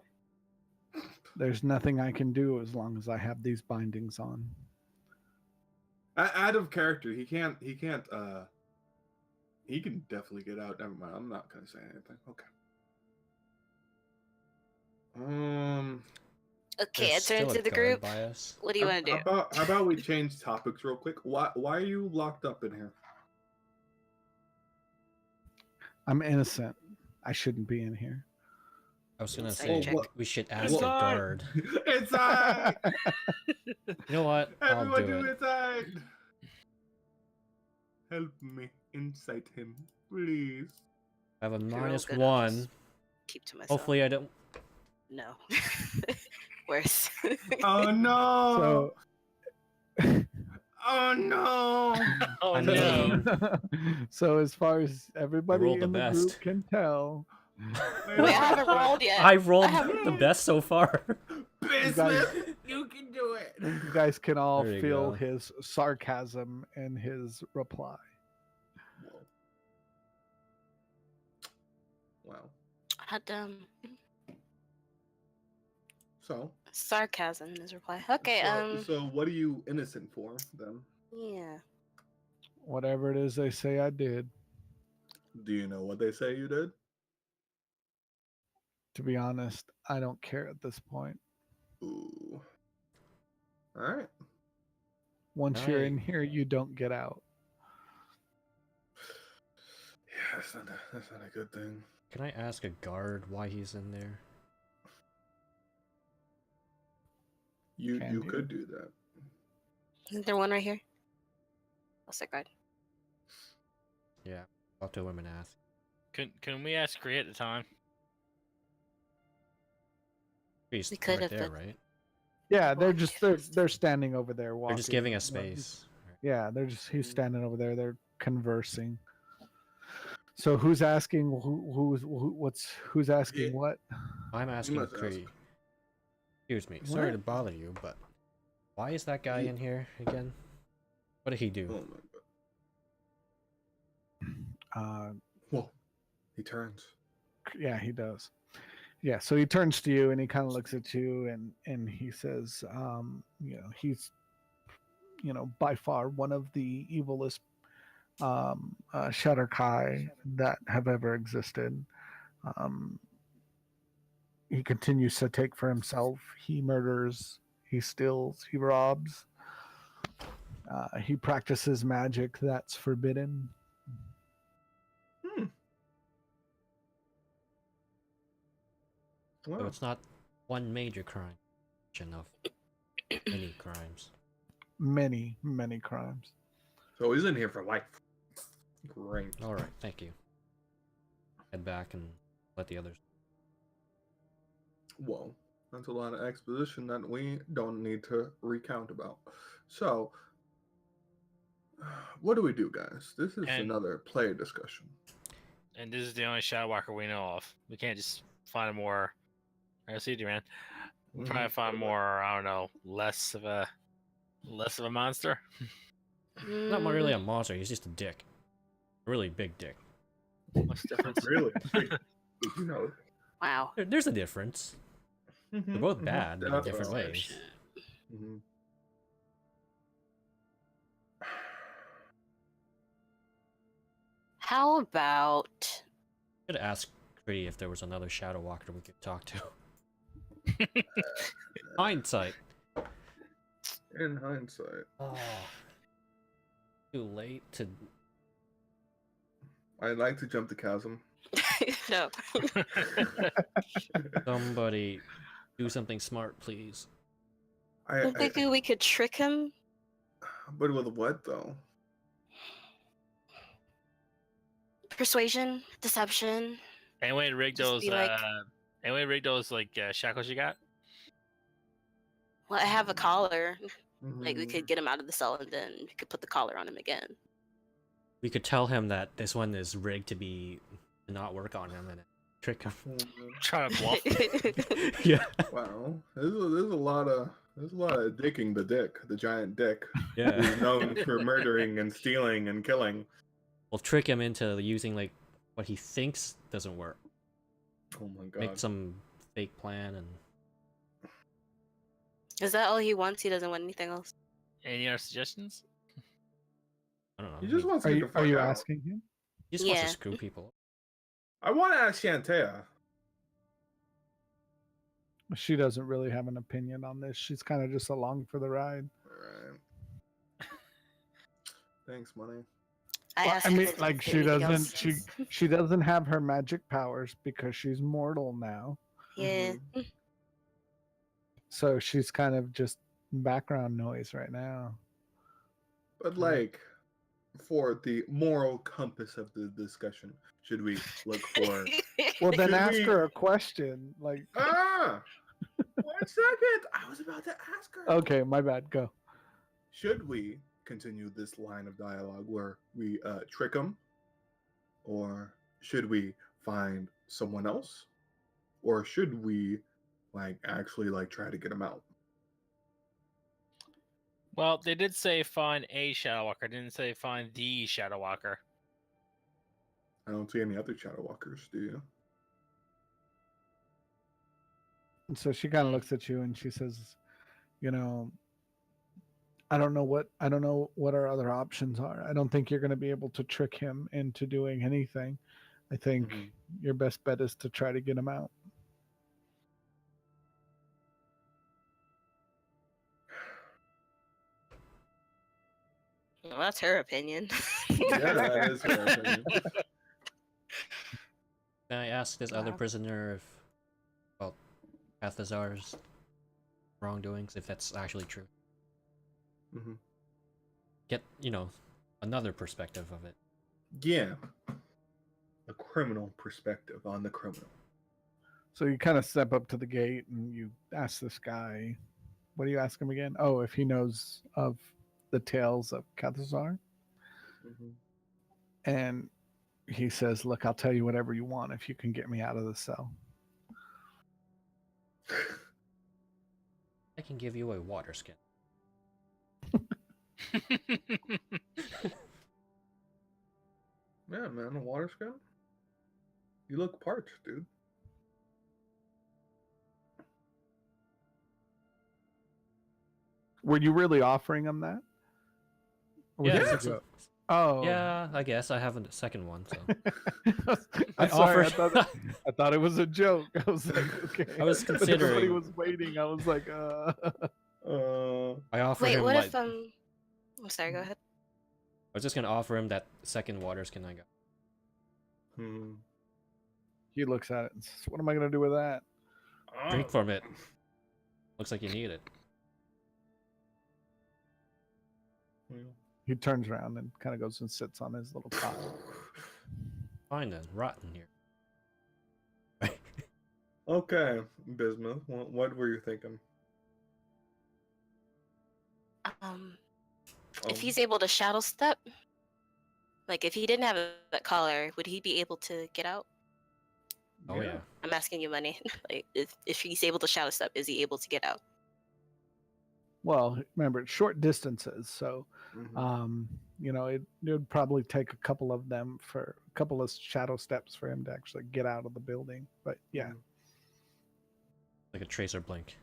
Speaker 2: There's nothing I can do as long as I have these bindings on.
Speaker 1: Out of character, he can't. He can definitely get out. Never mind. I'm not gonna say anything. Okay.
Speaker 3: Okay,
Speaker 5: There's
Speaker 3: I turn
Speaker 5: still a
Speaker 3: to the
Speaker 5: guard
Speaker 3: group.
Speaker 5: by us.
Speaker 3: What do you want to do?
Speaker 1: How about we change topics real quick? Why are you locked up in here?
Speaker 2: I'm innocent. I shouldn't be in here.
Speaker 5: I was gonna
Speaker 3: Inside
Speaker 5: say
Speaker 3: check.
Speaker 5: we should ask the
Speaker 4: Inside.
Speaker 5: guard.
Speaker 1: Inside.
Speaker 5: You know what? I'll
Speaker 1: Everyone
Speaker 5: do
Speaker 1: do
Speaker 5: it.
Speaker 1: inside. Help me incite him, please.
Speaker 5: I have a
Speaker 3: You're all
Speaker 5: minus
Speaker 3: good, I'll
Speaker 5: one.
Speaker 3: just keep to myself.
Speaker 5: Hopefully I don't.
Speaker 3: No. Worse.
Speaker 1: Oh no!
Speaker 2: So
Speaker 1: Oh no!
Speaker 4: Oh
Speaker 5: I
Speaker 4: no.
Speaker 5: mean,
Speaker 2: So as far as everybody
Speaker 5: rolled the
Speaker 2: in the group
Speaker 5: best.
Speaker 2: can tell,
Speaker 3: Wait, I haven't rolled yet.
Speaker 5: I rolled
Speaker 3: haven't-
Speaker 5: the best so far.
Speaker 1: Bismuth, you can do it.
Speaker 2: you guys can all
Speaker 5: There you
Speaker 2: feel
Speaker 5: go.
Speaker 2: his sarcasm in his reply.
Speaker 1: Wow.
Speaker 3: Had
Speaker 1: So,
Speaker 3: sarcasm in his reply. Okay,
Speaker 1: so what are you innocent for then?
Speaker 3: yeah.
Speaker 2: Whatever it is they say I did,
Speaker 1: Do you know what they say you did?
Speaker 2: to be honest, I don't care at this point.
Speaker 1: Ooh. All right.
Speaker 2: Once you're in
Speaker 5: Right.
Speaker 2: here, you don't get out.
Speaker 1: Yeah, that's not a good thing.
Speaker 5: Can I ask a guard why he's in there?
Speaker 1: You
Speaker 2: Can you?
Speaker 1: could do that.
Speaker 3: Isn't there one right here? I'll say guard.
Speaker 5: Yeah, talk to him and ask.
Speaker 4: Can we ask Cree at the time?
Speaker 5: He's
Speaker 3: We could
Speaker 5: right
Speaker 3: have
Speaker 5: there,
Speaker 3: been-
Speaker 5: right?
Speaker 2: Yeah, they're
Speaker 3: Well,
Speaker 2: just
Speaker 3: yeah.
Speaker 2: they're standing over there walking.
Speaker 5: They're just giving
Speaker 2: Well,
Speaker 5: us space.
Speaker 2: Yeah, he's standing over there. They're conversing. So who's asking who's asking
Speaker 1: Yeah.
Speaker 2: what?
Speaker 5: I'm asking
Speaker 1: must ask.
Speaker 5: Cree. Excuse me, sorry
Speaker 2: What?
Speaker 5: to bother you, but why is that guy
Speaker 1: Ye-
Speaker 5: in here again? What did he do?
Speaker 1: Oh my god.
Speaker 2: Uh,
Speaker 1: Whoa. He turns.
Speaker 2: yeah, he does. Yeah, so he turns to you and he kind of looks at you and he says, he's, by far one of the evilest Shadar-kai that have ever existed. He continues to take for himself. He murders, he steals, he robs. He practices magic that's forbidden.
Speaker 5: So
Speaker 1: Wow.
Speaker 5: it's not one major crime, of many crimes.
Speaker 2: Many, many crimes.
Speaker 1: So he's in here for life. Great.
Speaker 5: All right, thank you. Head back and let the others.
Speaker 1: Whoa. That's a lot of exposition that we don't need to recount about. So, what do we do, guys? This is
Speaker 4: And-
Speaker 1: another player discussion.
Speaker 4: And this is the only Shadow Walker we know of. We can't just find a more. I see you, man. We'll try to find more. I don't know, less of a monster.
Speaker 5: Not really a monster. He's just a dick. A really big dick.
Speaker 4: What's the difference?
Speaker 1: Really? You know.
Speaker 3: Wow.
Speaker 5: There's a difference. They're both bad but in
Speaker 1: That's
Speaker 5: different
Speaker 1: right.
Speaker 5: ways.
Speaker 1: Mhm.
Speaker 3: How about
Speaker 5: Could ask Cree if there was another Shadow Walker we could talk to. Hindsight.
Speaker 1: In hindsight,
Speaker 5: Oh. Too late to.
Speaker 1: I'd like to jump the chasm.
Speaker 3: no?
Speaker 5: Somebody do something smart, please.
Speaker 3: I'm thinking we could trick him.
Speaker 1: But with what though?
Speaker 3: Persuasion, deception.
Speaker 4: Any way to rig
Speaker 3: Just
Speaker 4: those?
Speaker 3: be like-
Speaker 4: Any way to rig those shackles you got?
Speaker 3: Well, I have a collar. Like we
Speaker 1: Mhm.
Speaker 3: could get him out of the cell and then we could put the collar on him again.
Speaker 5: We could tell him that this one is rigged to not work on him and trick him.
Speaker 1: Mhm.
Speaker 4: Try to bluff.
Speaker 5: Yeah.
Speaker 1: Wow, there's a lot of dicking the dick, the giant dick,
Speaker 5: Yeah.
Speaker 1: who's known for murdering and stealing and killing.
Speaker 5: We'll trick him into using like what he thinks doesn't work.
Speaker 1: Oh my god.
Speaker 5: Make some fake plan and
Speaker 3: Is that all he wants? He doesn't want anything else.
Speaker 4: Any other suggestions?
Speaker 5: I don't know.
Speaker 1: He just wants to get the fuck
Speaker 2: Are you
Speaker 1: out.
Speaker 2: asking him?
Speaker 5: he just wants
Speaker 3: Yeah.
Speaker 5: to screw people.
Speaker 1: I want to ask Shantea.
Speaker 2: She doesn't really have an opinion on this. She's kind of just along for the ride.
Speaker 1: Alright. Thanks, money.
Speaker 3: I
Speaker 2: Well,
Speaker 3: asked
Speaker 2: I
Speaker 3: him
Speaker 2: mean,
Speaker 3: if
Speaker 2: like
Speaker 3: there's
Speaker 2: she
Speaker 3: anything
Speaker 2: doesn't.
Speaker 3: else.
Speaker 2: She doesn't have her magic powers because she's mortal now.
Speaker 3: Yeah.
Speaker 2: So she's kind of just background noise right now.
Speaker 1: But like, for the moral compass of the discussion, should we look for?
Speaker 2: Well, then
Speaker 1: Should
Speaker 2: ask
Speaker 1: we-
Speaker 2: her a question. Like,
Speaker 1: Ah, 1 second. I was about to ask her.
Speaker 2: okay, my bad. Go.
Speaker 1: Should we continue this line of dialogue where we trick him, or should we find someone else, or should we actually try to get him out?
Speaker 4: Well, they did say find a Shadow Walker. Didn't say find the Shadow Walker.
Speaker 1: I don't see any other Shadow Walkers. Do you?
Speaker 2: And so she kind of looks at you and she says, you know, I don't know what our other options are. I don't think you're going to be able to trick him into doing anything. I think your best bet is to try to get him out.
Speaker 3: Well, that's her opinion.
Speaker 1: Yeah, that is her opinion.
Speaker 5: Can I ask this other
Speaker 3: Wow.
Speaker 5: prisoner if about Balthazar's wrongdoings, if that's actually true?
Speaker 1: Mm-hmm.
Speaker 5: Get, another perspective of it.
Speaker 1: Yeah, a criminal perspective on the criminal.
Speaker 2: So you kind of step up to the gate and you ask this guy, what do you ask him again? Oh, if he knows of the tales of Balthazar. And he says, look, I'll tell you whatever you want if you can get me out of the cell.
Speaker 5: I can give you a water skin.
Speaker 1: Yeah, man, a water skin. You look parched, dude.
Speaker 2: Were you really offering him that? Or was
Speaker 5: Yeah,
Speaker 2: this a
Speaker 5: since
Speaker 2: joke? Oh.
Speaker 5: yeah, I guess I have a second one. So
Speaker 2: I'm sorry,
Speaker 5: offered-
Speaker 2: I thought it was a joke. I was like, okay.
Speaker 5: I was
Speaker 2: But everybody
Speaker 5: considering.
Speaker 2: was waiting. I was like,
Speaker 5: I offered
Speaker 3: Wait,
Speaker 5: him
Speaker 3: what
Speaker 5: like.
Speaker 3: if I'm sorry, go ahead.
Speaker 5: I was just gonna offer him that second water skin I got.
Speaker 2: He looks at it and says, what am I going to do with that?
Speaker 5: Drink from it. Looks like you need it.
Speaker 2: He turns around and kind of goes and sits on his little cot.
Speaker 5: Fine then, rotten here.
Speaker 1: Okay, Bismuth, what were you thinking?
Speaker 3: If he's able to shadow step, like if he didn't have that collar, would he be able to get out?
Speaker 5: Oh yeah.
Speaker 3: I'm asking you, Money. Like if he's able to shadow step, is he able to get out?
Speaker 2: Well, remember, it's short distances. So,
Speaker 1: Mhm.
Speaker 2: it would probably take a couple of shadow steps for him to actually get out of the building. But yeah,
Speaker 5: Like a tracer blink.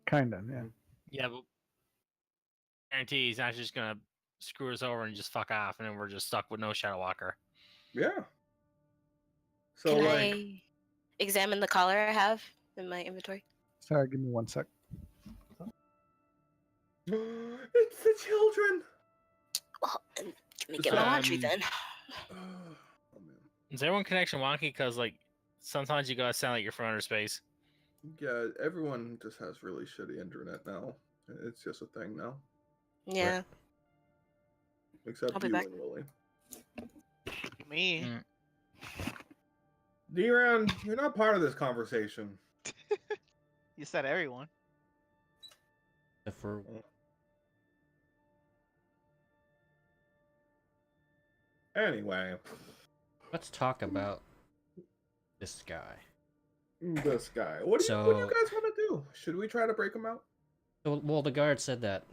Speaker 2: kind of, yeah.
Speaker 4: Yeah, but guarantee he's not just gonna screw us over and just fuck off, and then we're just stuck with no Shadow Walker.
Speaker 1: Yeah. So
Speaker 3: Can I examine the collar I have in my inventory?
Speaker 2: Sorry, give me 1 sec.
Speaker 1: it's the children.
Speaker 3: Well, then let me
Speaker 1: Just,
Speaker 3: get my laundry then.
Speaker 1: Oh, man.
Speaker 4: Is everyone connection wonky? Because like sometimes you gotta sound like you're from outer space.
Speaker 1: Yeah, everyone just has really shitty internet now. It's just a thing now.
Speaker 3: Yeah.
Speaker 1: Except
Speaker 3: I'll be
Speaker 1: you
Speaker 3: back.
Speaker 1: and Willie.
Speaker 6: Me?
Speaker 1: D-Ran, you're not part of this conversation.
Speaker 6: You said everyone.
Speaker 5: Except for
Speaker 1: Anyway,
Speaker 5: let's talk about this guy.
Speaker 1: this guy. What do you guys want to do? Should we try to break him out?
Speaker 5: So, well, the guard said that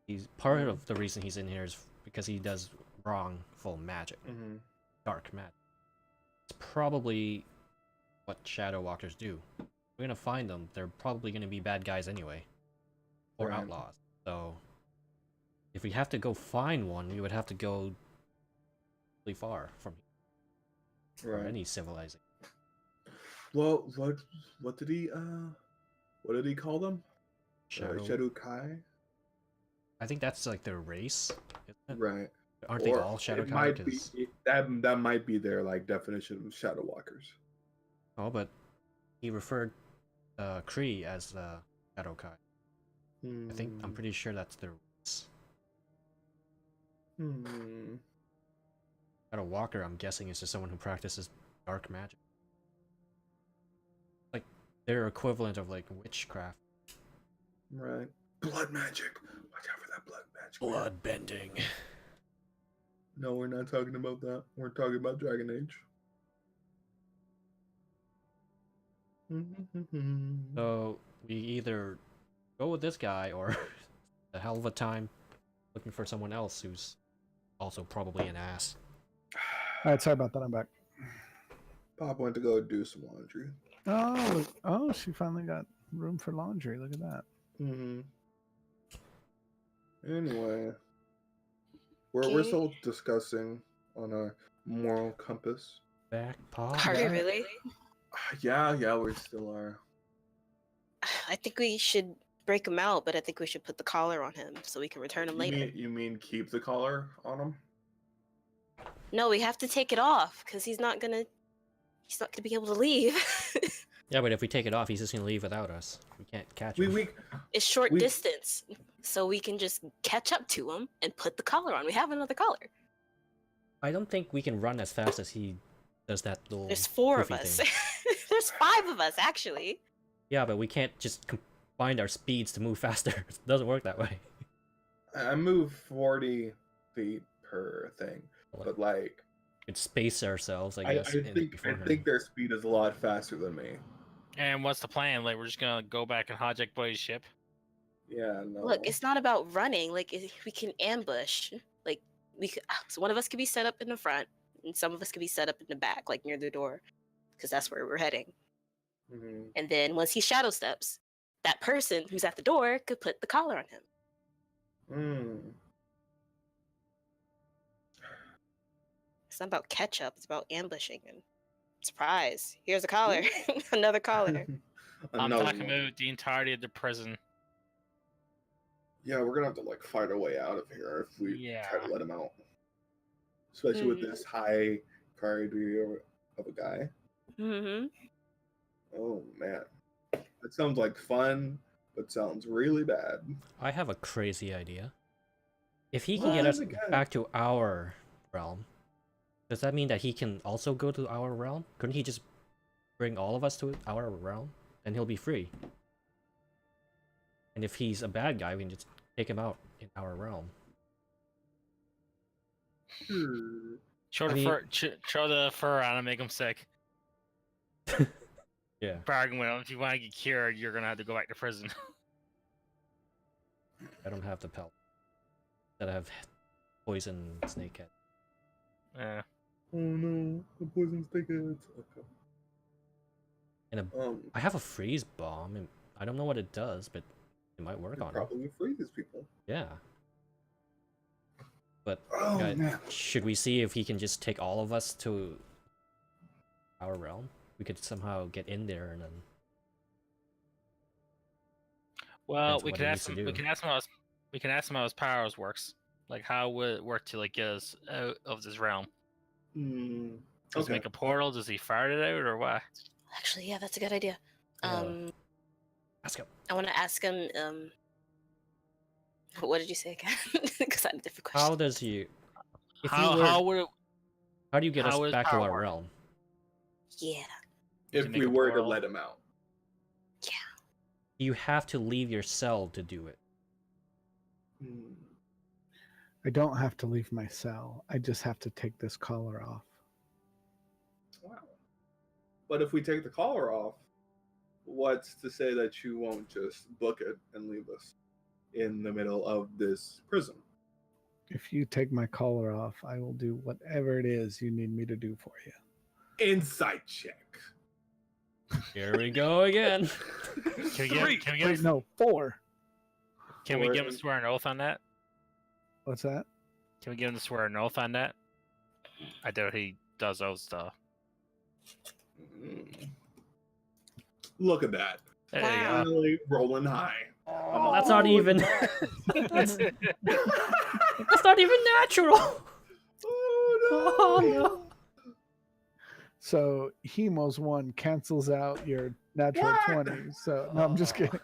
Speaker 5: he's part of the reason he's in here is because he does wrongful magic, dark magic. It's probably what Shadow Walkers do. We're gonna find them. They're probably gonna be bad guys anyway, or
Speaker 1: Right.
Speaker 5: outlaws. So, if we have to go find one, we would have to go really far from any civilizing.
Speaker 1: Well, what did he call them?
Speaker 5: Shadow.
Speaker 1: Kai?
Speaker 5: I think that's like their race, isn't it?
Speaker 1: Right.
Speaker 5: Aren't they
Speaker 1: Or
Speaker 5: all Shadow
Speaker 1: it
Speaker 5: Kai?
Speaker 1: might be, that might be their definition of Shadow Walkers.
Speaker 5: Oh, but he referred Kree as Shadow Kai. I think I'm pretty sure that's their race. Shadow Walker, I'm guessing, is just someone who practices dark magic. Like their equivalent of like witchcraft.
Speaker 1: Right. Blood magic. Watch out for that blood magic. Queen.
Speaker 5: Blood bending.
Speaker 1: No, we're not talking about that. We're talking about Dragon Age.
Speaker 5: So we either go with this guy or a hell of a time looking for someone else who's also probably an ass.
Speaker 2: All right, sorry about that. I'm back.
Speaker 1: Pop went to go do some laundry.
Speaker 2: Oh, look. Oh, she finally got room for laundry. Look at that.
Speaker 1: Anyway, we're
Speaker 3: Okay.
Speaker 1: still discussing on a moral compass.
Speaker 5: Back paw.
Speaker 3: Are we
Speaker 2: Yeah.
Speaker 3: really?
Speaker 1: Yeah, we still are.
Speaker 3: I think we should break him out, but I think we should put the collar on him so we can return him later.
Speaker 1: You mean keep the collar on him?
Speaker 3: No, we have to take it off because he's not gonna be able to leave.
Speaker 5: Yeah, but if we take it off, he's just gonna leave without us. We can't catch him.
Speaker 3: It's short
Speaker 1: We-
Speaker 3: distance, so we can just catch up to him and put the collar on. We have another collar.
Speaker 5: I don't think we can run as fast as he does that little.
Speaker 3: There's 4 of
Speaker 5: goofy
Speaker 3: us.
Speaker 5: thing.
Speaker 3: There's 5 of us actually.
Speaker 5: Yeah, but we can't just combine our speeds to move faster. It doesn't work that way.
Speaker 1: I move 40 feet per thing, but like
Speaker 5: We'd space ourselves, I
Speaker 1: I
Speaker 5: guess.
Speaker 1: think their speed is a lot faster than me.
Speaker 4: And what's the plan? Like, we're just gonna go back and hijack Buddy's ship?
Speaker 1: Yeah, no.
Speaker 3: Look, it's not about running. Like we can ambush. Like so one of us could be set up in the front, and some of us could be set up in the back, like near the door, because that's where we're heading.
Speaker 1: Mhm.
Speaker 3: And then once he shadow steps, that person who's at the door could put the collar on him.
Speaker 1: Mm.
Speaker 3: It's not about catch up. It's about ambushing and surprise. Here's a collar, another collar.
Speaker 4: I'm
Speaker 1: Another
Speaker 4: talking
Speaker 1: one.
Speaker 4: about the entirety of the prison.
Speaker 1: Yeah, we're gonna have to like fight our way out of here if we try
Speaker 4: Yeah.
Speaker 1: to let him out. Especially with this high cardio of a guy.
Speaker 3: Mm-hmm.
Speaker 1: Oh man. That sounds like fun, but sounds really bad.
Speaker 5: I have a crazy idea. If he can
Speaker 1: Well,
Speaker 5: get us
Speaker 1: again-
Speaker 5: back to our realm, does that mean that he can also go to our realm? Couldn't he just bring all of us to our realm? Then he'll be free. And if he's a bad guy, we can just take him out in our realm.
Speaker 1: Sure.
Speaker 4: Show
Speaker 5: I
Speaker 4: the
Speaker 5: mean-
Speaker 4: fur, show the fur on and make him sick.
Speaker 5: Yeah.
Speaker 4: Bargain with him. If you want to get cured, you're gonna have to go back to prison.
Speaker 5: I don't have the pelt. That I have poison snakehead.
Speaker 4: Yeah.
Speaker 1: Oh no, the poison tickets. Okay.
Speaker 5: And I have a freeze bomb, and I don't know what it does, but it might work
Speaker 1: you
Speaker 5: on him.
Speaker 1: probably free these people.
Speaker 5: Yeah. But
Speaker 1: Oh
Speaker 5: guys,
Speaker 1: man.
Speaker 5: should we see if he can just take all of us to our realm? We could somehow get in there and then.
Speaker 4: Well,
Speaker 5: Depends
Speaker 4: we
Speaker 5: what
Speaker 4: can
Speaker 5: he
Speaker 4: ask
Speaker 5: needs to
Speaker 4: him. We
Speaker 5: do.
Speaker 4: can ask him how his, we can ask him how his powers works. Like, how would it work to like get us out of this realm?
Speaker 1: Mm,
Speaker 4: Does he
Speaker 1: okay.
Speaker 4: make a portal? Does he fire it out, or what?
Speaker 3: Actually, yeah, that's a good idea.
Speaker 5: Yeah. Ask him.
Speaker 3: I want to ask him. What did you say again? Because I had a different question.
Speaker 5: How does he? If
Speaker 4: How
Speaker 5: you were,
Speaker 4: how would it?
Speaker 5: how do you get
Speaker 4: how
Speaker 5: us
Speaker 4: would
Speaker 5: back to
Speaker 4: power
Speaker 5: our
Speaker 4: work?
Speaker 5: realm?
Speaker 3: Yeah.
Speaker 1: If
Speaker 4: To make
Speaker 1: we
Speaker 4: a
Speaker 1: were to
Speaker 4: portal?
Speaker 1: let him out.
Speaker 5: You have to leave your cell to do it.
Speaker 1: Hmm.
Speaker 2: I don't have to leave my cell. I just have to take this collar off.
Speaker 1: Wow. But if we take the collar off, what's to say that you won't just book it and leave us in the middle of this prison?
Speaker 2: If you take my collar off, I will do whatever it is you need me to do for you.
Speaker 1: Insight check.
Speaker 5: Here we go again.
Speaker 4: Can we get? Can we get?
Speaker 2: Wait, no, 4.
Speaker 4: Can we get him
Speaker 1: Or-
Speaker 4: to swear an oath on that?
Speaker 2: What's that?
Speaker 4: Can we get him to swear an oath on that? I doubt he does oaths though.
Speaker 1: Mm. Look at that.
Speaker 4: There you
Speaker 3: Wow.
Speaker 4: go.
Speaker 1: Finally rolling high.
Speaker 5: Oh, that's not even. that's, that's not even natural. Oh no.
Speaker 2: So Himo's 1 cancels out your natural
Speaker 1: What?
Speaker 2: 20. So no, I'm just kidding.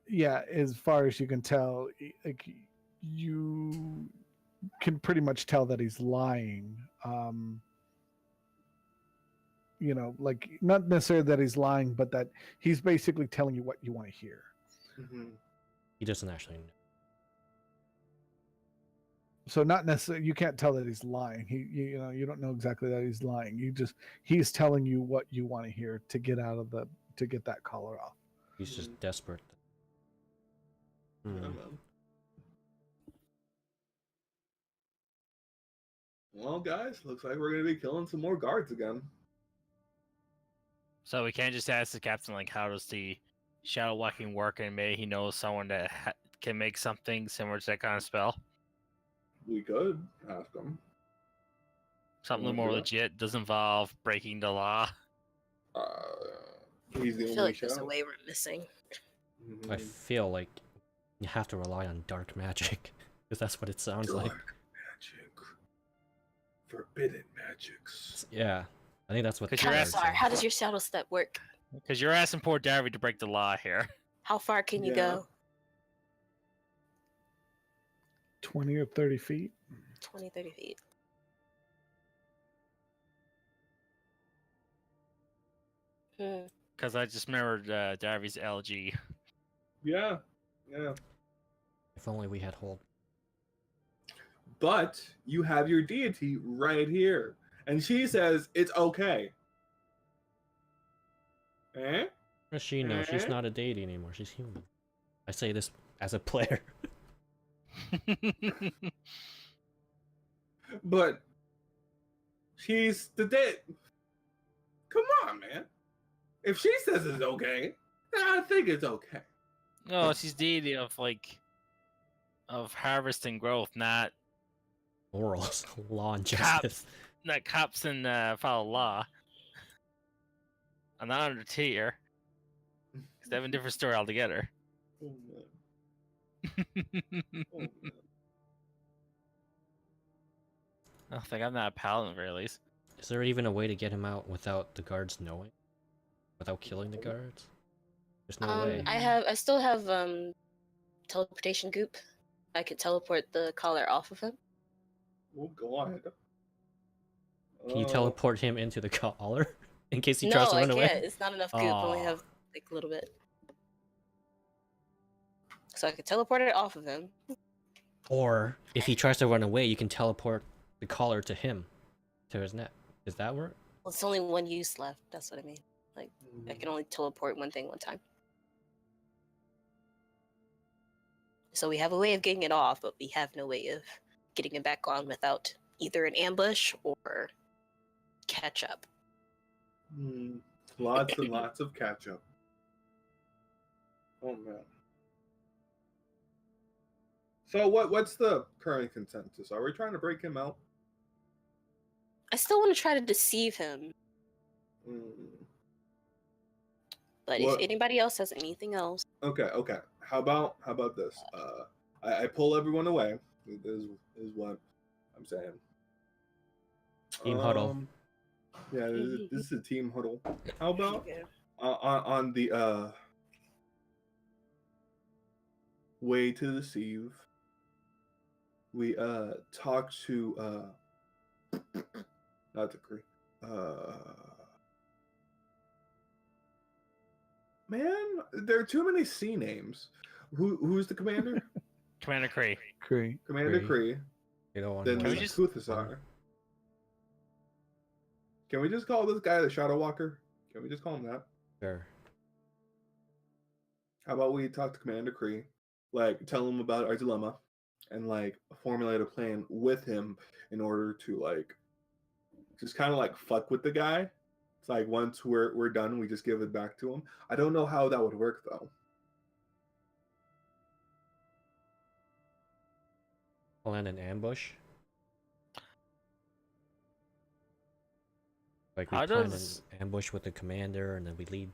Speaker 2: Yeah, as far as you can tell, like you can pretty much tell that he's lying. You know, like not necessarily that he's lying, but that he's basically telling you what you want to hear.
Speaker 1: Mhm.
Speaker 5: He doesn't actually know.
Speaker 2: So not necessarily, you can't tell that he's lying. You know, you don't know exactly that he's lying. He's telling you what you want to hear to get that collar off.
Speaker 5: He's just desperate.
Speaker 1: Yeah,
Speaker 5: Hmm.
Speaker 1: man. Well, guys, looks like we're gonna be killing some more guards again.
Speaker 4: So we can't just ask the captain like, how does the shadow walking work, and maybe he knows someone that can make something similar to that kind of spell.
Speaker 1: We could ask them.
Speaker 4: Something
Speaker 1: Wanna
Speaker 4: more
Speaker 1: do that?
Speaker 4: legit, doesn't involve breaking the law.
Speaker 1: He's the
Speaker 3: I feel
Speaker 1: only
Speaker 3: like there's a
Speaker 1: shadow.
Speaker 3: way we're missing.
Speaker 5: I
Speaker 1: Mhm.
Speaker 5: feel like you have to rely on dark magic because that's what it sounds like.
Speaker 1: Dark magic, forbidden magics.
Speaker 5: Yeah, I think that's what.
Speaker 4: 'Cause
Speaker 5: the
Speaker 4: you're
Speaker 5: guard
Speaker 4: asking-
Speaker 3: Sorry,
Speaker 5: said.
Speaker 3: how does your shadow step work?
Speaker 4: Because you're asking poor Darby to break the law here.
Speaker 3: How far can you
Speaker 1: Yeah.
Speaker 3: go?
Speaker 2: 20 or 30 feet.
Speaker 3: 20, 30 feet. Hmm.
Speaker 4: Because I just remembered Darby's LG.
Speaker 1: Yeah, yeah.
Speaker 5: If only we had hold.
Speaker 1: But you have your deity right here, and she says it's okay. Eh?
Speaker 5: How does she know? She's
Speaker 1: Eh?
Speaker 5: not a deity anymore. She's human. I say this as a player.
Speaker 1: But she's the dead. Come on, man. If she says it's okay, then I think it's okay.
Speaker 4: No, she's deity of harvest and growth, not
Speaker 5: Morals, law, and
Speaker 4: Cops.
Speaker 5: justice.
Speaker 4: not cops and follow law. I'm not under tier. Because they have a different story altogether.
Speaker 1: Oh, man. Oh, man.
Speaker 4: I think I'm not a paladin, at the very least.
Speaker 5: Is there even a way to get him out without the guards knowing? Without killing the guards? There's no way.
Speaker 3: I still have teleportation goop. I could teleport the collar off of him.
Speaker 1: Oh, go ahead.
Speaker 5: Can you teleport him into the collar in case he
Speaker 3: No,
Speaker 5: tries to
Speaker 3: I
Speaker 5: run
Speaker 3: can't.
Speaker 5: away?
Speaker 3: It's not enough goop. I only
Speaker 5: Aw.
Speaker 3: have like a little bit. So I could teleport it off of him.
Speaker 5: Or if he tries to run away, you can teleport the collar to him, to his neck. Does that work?
Speaker 3: Well, it's only one use left. That's what I mean. Like I can only teleport one thing one time. So we have a way of getting it off, but we have no way of getting it back on without either an ambush or catch up.
Speaker 1: Lots and lots of catch up. Oh man. So what's the current consensus? Are we trying to break him out?
Speaker 3: I still want to try to deceive him,
Speaker 1: Mm.
Speaker 3: but
Speaker 1: What-
Speaker 3: if anybody else has anything else,
Speaker 1: Okay. How about this? I pull everyone away. Is what I'm saying.
Speaker 5: Team huddle.
Speaker 1: Yeah, this is a team huddle. How about
Speaker 3: Yeah.
Speaker 1: on the way to deceive? We talk to not to Cree. Man, there are too many C names. Who's the commander?
Speaker 4: Commander Cree.
Speaker 2: Cree.
Speaker 1: Commander
Speaker 5: Cree.
Speaker 1: Cree.
Speaker 5: You don't want
Speaker 1: Then
Speaker 5: to
Speaker 4: Can we
Speaker 1: there's
Speaker 4: just-
Speaker 1: Kuthasar. Can we just call this guy the Shadow Walker? Can we just call him that?
Speaker 5: Sure.
Speaker 1: How about we talk to Commander Cree, like tell him about our dilemma, and like formulate a plan with him in order to like just kind of like fuck with the guy. It's like once we're done, we just give it back to him. I don't know how that would work though.
Speaker 5: Plan an ambush. Like we
Speaker 4: How
Speaker 5: plan
Speaker 4: does-
Speaker 5: an ambush with the commander, and then we lead.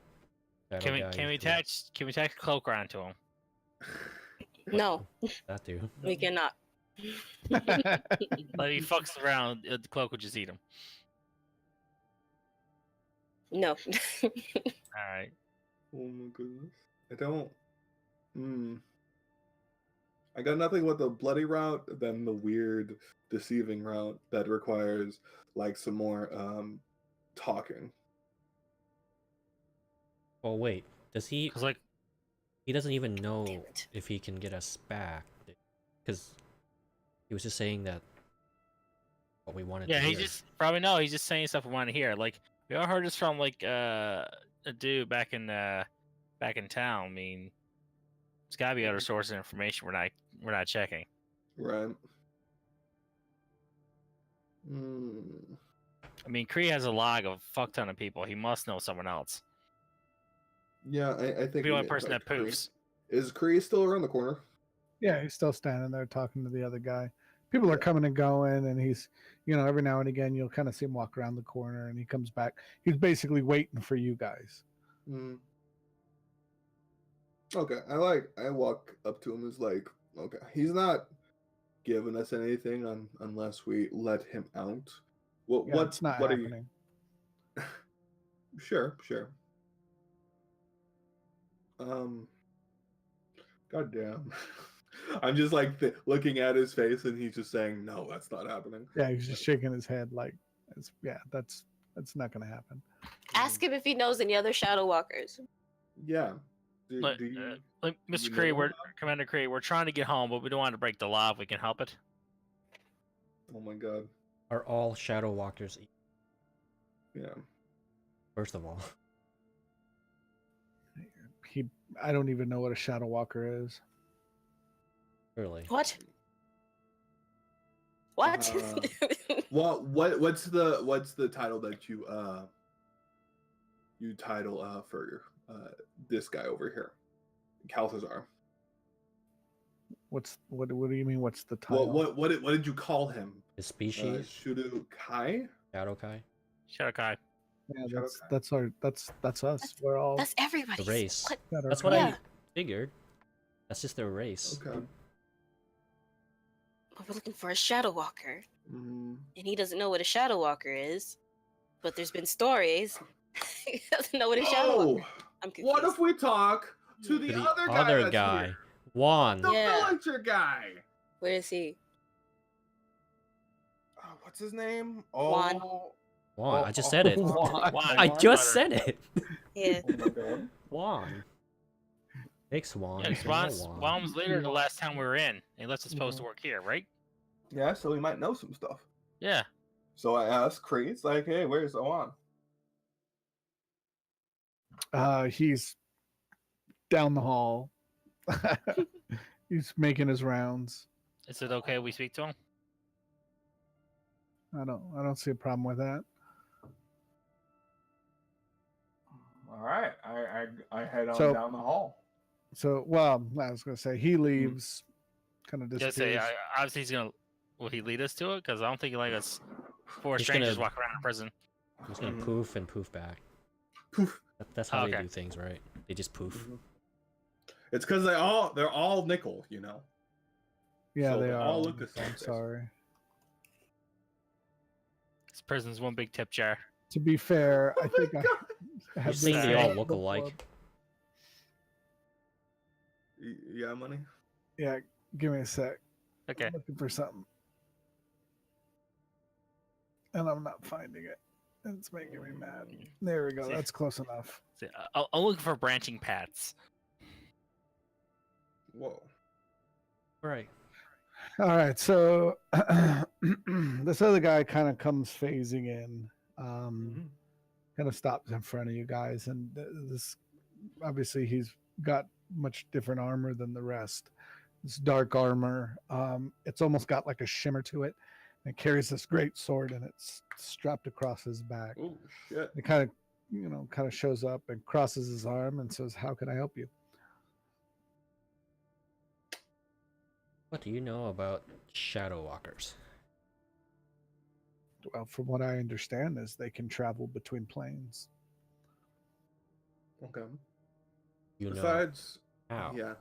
Speaker 5: shadow
Speaker 4: Can we
Speaker 5: guys
Speaker 4: can we
Speaker 5: to it.
Speaker 4: attach cloak onto him?
Speaker 3: No,
Speaker 5: That do?
Speaker 3: we cannot.
Speaker 4: But if he fucks around, the cloak will just eat him.
Speaker 3: No.
Speaker 4: All right.
Speaker 1: Oh my goodness. I don't. I got nothing with the bloody route than the weird deceiving route that requires like some more talking.
Speaker 5: Well, wait. Does he?
Speaker 4: Because like
Speaker 5: He doesn't even know
Speaker 3: Damn it.
Speaker 5: if he can get us back, because he was just saying that what we wanted
Speaker 4: Yeah,
Speaker 5: to
Speaker 4: he
Speaker 5: hear.
Speaker 4: just probably no. He's just saying stuff we want to hear. Like we all heard this from like a dude back in town. I mean, it's gotta be other sources of information we're not checking.
Speaker 1: Right. Mm.
Speaker 4: I mean, Kree has a log of a fuck ton of people. He must know someone else.
Speaker 1: Yeah, I think
Speaker 4: The
Speaker 1: we
Speaker 4: only
Speaker 1: need to
Speaker 4: person
Speaker 1: talk
Speaker 4: that
Speaker 1: to Kree.
Speaker 4: poofs.
Speaker 1: Is Kree still around the corner?
Speaker 2: Yeah, he's still standing there talking to the other guy. People are
Speaker 1: Yeah.
Speaker 2: coming and going, and he's, every now and again you'll kind of see him walk around the corner, and he comes back. He's basically waiting for you guys.
Speaker 1: Mm. Okay, I walk up to him. Is like, okay, he's not giving us anything unless we let him out.
Speaker 2: Yeah, it's not
Speaker 1: what
Speaker 2: happening.
Speaker 1: Are you? Sure. Goddamn. I'm just like looking at his face, and he's just saying, "No, that's not happening."
Speaker 2: Yeah, he's just shaking his head like, that's not going to happen.
Speaker 3: Ask him if he knows any other Shadow Walkers.
Speaker 1: Yeah. Do
Speaker 4: Like,
Speaker 1: you?
Speaker 4: like Mr.
Speaker 1: you
Speaker 4: Kree,
Speaker 1: know
Speaker 4: we're
Speaker 1: about-
Speaker 4: Commander Kree. We're trying to get home, but we don't want to break the law if we can help it.
Speaker 1: Oh my god.
Speaker 5: Are all Shadow Walkers
Speaker 1: Yeah.
Speaker 5: first of all?
Speaker 2: I don't even know what a Shadow Walker is.
Speaker 5: Really?
Speaker 3: What? What?
Speaker 1: Well, what's the title that you title for this guy over here, Calthazar?
Speaker 2: What do you mean? What's the title?
Speaker 1: What did you call him?
Speaker 5: His species?
Speaker 1: Shudu Kai?
Speaker 5: Shadow Kai?
Speaker 4: Shadow Kai.
Speaker 2: Yeah,
Speaker 1: Shadow
Speaker 2: that's us. We're all
Speaker 3: That's everybody.
Speaker 5: The race.
Speaker 3: What?
Speaker 2: Shadow
Speaker 5: That's what
Speaker 2: Kai.
Speaker 5: I
Speaker 3: Yeah.
Speaker 5: figured. That's just their race.
Speaker 1: Okay.
Speaker 3: But we're looking for a Shadow Walker,
Speaker 1: Mm.
Speaker 3: and he doesn't know what a Shadow Walker is. But there's been stories. He doesn't know what a Shadow Walker. I'm confused.
Speaker 1: What if we talk to the,
Speaker 5: The
Speaker 1: other guy? That's here?
Speaker 5: Juan.
Speaker 1: The
Speaker 3: Yeah.
Speaker 1: villager guy.
Speaker 3: Where is he?
Speaker 1: What's his name?
Speaker 3: Juan.
Speaker 5: Juan, I just said it.
Speaker 2: Juan.
Speaker 5: I just said it.
Speaker 3: Yeah.
Speaker 1: Oh my god.
Speaker 5: Juan. Thanks, Juan.
Speaker 4: Yeah, 'cause Juan was later the last time we were in. And he left us supposed to work here, right?
Speaker 1: Yeah, so he might know some stuff.
Speaker 4: Yeah.
Speaker 1: So I asked Kree, it's like, hey, where's Owan?
Speaker 2: He's down the hall. He's making his rounds.
Speaker 4: Is it okay we speak to him?
Speaker 2: I don't see a problem with that.
Speaker 1: All right, I head on
Speaker 2: So-
Speaker 1: down the hall.
Speaker 2: So, well, I was gonna say he leaves, kind of
Speaker 4: Just say,
Speaker 2: disappears.
Speaker 4: obviously he's gonna. Will he lead us to it? Because I don't think he let us four
Speaker 5: He's
Speaker 4: strangers
Speaker 5: gonna-
Speaker 4: walk around in prison.
Speaker 5: I'm just gonna
Speaker 1: Mhm.
Speaker 5: poof and poof back.
Speaker 1: Poof.
Speaker 5: That's how
Speaker 4: Okay.
Speaker 5: they do things, right? They just poof.
Speaker 1: Mhm. It's because they're all nickel, you know.
Speaker 2: Yeah,
Speaker 1: so
Speaker 2: they
Speaker 1: they
Speaker 2: are.
Speaker 1: all look the same,
Speaker 2: I'm
Speaker 1: basically.
Speaker 2: sorry.
Speaker 4: This prison's one big tip jar.
Speaker 2: To be fair, I think I
Speaker 5: You're
Speaker 2: have
Speaker 5: saying
Speaker 2: this
Speaker 5: they all
Speaker 2: before.
Speaker 5: look alike?
Speaker 1: Yeah, money.
Speaker 2: Yeah, give me a sec.
Speaker 4: Okay.
Speaker 2: I'm looking for something, and I'm not finding it. It's making me mad. There we go.
Speaker 4: See.
Speaker 2: That's close enough.
Speaker 4: See, I'm looking for branching paths.
Speaker 1: Whoa.
Speaker 5: Right.
Speaker 2: All right, so this other guy kind of comes phasing in, kind of stops in front of you guys, and this obviously he's got much different armor than the rest. It's dark armor. It's almost got like a shimmer to it. And it carries this great sword, and it's strapped across his back.
Speaker 1: Oh shit.
Speaker 2: It kind of shows up and crosses his arm and says, "How can I help you?"
Speaker 5: What do you know about Shadow Walkers?
Speaker 2: Well, from what I understand, is they can travel between planes.
Speaker 1: Okay.
Speaker 5: You know
Speaker 1: Besides,
Speaker 5: how?
Speaker 1: yeah.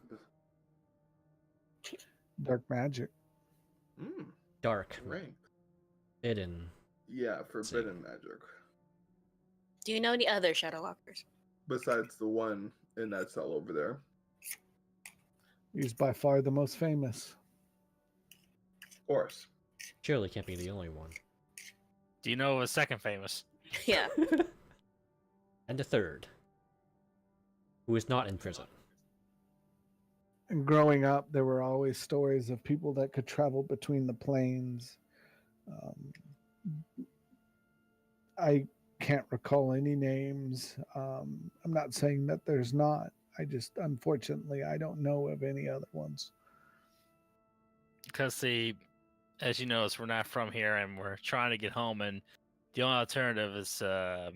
Speaker 2: Dark magic.
Speaker 5: Dark,
Speaker 1: Right.
Speaker 5: hidden.
Speaker 1: Yeah, forbidden magic.
Speaker 3: Do you know any other Shadow Walkers?
Speaker 1: Besides the one in that cell over there.
Speaker 2: He's by far the most famous.
Speaker 1: Of course.
Speaker 5: Surely can't be the only one.
Speaker 4: Do you know of a second famous?
Speaker 3: Yeah.
Speaker 5: And a third, who is not in prison.
Speaker 2: And growing up, there were always stories of people that could travel between the planes. I can't recall any names. I'm not saying that there's not. I just, unfortunately, I don't know of any other ones.
Speaker 4: Because as you know, we're not from here, and we're trying to get home, and the only alternative is, well,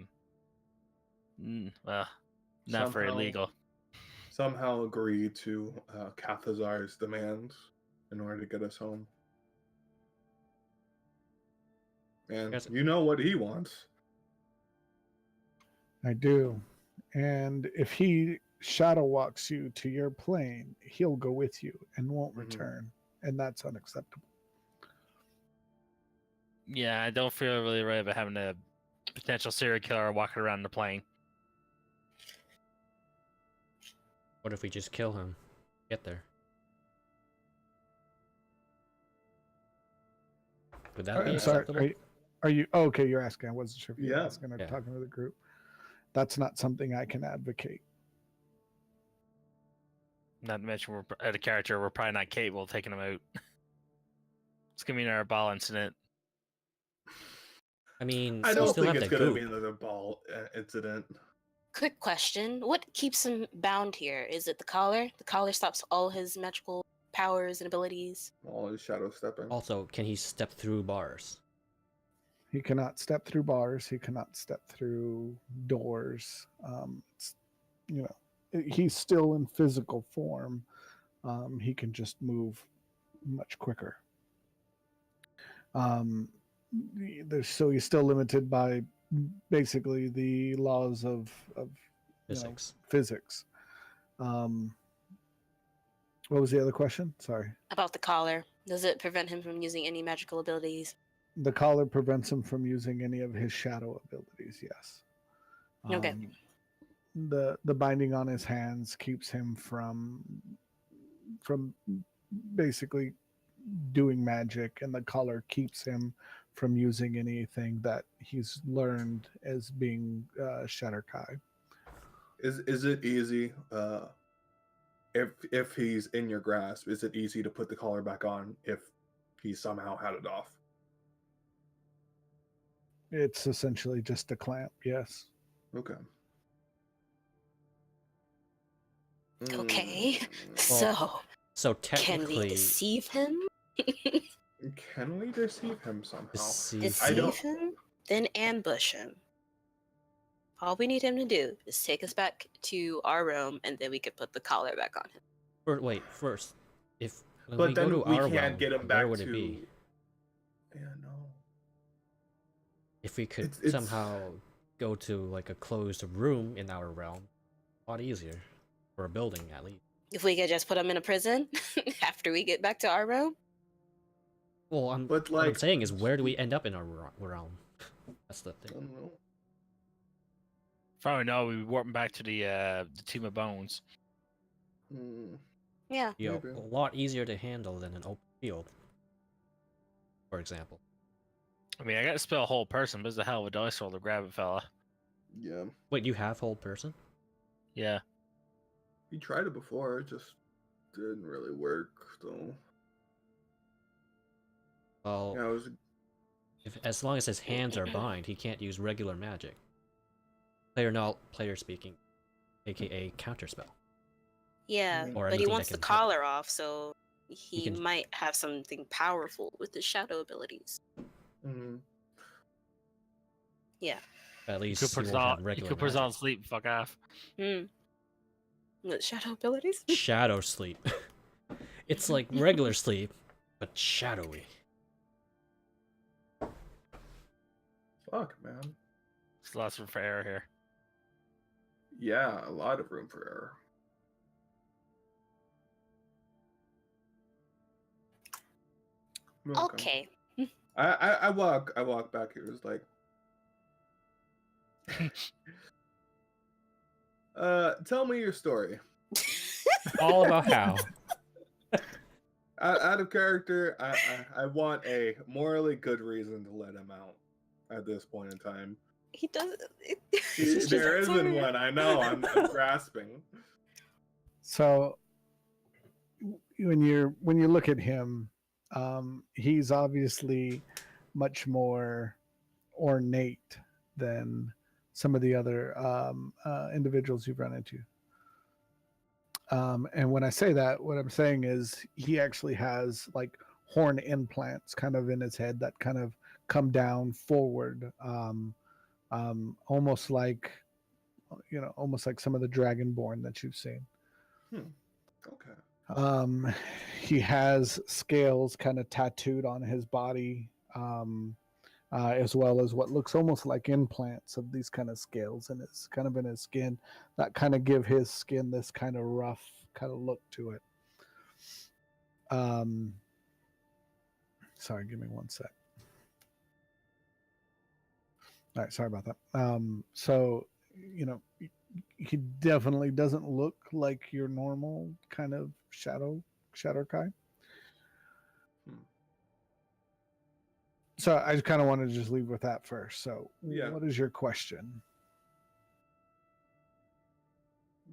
Speaker 4: not very legal.
Speaker 1: Somehow agree to Cathazar's demands in order to get us home. And
Speaker 5: Yes.
Speaker 1: you know what he wants.
Speaker 2: I do. And if he shadow walks you to your plane, he'll go with you and won't return. And that's unacceptable.
Speaker 4: Yeah, I don't feel really right about having a potential serial killer walking around the plane.
Speaker 5: What if we just kill him? Get there. Would that be
Speaker 2: Sorry,
Speaker 5: acceptable?
Speaker 2: are you oh, okay, you're asking. I wasn't sure if you were
Speaker 1: Yeah.
Speaker 2: asking or
Speaker 5: Yeah.
Speaker 2: talking to the group. That's not something I can advocate.
Speaker 4: Not to mention, we're at a character, we're probably not capable of taking him out. It's gonna be another ball incident.
Speaker 5: I mean,
Speaker 1: I
Speaker 5: we
Speaker 1: don't
Speaker 5: still
Speaker 1: think
Speaker 5: have
Speaker 1: it's
Speaker 5: the
Speaker 1: going to
Speaker 5: goop.
Speaker 1: be another ball incident.
Speaker 3: Quick question: what keeps him bound here? Is it the collar? The collar stops all his magical powers and abilities.
Speaker 1: All his shadow stepping.
Speaker 5: Also, can he step through bars?
Speaker 2: He cannot step through bars. He cannot step through doors. He's still in physical form. He can just move much quicker. He's still limited by basically the laws of
Speaker 5: Physics.
Speaker 2: Physics. What was the other question? Sorry.
Speaker 3: About the collar, does it prevent him from using any magical abilities?
Speaker 2: The collar prevents him from using any of his shadow abilities. Yes.
Speaker 3: Okay.
Speaker 2: The binding on his hands keeps him from basically doing magic, and the collar keeps him from using anything that he's learned as being Shatterkai.
Speaker 1: Is it easy? If he's in your grasp, is it easy to put the collar back on if he somehow had it off?
Speaker 2: It's essentially just a clamp. Yes.
Speaker 1: Okay.
Speaker 3: Okay,
Speaker 5: Well, So
Speaker 3: can we
Speaker 5: technically,
Speaker 3: deceive him?
Speaker 1: Can we deceive him somehow?
Speaker 5: deceive
Speaker 1: I don't-
Speaker 3: Deceive him? Then ambush him. All we need him to do is take us back to our room, and then we could put the collar back on him.
Speaker 5: Wait, first, if when
Speaker 1: But
Speaker 5: we
Speaker 1: then
Speaker 5: go to
Speaker 1: we
Speaker 5: our
Speaker 1: can't
Speaker 5: realm,
Speaker 1: get him
Speaker 5: where
Speaker 1: back
Speaker 5: would
Speaker 1: to.
Speaker 5: it be?
Speaker 1: Yeah, no.
Speaker 5: If we could
Speaker 1: It's-
Speaker 5: somehow go to like a closed room in our realm, a lot easier. Or a building, at least.
Speaker 3: If we could just put him in a prison after we get back to our room?
Speaker 5: Well,
Speaker 1: But,
Speaker 5: what I'm
Speaker 1: like,
Speaker 5: saying is, where do we end up in our realm? That's the
Speaker 1: I
Speaker 5: thing.
Speaker 1: don't know.
Speaker 4: Probably no, we warp him back to the Tomb of Bones.
Speaker 3: Yeah.
Speaker 1: Maybe.
Speaker 5: A lot easier to handle than an open field, for example.
Speaker 4: I mean, I got to spell whole person, but it's a hell of a dice roll to grab it, fella.
Speaker 1: Yeah.
Speaker 5: Wait, you have hold person?
Speaker 4: Yeah.
Speaker 1: He tried it before, it just didn't really work, so.
Speaker 5: Well,
Speaker 1: Yeah, it was.
Speaker 5: as long as his hands are bind, he can't use regular magic. Player speaking, aka counterspell.
Speaker 3: Yeah,
Speaker 1: Or
Speaker 3: but he
Speaker 5: anything that
Speaker 3: wants the
Speaker 5: can help.
Speaker 3: collar off, so he
Speaker 5: can-
Speaker 3: might have something powerful with his shadow abilities. Yeah.
Speaker 5: At
Speaker 4: You
Speaker 5: least
Speaker 4: could
Speaker 5: he
Speaker 4: put
Speaker 5: won't
Speaker 4: us
Speaker 5: have
Speaker 4: on,
Speaker 5: regular
Speaker 4: you could put us on
Speaker 5: magic.
Speaker 4: sleep, fuck off.
Speaker 3: What, shadow abilities?
Speaker 5: Shadow sleep. It's like regular sleep, but shadowy.
Speaker 1: Fuck, man.
Speaker 4: There's lots of room for error here.
Speaker 1: Yeah, a lot of room for error.
Speaker 3: Okay.
Speaker 1: I walk back here. It's like, tell me your story.
Speaker 5: All about how.
Speaker 1: Out of character, I want a morally good reason to let him out at this point in time.
Speaker 3: He doesn't.
Speaker 1: There isn't one. I know. I'm grasping.
Speaker 2: So when you look at him, he's obviously much more ornate than some of the other individuals you've run into. And when I say that, what I'm saying is he actually has like horn implants kind of in his head that kind of come down forward, almost like almost like some of the Dragonborn that you've seen.
Speaker 1: Okay.
Speaker 2: He has scales kind of tattooed on his body, as well as what looks almost like implants of these kind of scales in his skin that kind of give his skin this kind of rough kind of look to it. Sorry, give me one sec. All right, sorry about that. So, he definitely doesn't look like your normal kind of shadow Kai. So I just kind of wanted to just leave with that first. So
Speaker 1: Yeah.
Speaker 2: What is your question?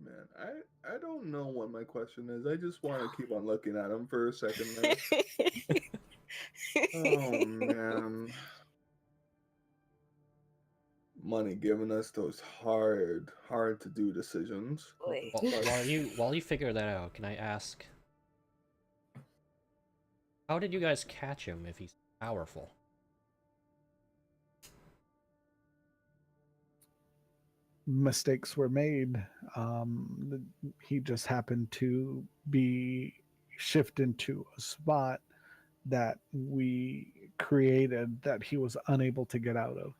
Speaker 1: Man, I don't know what my question is. I just want to keep on looking at him for a second now. Oh man. Money giving us those hard to do decisions.
Speaker 3: Wait.
Speaker 5: While you figure that out, can I ask, how did you guys catch him if he's powerful?
Speaker 2: Mistakes were made. He just happened to be shifted to a spot that we created that he was unable to get out of.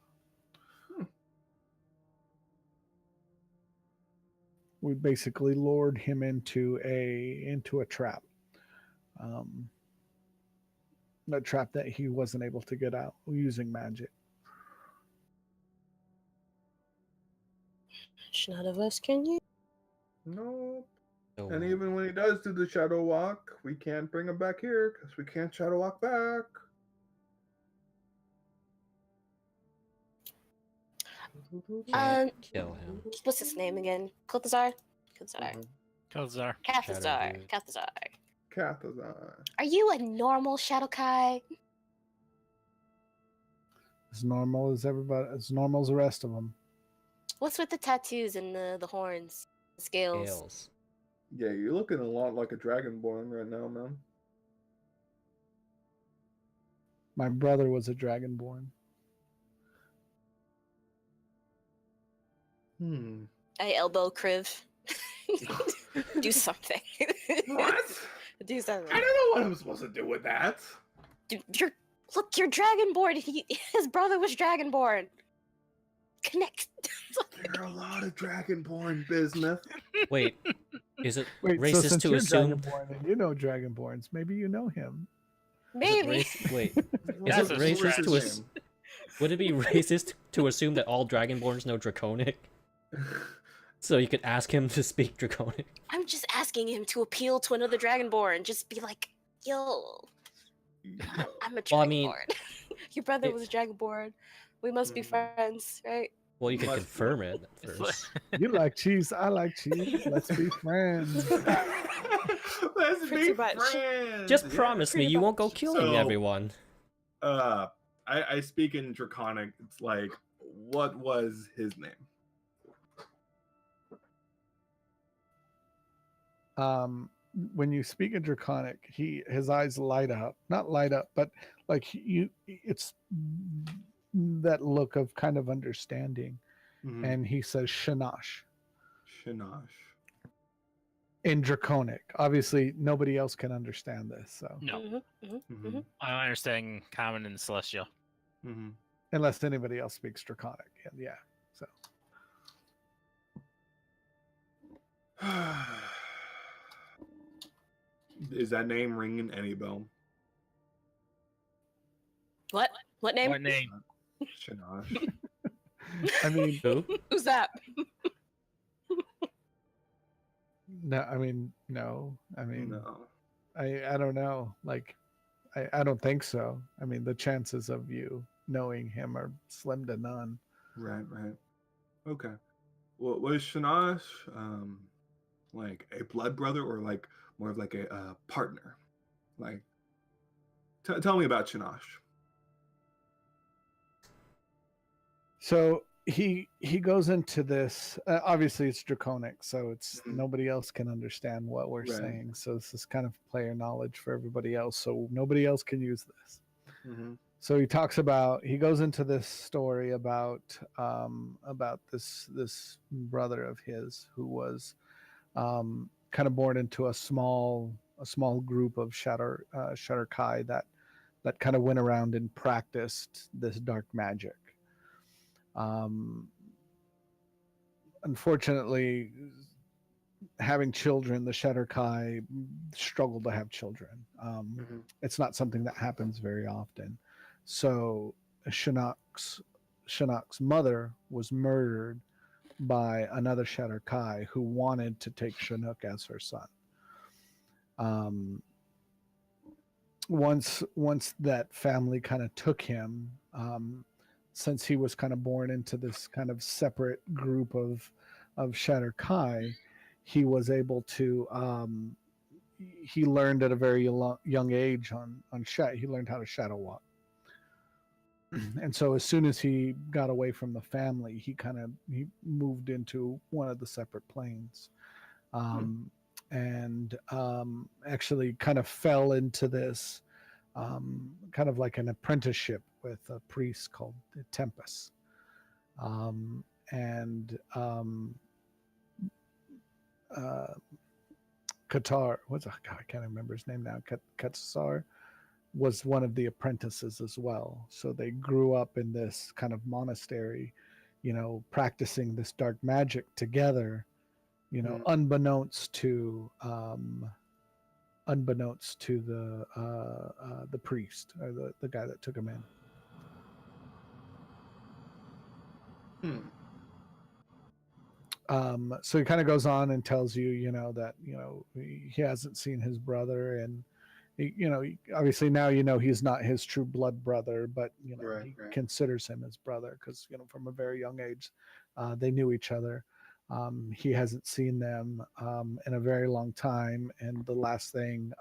Speaker 2: We basically lured him into a trap. A trap that he wasn't able to get out using magic.
Speaker 3: None of us can you?
Speaker 1: No.
Speaker 5: So,
Speaker 1: And even when he does do the shadow walk, we can't bring him back here because we can't shadow walk back.
Speaker 5: can't kill him.
Speaker 3: What's his name again? Kathazar?
Speaker 4: Kalzar.
Speaker 3: Kathazar.
Speaker 1: Kathazar.
Speaker 3: Are you a normal Shadow Kai?
Speaker 2: As normal as everybody, as normal as the rest of them.
Speaker 3: What's with the tattoos and the horns, the scales?
Speaker 5: Scales.
Speaker 1: Yeah, you're looking a lot like a Dragonborn right now, man.
Speaker 2: My brother was a Dragonborn.
Speaker 3: I elbow Kriv. Do something.
Speaker 1: What?
Speaker 3: Do something.
Speaker 1: I don't know what I'm supposed to do with that.
Speaker 3: Dude, you're Dragonborn. His brother was Dragonborn. Connect.
Speaker 1: There are a lot of Dragonborn, Bismuth.
Speaker 5: Wait, is it
Speaker 2: Wait,
Speaker 5: racist
Speaker 2: so since
Speaker 5: to
Speaker 2: you're
Speaker 5: assume?
Speaker 2: Dragonborn and you know Dragonborns, maybe you know him.
Speaker 3: Maybe.
Speaker 5: Wait,
Speaker 1: That's
Speaker 5: is it
Speaker 1: a
Speaker 5: racist
Speaker 1: stretch.
Speaker 5: to would it be racist to assume that all Dragonborns know Draconic? So you could ask him to speak Draconic.
Speaker 3: I'm just asking him to appeal to another Dragonborn. Just be like, yo, I'm a Dragonborn.
Speaker 5: Well, I mean,
Speaker 3: your brother was a Dragonborn. We must be friends, right?
Speaker 5: Well, you can
Speaker 1: Must-
Speaker 5: confirm it first.
Speaker 2: You like cheese, I like cheese. Let's be friends.
Speaker 1: Let's
Speaker 3: Pretty
Speaker 1: be
Speaker 3: much.
Speaker 1: friends.
Speaker 5: Just
Speaker 1: Yeah.
Speaker 5: promise me you won't go killing
Speaker 1: So-
Speaker 5: everyone.
Speaker 1: I speak in Draconic. It's like, what was his name?
Speaker 2: When you speak in Draconic, his eyes light up. Not light up, but like it's that look of kind of understanding. And he says Shanash.
Speaker 1: Shanash.
Speaker 2: In Draconic. Obviously, nobody else can understand this. So
Speaker 4: No.
Speaker 1: Mm-hmm.
Speaker 4: I'm understanding Common and Celestial.
Speaker 1: Mm-hmm.
Speaker 2: unless anybody else speaks Draconic. Yeah. So
Speaker 1: Is that name ringing any bell?
Speaker 3: What? What name?
Speaker 4: What name?
Speaker 1: Shanash.
Speaker 2: I mean,
Speaker 5: Who?
Speaker 3: Who's that?
Speaker 2: no. I mean, no. I mean,
Speaker 1: No.
Speaker 2: I don't know. Like, I don't think so. I mean, the chances of you knowing him are slim to none.
Speaker 1: Right. Okay. Well, was Shanash like a blood brother or like more of like a partner. Like, tell me about Shanash.
Speaker 2: So he goes into this. Obviously, it's draconic, so it's nobody else can understand what we're saying. So this is kind of player knowledge for everybody else. So nobody else can use this. So he talks about. He goes into this story about this brother of his who was kind of born into a small group of Shatter Kai that kind of went around and practiced this dark magic. Unfortunately, having children, the Shatter Kai struggle to have children. It's not something that happens very often. So Shinnok's mother was murdered by another Shatter Kai who wanted to take Chinook as her son. Once that family kind of took him, since he was kind of born into this kind of separate group of Shatter Kai, he was able to he learned at a very young age he learned how to shadow walk. And so as soon as he got away from the family, he moved into one of the separate planes, and actually kind of fell into this kind of like an apprenticeship with a priest called Tempest. Qatar, I can't remember his name now. Qatar was one of the apprentices as well. So they grew up in this kind of monastery, practicing this dark magic together, unbeknownst to the priest or the guy that took him in. So he kind of goes on and tells you, that he hasn't seen his brother, and obviously now he's not his true blood brother, but he considers him his brother because from a very young age they knew each other. He hasn't seen them in a very long time, and the last thing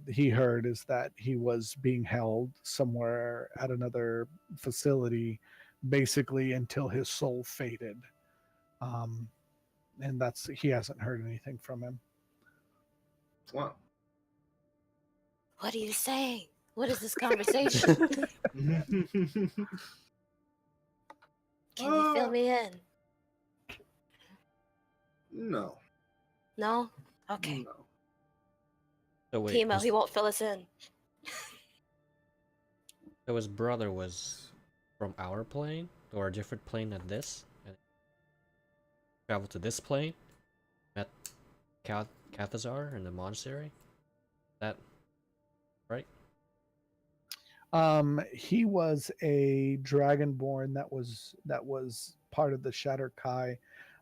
Speaker 2: he heard is that he was being held somewhere at another facility, basically until his soul faded. And he hasn't heard anything from him.
Speaker 1: Wow.
Speaker 3: What are you saying? What is this conversation? Can you fill me in?
Speaker 1: No.
Speaker 3: No? Okay.
Speaker 1: No.
Speaker 5: So wait,
Speaker 3: Himo, he won't fill us in.
Speaker 5: so his brother was from our plane or a different plane than this, and traveled to this plane, met Cathazar in the monastery. That right?
Speaker 2: He was a dragonborn that was part of the Shatter Kai.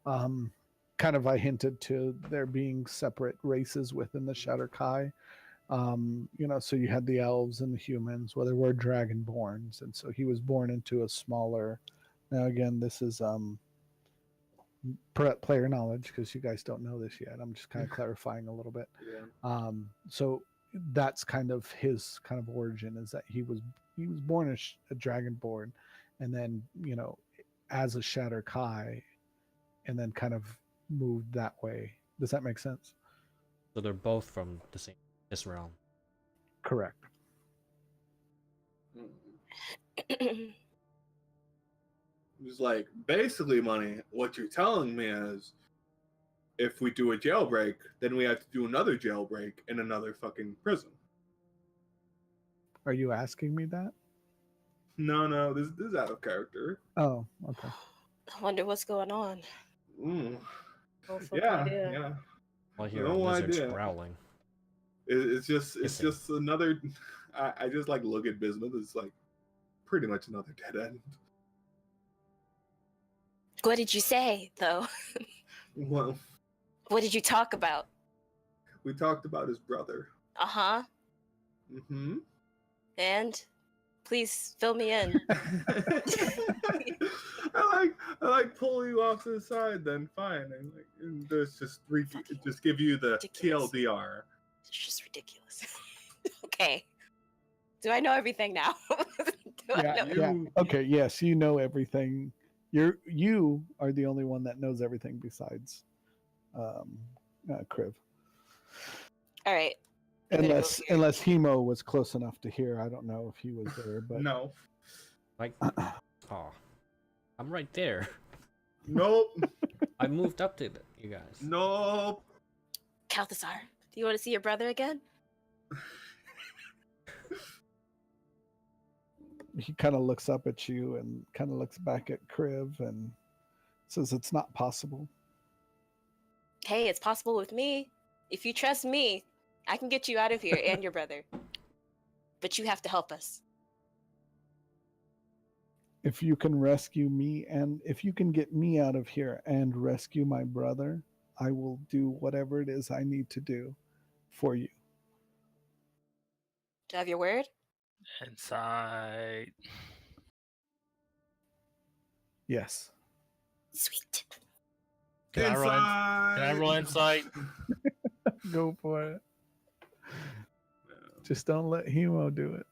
Speaker 2: Kind of I hinted to there being separate races within the Shatter Kai. So you had the elves and the humans. Well, there were dragonborns, and so he was born into a smaller. Now again, this is player knowledge because you guys don't know this yet. I'm just kind of clarifying a little bit.
Speaker 1: Yeah.
Speaker 2: So that's kind of his kind of origin, is that he was born a dragonborn, and then as a Shatter Kai, and then kind of moved that way. Does that make sense?
Speaker 5: So they're both from this realm.
Speaker 2: Correct.
Speaker 1: It's like, basically, Money, what you're telling me is if we do a jailbreak, then we have to do another jailbreak in another fucking prison.
Speaker 2: Are you asking me that?
Speaker 1: No, this is out of character.
Speaker 2: Oh, okay.
Speaker 3: I wonder what's going on. Oh,
Speaker 1: Yeah.
Speaker 5: I hear
Speaker 1: No
Speaker 5: lizards
Speaker 1: idea.
Speaker 5: growling.
Speaker 1: It's just
Speaker 5: Hissing.
Speaker 1: another. I just like look at Bismuth. It's like pretty much another dead end.
Speaker 3: What did you say, though?
Speaker 1: Well,
Speaker 3: What did you talk about?
Speaker 1: we talked about his brother.
Speaker 3: Uh-huh.
Speaker 1: Mm-hmm.
Speaker 3: And please fill me in.
Speaker 1: I like pull you off to the side, then fine, and there's just just give you the
Speaker 3: Ridiculous.
Speaker 1: TLDR.
Speaker 3: It's just ridiculous. Okay. Do I know everything now? Do I know
Speaker 2: Yeah. Okay. Yes, you know everything. You are the only one that knows everything besides Kriv.
Speaker 3: All right. I'm gonna go
Speaker 2: Unless
Speaker 3: here.
Speaker 2: Himo was close enough to hear. I don't know if he was there, but
Speaker 1: No.
Speaker 5: Like, oh, I'm right there.
Speaker 1: Nope.
Speaker 5: I moved up to you guys.
Speaker 1: Nope.
Speaker 3: Kalthasar, do you want to see your brother again?
Speaker 2: he kind of looks up at you and kind of looks back at Kriv and says, "It's not possible."
Speaker 3: Hey, it's possible with me. If you trust me, I can get you out of here and your brother. But you have to help us.
Speaker 2: If you can rescue me and if you can get me out of here and rescue my brother, I will do whatever it is I need to do for you.
Speaker 3: Do I have your word?
Speaker 4: Inside.
Speaker 2: Yes.
Speaker 3: Sweet.
Speaker 4: Can I roll insight?
Speaker 2: Go for it. Just don't let Himo do it.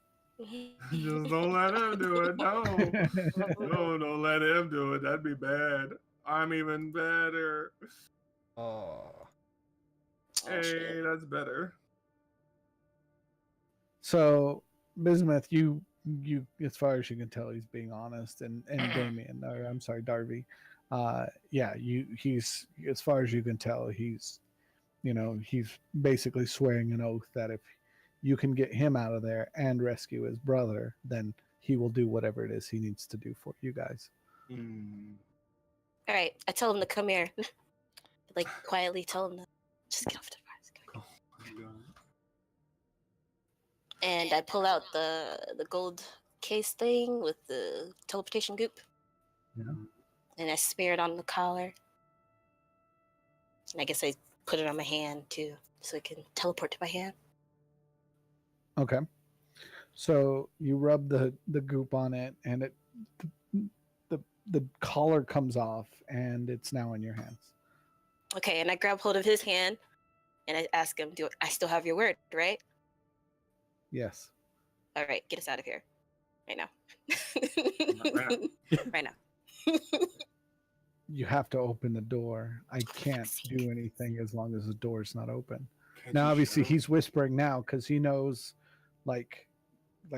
Speaker 1: Just don't let him do it. No. No, don't let him do it. That'd be bad. I'm even better.
Speaker 5: Oh,
Speaker 1: Hey,
Speaker 3: shit.
Speaker 1: that's better.
Speaker 2: So, Bismuth, you as far as you can tell, he's being honest, and Damien, or I'm sorry, Darby, yeah, he's as far as you can tell, he's basically swearing an oath that if you can get him out of there and rescue his brother, then he will do whatever it is he needs to do for you guys.
Speaker 3: All right, I tell him to come here. Like quietly tell him to just get off the bars. And I pull out the gold case thing with the teleportation goop.
Speaker 2: Yeah.
Speaker 3: And I smear it on the collar. And I guess I put it on my hand too, so it can teleport to my hand.
Speaker 2: Okay. So you rub the goop on it, and it the collar comes off, and it's now in your hands.
Speaker 3: Okay, and I grab hold of his hand, and I ask him, "Do I still have your word, right?"
Speaker 2: Yes.
Speaker 3: All right, get us out of here, right now.
Speaker 1: Right
Speaker 3: Right now.
Speaker 2: You have to open the door. I can't do anything as long as the door's not open. Now, obviously, he's whispering now because he knows, like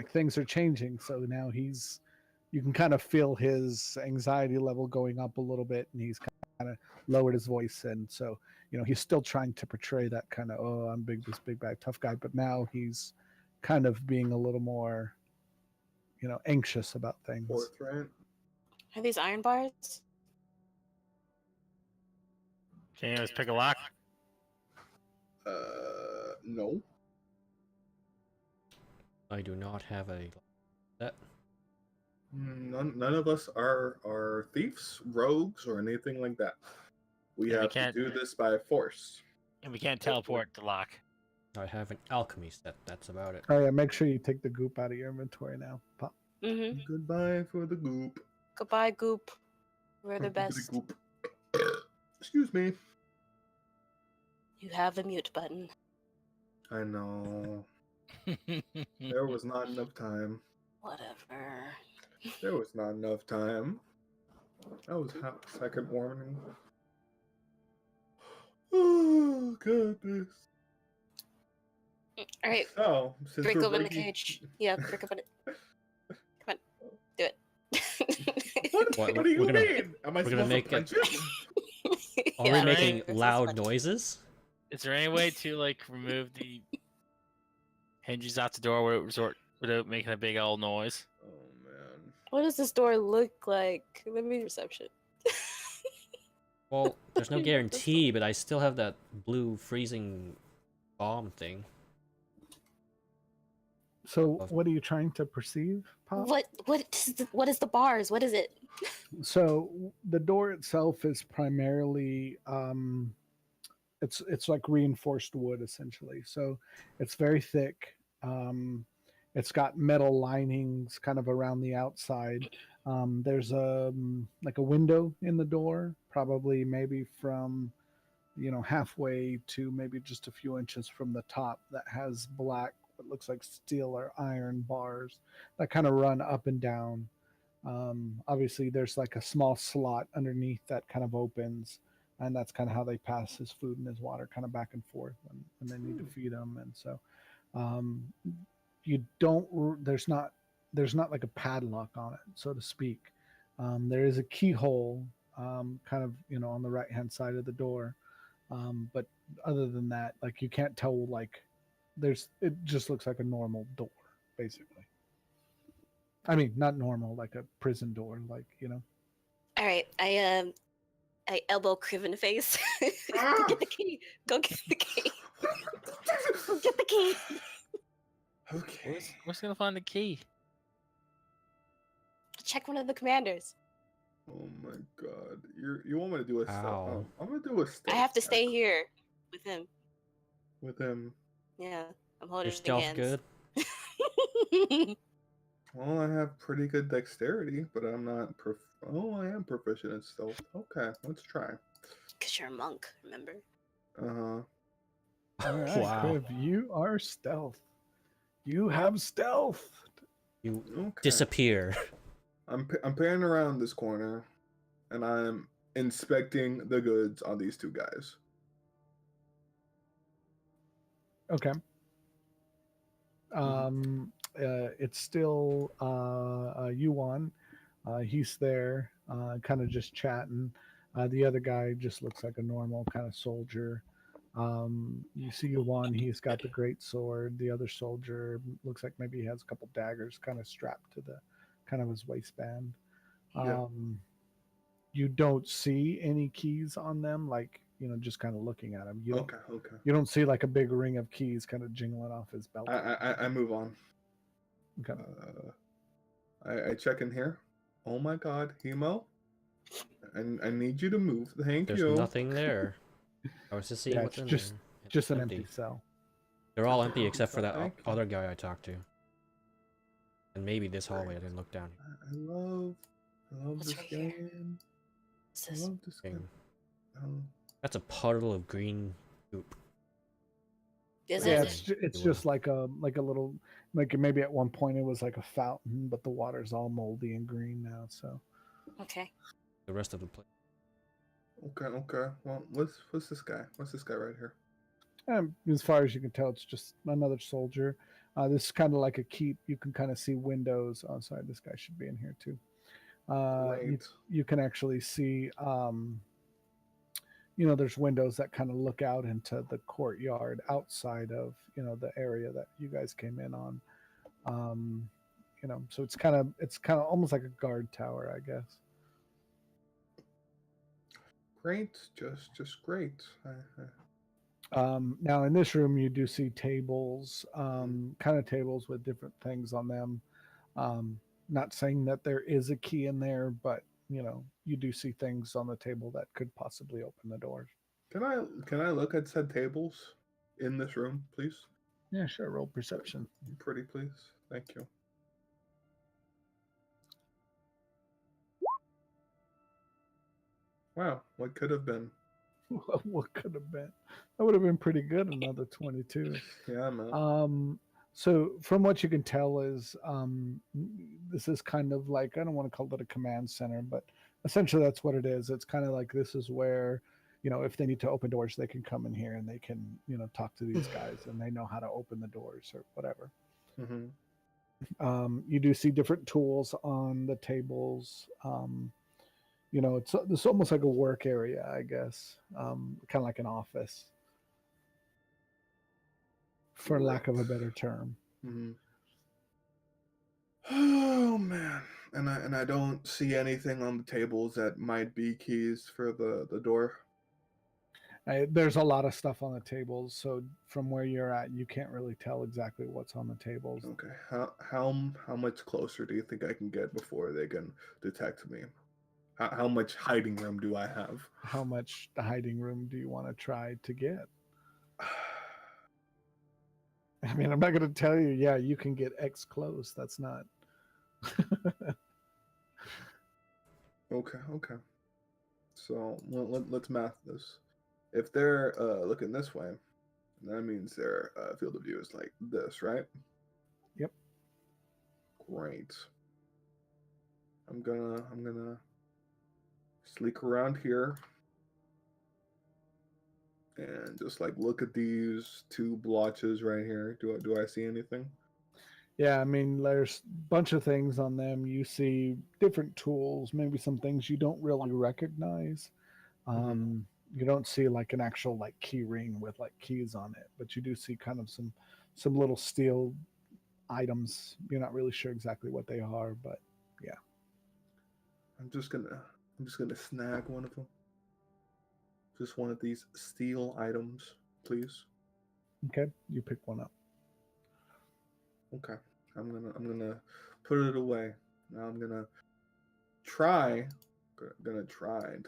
Speaker 2: things are changing. So now you can kind of feel his anxiety level going up a little bit, and he's kind of lowered his voice, and so he's still trying to portray that kind of, oh, I'm this big bad tough guy, but now he's kind of being a little more, anxious about things.
Speaker 1: Forthright.
Speaker 3: Are these iron bars?
Speaker 4: Can you just pick a lock?
Speaker 1: No.
Speaker 5: I do not have a that.
Speaker 1: None of us are thieves, rogues, or anything like that. We have to do this by force.
Speaker 4: And we can't teleport the lock.
Speaker 5: I have an alchemy set. That's about it.
Speaker 2: Oh yeah, make sure you take the goop out of your inventory now, Pop.
Speaker 3: Mm-hmm.
Speaker 1: Goodbye for the goop.
Speaker 3: Goodbye, Goop. We're the
Speaker 1: For
Speaker 3: best.
Speaker 1: goop. Excuse me.
Speaker 3: You have a mute button.
Speaker 1: I know. There was not enough time.
Speaker 3: Whatever.
Speaker 1: There was not enough time. That was half a second warning. Oh, goodness.
Speaker 3: All right,
Speaker 1: So, since
Speaker 3: break
Speaker 1: we're
Speaker 3: open the
Speaker 1: breaking...
Speaker 3: cage. Yeah, break open it. Come on, do it.
Speaker 1: What do you
Speaker 5: we're gonna-
Speaker 1: mean? Am I
Speaker 5: we're gonna
Speaker 1: supposed
Speaker 5: make
Speaker 1: to
Speaker 5: it-
Speaker 1: punch him?
Speaker 5: Are we
Speaker 3: Yeah,
Speaker 5: making
Speaker 3: that's
Speaker 5: loud
Speaker 3: funny.
Speaker 5: noises?
Speaker 4: Is there any way to remove the hinges out the door without making a big old noise?
Speaker 1: Oh, man.
Speaker 3: What does this door look like? Let me reception.
Speaker 5: Well, there's no guarantee, but I still have that blue freezing bomb thing.
Speaker 2: So what are you trying to perceive, Pop?
Speaker 3: What is the bars? What is it?
Speaker 2: So the door itself is primarily it's like reinforced wood essentially. So it's very thick. It's got metal linings kind of around the outside. There's a like a window in the door, probably maybe from halfway to maybe just a few inches from the top, that has black, what looks like steel or iron bars that kind of run up and down. Obviously, there's like a small slot underneath that kind of opens, and that's kind of how they pass his food and his water kind of back and forth when they need to feed him. And so, um, you don't. There's not like a padlock on it, so to speak. There is a keyhole, kind of on the right hand side of the door, but other than that, like you can't tell. Like it just looks like a normal door, basically. I mean, not normal, like a prison door, like.
Speaker 3: All right, I elbow Kriv in the face. Go get the key. Go get the key. Go get the key.
Speaker 1: Okay.
Speaker 4: What's gonna find the key?
Speaker 3: Check one of the commanders.
Speaker 1: Oh my god. You want me to do a stealth?
Speaker 5: Ow.
Speaker 1: I'm gonna do a stealth.
Speaker 3: I have to
Speaker 1: check
Speaker 3: stay here with him.
Speaker 1: with him.
Speaker 3: Yeah, I'm holding
Speaker 5: Your stealth
Speaker 3: hands.
Speaker 5: good?
Speaker 1: Well, I have pretty good dexterity, but I'm not. I am proficient in stealth. Okay, let's try.
Speaker 3: Because you're a monk, remember?
Speaker 1: Uh huh.
Speaker 2: All right,
Speaker 5: Wow.
Speaker 2: Kriv, you are stealth. You have stealth.
Speaker 5: You
Speaker 1: Okay.
Speaker 5: disappear.
Speaker 1: I'm panning around this corner, and I'm inspecting the goods on these two guys.
Speaker 2: Okay. It's still Yuan. He's there, kind of just chatting. The other guy just looks like a normal kind of soldier. You see Yuan, he's got the great sword. The other soldier looks like maybe he has a couple daggers kind of strapped to the kind of his waistband.
Speaker 1: Yeah.
Speaker 2: You don't see any keys on them, like just kind of looking at him.
Speaker 1: Okay.
Speaker 2: You don't see like a big ring of keys kind of jingling off his belt.
Speaker 1: I move on.
Speaker 2: Okay.
Speaker 1: I check in here. Oh my god, Himo. I need you to move. Thank
Speaker 5: There's
Speaker 1: you.
Speaker 5: nothing there. I was just seeing
Speaker 2: Yeah,
Speaker 5: what's
Speaker 2: it's
Speaker 5: in
Speaker 2: just-
Speaker 5: there.
Speaker 2: Just
Speaker 5: It's
Speaker 2: an empty cell.
Speaker 5: They're all empty except for that
Speaker 1: Thank you.
Speaker 5: other guy I talked to. And maybe this hallway I didn't look down.
Speaker 1: I love
Speaker 3: What's
Speaker 1: this
Speaker 3: right here?
Speaker 1: game.
Speaker 3: What's
Speaker 1: I
Speaker 3: this?
Speaker 1: love this game.
Speaker 5: Thing. That's a puddle of green goop.
Speaker 3: Is
Speaker 2: Yeah,
Speaker 3: it?
Speaker 2: it's just like a little, like maybe at one point it was like a fountain, but the water's all moldy and green now. So
Speaker 3: Okay.
Speaker 5: The rest of the place.
Speaker 1: Okay. Well, what's this guy? What's this guy right here?
Speaker 2: as far as you can tell, it's just another soldier. This is kind of like a keep. You can kind of see windows. Oh, sorry, this guy should be in here too.
Speaker 1: Great.
Speaker 2: You can actually see, there's windows that kind of look out into the courtyard outside of, the area that you guys came in on. So it's kind of almost like a guard tower, I guess.
Speaker 1: Great. Just great.
Speaker 2: Now in this room, you do see tables, kind of tables with different things on them. Not saying that there is a key in there, but you do see things on the table that could possibly open the doors.
Speaker 1: Can I look at said tables in this room, please?
Speaker 2: Yeah, sure. Roll perception.
Speaker 1: Pretty please. Thank you. Wow, what could have been?
Speaker 2: What could have been? That would have been pretty good. Another 22.
Speaker 1: Yeah, man.
Speaker 2: So from what you can tell is this is kind of like, I don't want to call it a command center, but essentially that's what it is. It's kind of like this is where, if they need to open doors, they can come in here and they can, talk to these guys and they know how to open the doors or whatever.
Speaker 1: Mm-hmm.
Speaker 2: You do see different tools on the tables. It's almost like a work area, I guess, kind of like an office, for lack of a better term.
Speaker 1: Mm-hmm. Oh man, and I don't see anything on the tables that might be keys for the door.
Speaker 2: There's a lot of stuff on the tables, so from where you're at, you can't really tell exactly what's on the tables.
Speaker 1: Okay, how much closer do you think I can get before they can detect me? How much hiding room do I have?
Speaker 2: How much hiding room do you want to try to get? I mean, I'm not going to tell you, yeah, you can get X close. That's not.
Speaker 1: Okay, okay. So let's math this. If they're looking this way, that means their field of view is like this, right?
Speaker 2: Yep.
Speaker 1: Great. I'm gonna sneak around here and just like look at these two blotches right here. Do I see anything?
Speaker 2: Yeah, I mean, there's a bunch of things on them. You see different tools, maybe some things you don't really recognize. You don't see like an actual like key ring with like keys on it, but you do see kind of some little steel items. You're not really sure exactly what they are, but yeah.
Speaker 1: I'm just gonna snag one of them. Just one of these steel items, please.
Speaker 2: Okay, you pick one up.
Speaker 1: Okay. I'm gonna put it away. Now I'm gonna try to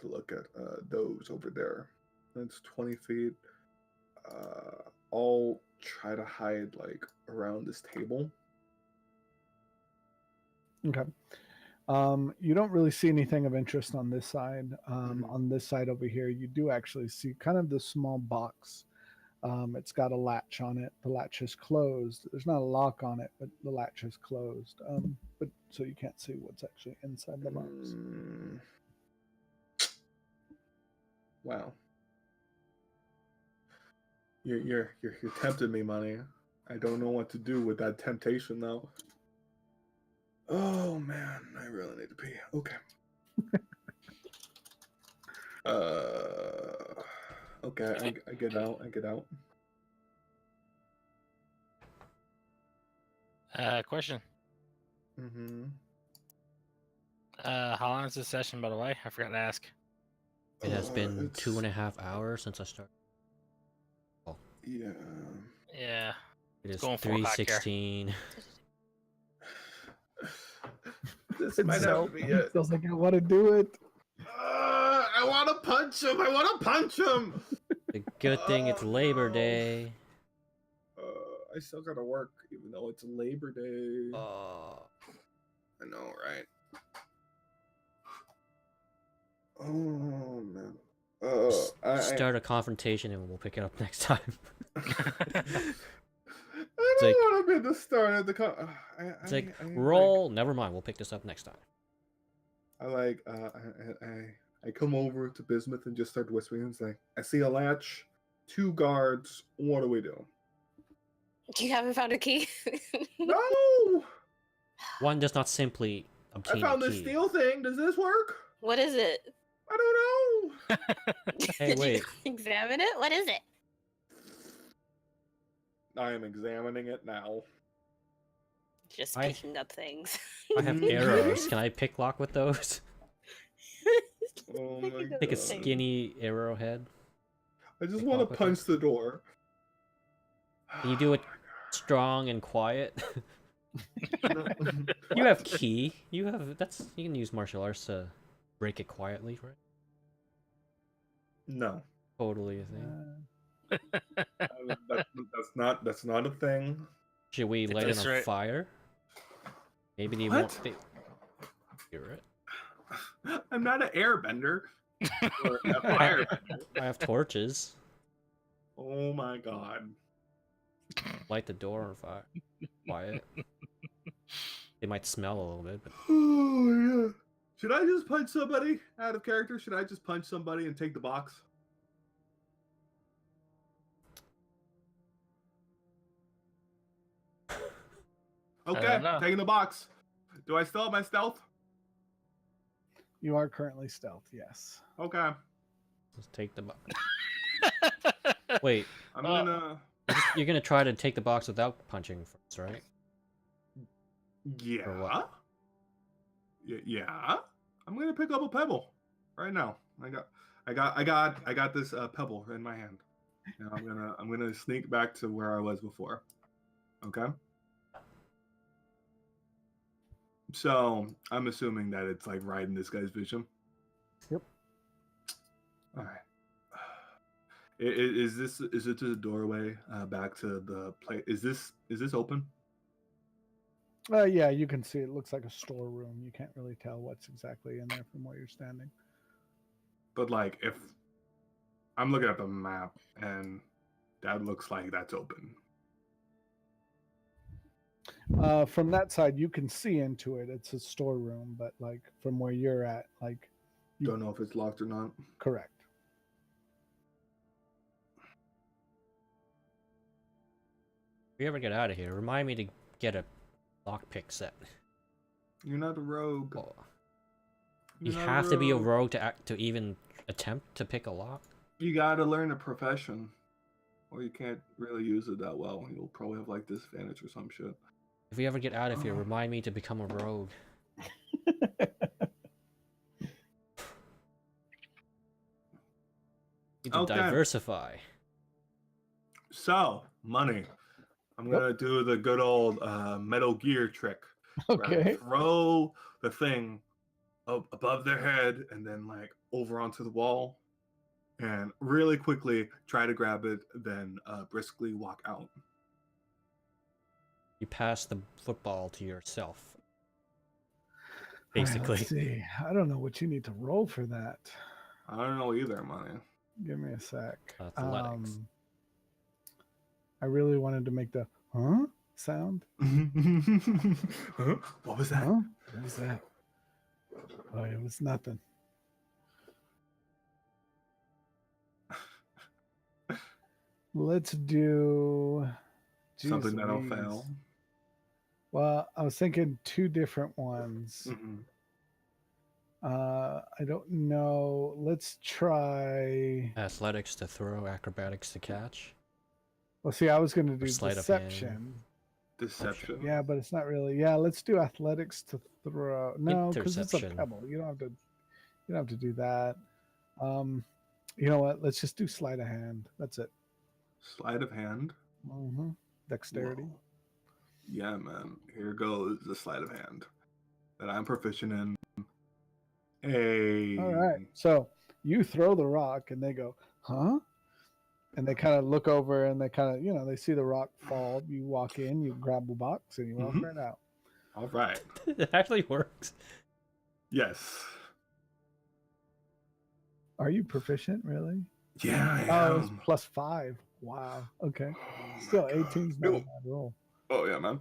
Speaker 1: look at those over there. That's 20 feet. I'll try to hide like around this table.
Speaker 2: Okay. You don't really see anything of interest on this side. On this side over here, you do actually see kind of this small box. It's got a latch on it. The latch is closed. There's not a lock on it, but the latch is closed. But so you can't see what's actually inside the box.
Speaker 1: Wow. You're tempting me, Money. I don't know what to do with that temptation though. Oh man, I really need to pee. Okay. Okay, I get out.
Speaker 4: Question.
Speaker 1: Mm-hmm.
Speaker 4: How long is this session, by the way? I forgot to ask.
Speaker 5: It has been 2.5 hours since I started.
Speaker 1: Yeah.
Speaker 4: Yeah.
Speaker 5: It is
Speaker 4: Going 4 o'clock here.
Speaker 5: 3:16.
Speaker 1: This might have to be it.
Speaker 2: Feels like I want to do it.
Speaker 1: I want to punch him.
Speaker 5: The good thing it's Labor Day.
Speaker 1: I still gotta work, even though it's Labor Day. I know, right? Oh man.
Speaker 5: Start a confrontation and we'll pick it up next time.
Speaker 1: I don't want to be the start of the
Speaker 5: It's like, roll. Never mind. We'll pick this up next time.
Speaker 1: I come over to Bismuth and just start whispering. It's like, I see a latch, 2 guards. What do we do?
Speaker 3: You haven't found a key?
Speaker 1: No!
Speaker 5: One does not simply obtain
Speaker 1: I found
Speaker 5: a
Speaker 1: this
Speaker 5: key.
Speaker 1: steel thing. Does this work?
Speaker 3: What is it?
Speaker 1: I don't know.
Speaker 5: Hey,
Speaker 3: Did
Speaker 5: wait.
Speaker 3: you examine it? What is it?
Speaker 1: I am examining it now.
Speaker 3: Just
Speaker 5: I-
Speaker 3: picking up things.
Speaker 5: I have arrows. Can I pick lock with those?
Speaker 1: Oh my god.
Speaker 5: Take a skinny arrowhead.
Speaker 1: I just
Speaker 5: pick
Speaker 1: want
Speaker 5: lock
Speaker 1: to
Speaker 5: with
Speaker 1: punch the door.
Speaker 5: Can you do it strong and quiet? You have key. You can use martial arts to break it quietly, right?
Speaker 1: No.
Speaker 5: Totally a thing.
Speaker 1: That's not a thing.
Speaker 5: Should we light it on fire? Maybe they won't hear it.
Speaker 1: I'm not an airbender. Or a firebender.
Speaker 5: I have torches.
Speaker 1: Oh my god.
Speaker 5: Light the door on fire. Quiet. They might smell a little bit, but
Speaker 1: Oh yeah. Should I just punch somebody out of character? Should I just punch somebody and take the box? Okay, taking the box. Do I still have my stealth?
Speaker 2: You are currently stealth, yes.
Speaker 1: Okay.
Speaker 5: let's take the box. Wait,
Speaker 1: I'm gonna.
Speaker 5: you're gonna try to take the box without punching first, right?
Speaker 1: Yeah.
Speaker 5: Or what?
Speaker 1: Yeah. I'm gonna pick up a pebble right now. I got this pebble in my hand. And I'm gonna sneak back to where I was before. Okay. So I'm assuming that it's like right in this guy's vision.
Speaker 2: Yep.
Speaker 1: All right. Is it to the doorway back to the place? Is this open?
Speaker 2: Yeah, you can see it looks like a storeroom. You can't really tell what's exactly in there from where you're standing.
Speaker 1: But like, if I'm looking at the map and that looks like that's open.
Speaker 2: From that side, you can see into it. It's a storeroom, but like from where you're at, like
Speaker 1: Don't know if it's locked or not.
Speaker 2: correct.
Speaker 5: If we ever get out of here, remind me to get a lockpick set.
Speaker 1: You're not a rogue.
Speaker 5: Oh.
Speaker 1: You're
Speaker 5: You
Speaker 1: not
Speaker 5: have to be a rogue to even attempt to pick a lock.
Speaker 1: You gotta learn a profession, or you can't really use it that well. You'll probably have like disadvantage or some shit.
Speaker 5: If we ever get out of here, remind me to become a rogue. Need to
Speaker 1: Okay.
Speaker 5: diversify.
Speaker 1: So, money. I'm gonna do the good old Metal Gear trick. where I
Speaker 2: Okay.
Speaker 1: throw the thing up above their head and then like over onto the wall, and really quickly try to grab it, then briskly walk out.
Speaker 5: You pass the football to yourself.
Speaker 2: All right,
Speaker 5: Basically.
Speaker 2: let's see. I don't know what you need to roll for that.
Speaker 1: I don't know either, money.
Speaker 2: Give me a sec.
Speaker 5: Athletics.
Speaker 2: I really wanted to make the sound.
Speaker 1: Huh? What was that?
Speaker 2: Huh? What was that? Oh, it was nothing. Let's do
Speaker 1: Something
Speaker 2: Jeez
Speaker 1: that'll
Speaker 2: Louise.
Speaker 1: fail.
Speaker 2: Well, I was thinking two different ones.
Speaker 1: Mhm.
Speaker 2: I don't know. Let's try.
Speaker 5: Athletics to throw, acrobatics to catch.
Speaker 2: Well, see, I was going to do
Speaker 5: sleight of hand.
Speaker 2: deception.
Speaker 1: Deception.
Speaker 2: Yeah, but it's not really. Yeah, let's do athletics to throw. No, because it's a
Speaker 5: Interception.
Speaker 2: pebble. You don't have to. You don't have to do that. You know what? Let's just do sleight of hand. That's it.
Speaker 1: Sleight of hand.
Speaker 2: Dexterity.
Speaker 1: Whoa. Yeah, man. Here goes the sleight of hand that I'm proficient in. Hey.
Speaker 2: All right. So you throw the rock, and they go, "Huh?" And they kind of look over, and they kind of, they see the rock fall. You walk in, you grab a box, and you walk right out.
Speaker 1: All right.
Speaker 5: It actually works.
Speaker 1: Yes.
Speaker 2: Are you proficient, really?
Speaker 1: Yeah, I
Speaker 2: Oh, it's
Speaker 1: am.
Speaker 2: +5. Wow. Okay.
Speaker 1: Oh my
Speaker 2: Still,
Speaker 1: God.
Speaker 2: 18's not a bad roll.
Speaker 1: Oh yeah, man.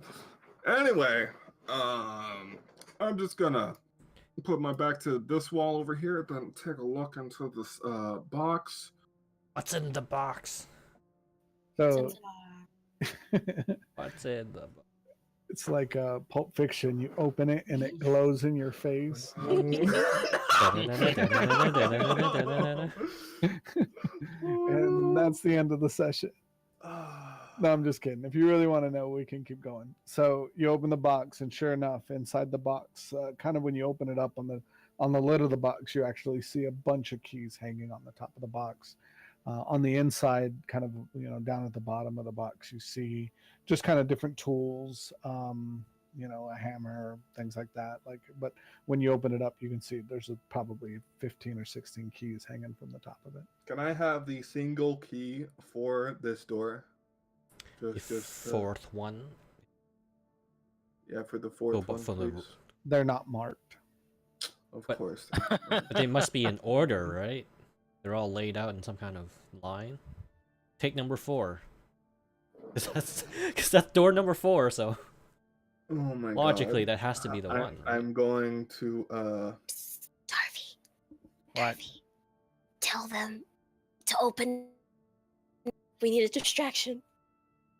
Speaker 1: Anyway, I'm just gonna put my back to this wall over here, then take a look into this box.
Speaker 5: What's in the box?
Speaker 2: So
Speaker 5: What's in the box?
Speaker 2: it's like Pulp Fiction. You open it, and it glows in your face. And that's the end of the session. No, I'm just kidding. If you really want to know, we can keep going. So you open the box, and sure enough, inside the box, kind of when you open it up on the lid of the box, you actually see a bunch of keys hanging on the top of the box. On the inside, kind of down at the bottom of the box, you see just kind of different tools. A hammer, things like that. But when you open it up, you can see there's probably 15 or 16 keys hanging from the top of it.
Speaker 1: Can I have the single key for this door?
Speaker 5: The fourth one.
Speaker 1: Yeah, for the fourth one,
Speaker 5: for the-
Speaker 1: please.
Speaker 2: They're not marked.
Speaker 1: Of
Speaker 5: But-
Speaker 1: course.
Speaker 5: But they must be in order, right? They're all laid out in some kind of line. Take number 4. Because that's door number 4, so
Speaker 1: Oh my
Speaker 5: logically
Speaker 1: God.
Speaker 5: that has to be the one. Right?
Speaker 1: I'm going to
Speaker 3: Darby.
Speaker 4: What?
Speaker 3: Darby. Tell them to open. We need a distraction.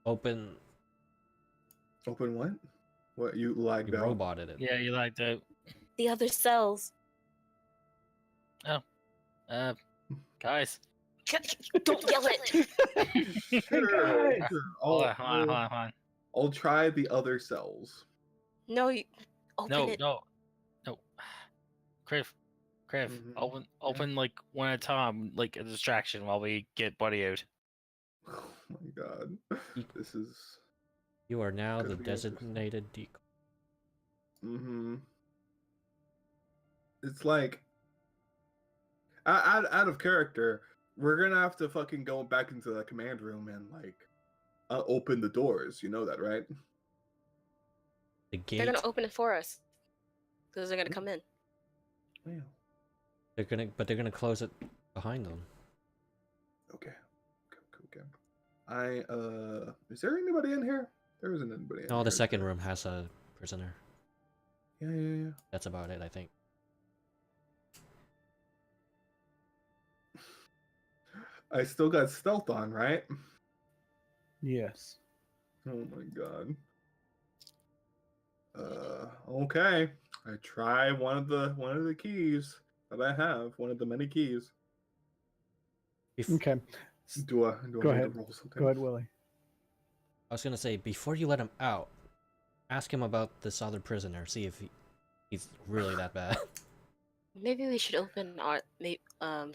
Speaker 5: Open.
Speaker 1: open what? What you lagged
Speaker 5: You
Speaker 1: out?
Speaker 5: roboted it.
Speaker 4: Yeah, you like that.
Speaker 3: The other cells.
Speaker 4: Guys.
Speaker 3: Don't yell it.
Speaker 1: Sure.
Speaker 4: Hold on.
Speaker 1: I'll try the other cells.
Speaker 3: No, you open
Speaker 4: No,
Speaker 3: it.
Speaker 4: no. Criv,
Speaker 1: Mhm.
Speaker 4: open like one at a time, like a distraction while we get Buddy out.
Speaker 1: Oh my God. This is.
Speaker 5: You are now
Speaker 1: Could
Speaker 5: the
Speaker 1: be interesting.
Speaker 5: designated decoy.
Speaker 1: It's like out of character. we're gonna have to fucking go back into the command room and like open the doors. You know that, right?
Speaker 5: The
Speaker 3: They're
Speaker 5: gate.
Speaker 3: gonna open it for us because they're gonna come in.
Speaker 1: Yeah.
Speaker 5: But they're gonna close it behind them.
Speaker 1: Okay. Is there anybody in here? There isn't anybody in here.
Speaker 5: No, the
Speaker 1: is
Speaker 5: second
Speaker 1: there?
Speaker 5: room has a prisoner.
Speaker 1: Yeah.
Speaker 5: That's about it, I think.
Speaker 1: I still got stealth on, right?
Speaker 2: Yes.
Speaker 1: Oh my god. Okay. I try one of the keys that I have, one of the many keys.
Speaker 2: Okay.
Speaker 1: Do I
Speaker 2: Go
Speaker 1: need
Speaker 2: ahead.
Speaker 1: to roll something?
Speaker 2: Go ahead, Willie.
Speaker 5: I was gonna say, before you let him out, ask him about this other prisoner. See if he's really that bad.
Speaker 3: Maybe we should open our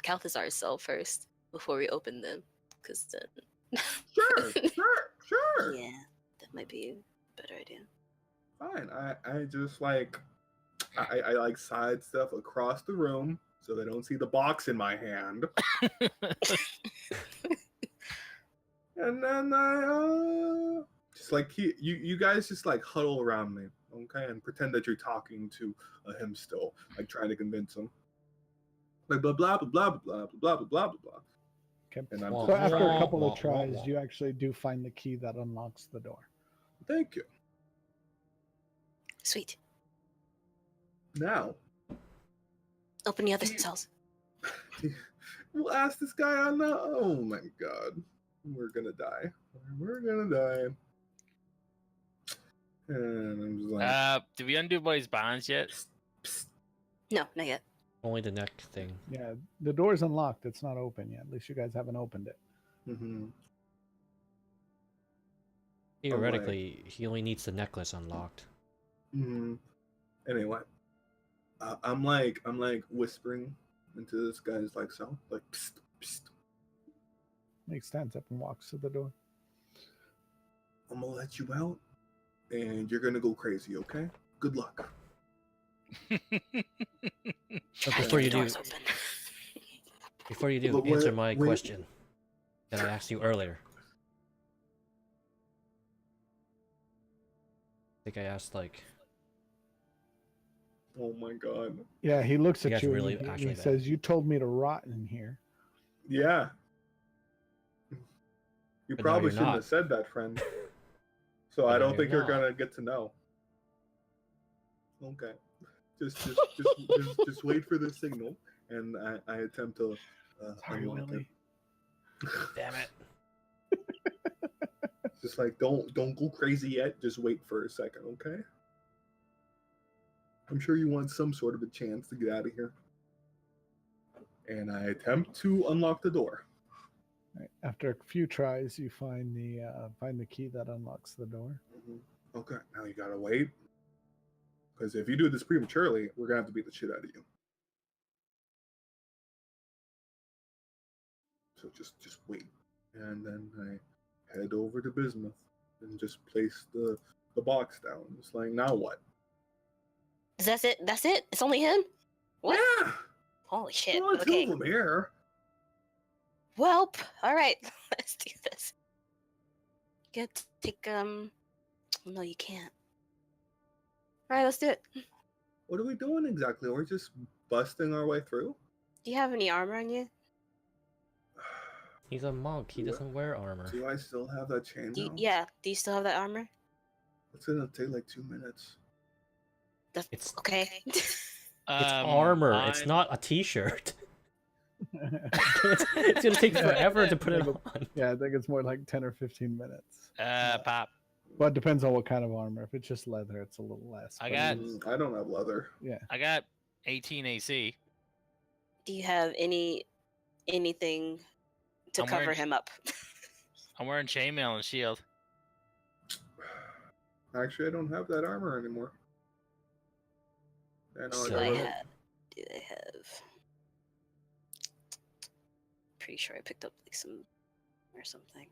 Speaker 3: Calthazar's cell first before we open them, because then.
Speaker 1: Sure.
Speaker 3: Yeah, that might be a better idea.
Speaker 1: Fine. I just like I like side stuff across the room so they don't see the box in my hand. And then I just like you guys just like huddle around me, okay, and pretend that you're talking to him still, like trying to convince him, like blah blah blah blah blah blah blah blah blah blah.
Speaker 2: Okay.
Speaker 1: And I'm
Speaker 2: So
Speaker 1: just,
Speaker 2: after a couple of tries, you actually do find the key that unlocks the door.
Speaker 1: thank you.
Speaker 3: Sweet.
Speaker 1: Now
Speaker 3: Open the other cells.
Speaker 1: we'll ask this guy on the. Oh my god, we're gonna die. We're gonna die. And I'm just like,
Speaker 4: Did we undo boys' bonds yet?
Speaker 3: No, not yet.
Speaker 5: Only the neck thing.
Speaker 2: Yeah, the door's unlocked. It's not open yet. At least you guys haven't opened it.
Speaker 1: mm-hmm.
Speaker 5: Theoretically, he only needs the necklace unlocked.
Speaker 1: Mm-hmm. Anyway, I'm like whispering into this guy's like cell, like psst, psst.
Speaker 2: He stands up and walks to the door.
Speaker 1: I'm gonna let you out, and you're gonna go crazy. Okay? Good luck.
Speaker 5: But before you do,
Speaker 3: Doors open.
Speaker 1: But
Speaker 5: answer
Speaker 1: wait-
Speaker 5: my
Speaker 1: wait.
Speaker 5: question that I asked you earlier. I think I asked like,
Speaker 1: Oh my god.
Speaker 2: Yeah, he looks
Speaker 5: You
Speaker 2: at
Speaker 5: guys
Speaker 2: you
Speaker 5: really
Speaker 2: and he
Speaker 5: actually bad.
Speaker 2: says, "You told me to rot in here."
Speaker 1: Yeah. You
Speaker 5: But now
Speaker 1: probably
Speaker 5: you're
Speaker 1: shouldn't
Speaker 5: not.
Speaker 1: have said that, friend. So
Speaker 5: But
Speaker 1: I
Speaker 5: now
Speaker 1: don't
Speaker 5: you're
Speaker 1: think you're
Speaker 5: not.
Speaker 1: gonna get to know. Okay. Just wait for the signal, and I attempt to.
Speaker 2: Sorry,
Speaker 1: unlock
Speaker 2: Willie.
Speaker 1: it.
Speaker 5: damn it.
Speaker 1: Just like don't go crazy yet. Just wait for a second, okay? I'm sure you want some sort of a chance to get out of here. And I attempt to unlock the door.
Speaker 2: Right. After a few tries, you find the key that unlocks the door.
Speaker 1: Okay, now you gotta wait. Because if you do this prematurely, we're gonna have to beat the shit out of you. So just wait. And then I head over to bismuth and just place the box down. It's like, now what?
Speaker 3: That's it? That's it? It's only him? What?
Speaker 1: Yeah!
Speaker 3: Holy shit.
Speaker 1: Well,
Speaker 3: Okay.
Speaker 1: two of them here.
Speaker 3: Welp. All right. Let's do this. Get to take No, you can't. All right, let's do it.
Speaker 1: What are we doing exactly? We're just busting our way through?
Speaker 3: Do you have any armor on you?
Speaker 5: He's a monk. He
Speaker 1: Do I-
Speaker 5: doesn't wear armor.
Speaker 1: Do I still have that chain
Speaker 3: Do you,
Speaker 1: now?
Speaker 3: yeah. Do you still have that armor?
Speaker 1: It's gonna take like 2 minutes.
Speaker 3: That's
Speaker 5: It's
Speaker 3: okay.
Speaker 5: it's armor. It's not a t-shirt. It's gonna take forever to put it on.
Speaker 2: Yeah, I think it's more like 10 or 15 minutes.
Speaker 4: Pop.
Speaker 2: But it depends on what kind of armor. If it's just leather, it's a little less.
Speaker 4: I
Speaker 2: but
Speaker 4: got-
Speaker 2: it's-
Speaker 1: I don't have leather.
Speaker 2: Yeah.
Speaker 4: I got 18 AC.
Speaker 3: Do you have anything to
Speaker 4: I'm
Speaker 3: cover
Speaker 4: wearing-
Speaker 3: him up?
Speaker 4: I'm wearing chainmail and shield.
Speaker 1: Actually, I don't have that armor anymore. I know
Speaker 5: So-
Speaker 3: Do I
Speaker 1: got
Speaker 3: have? Do I have? Pretty sure I picked up like some or something.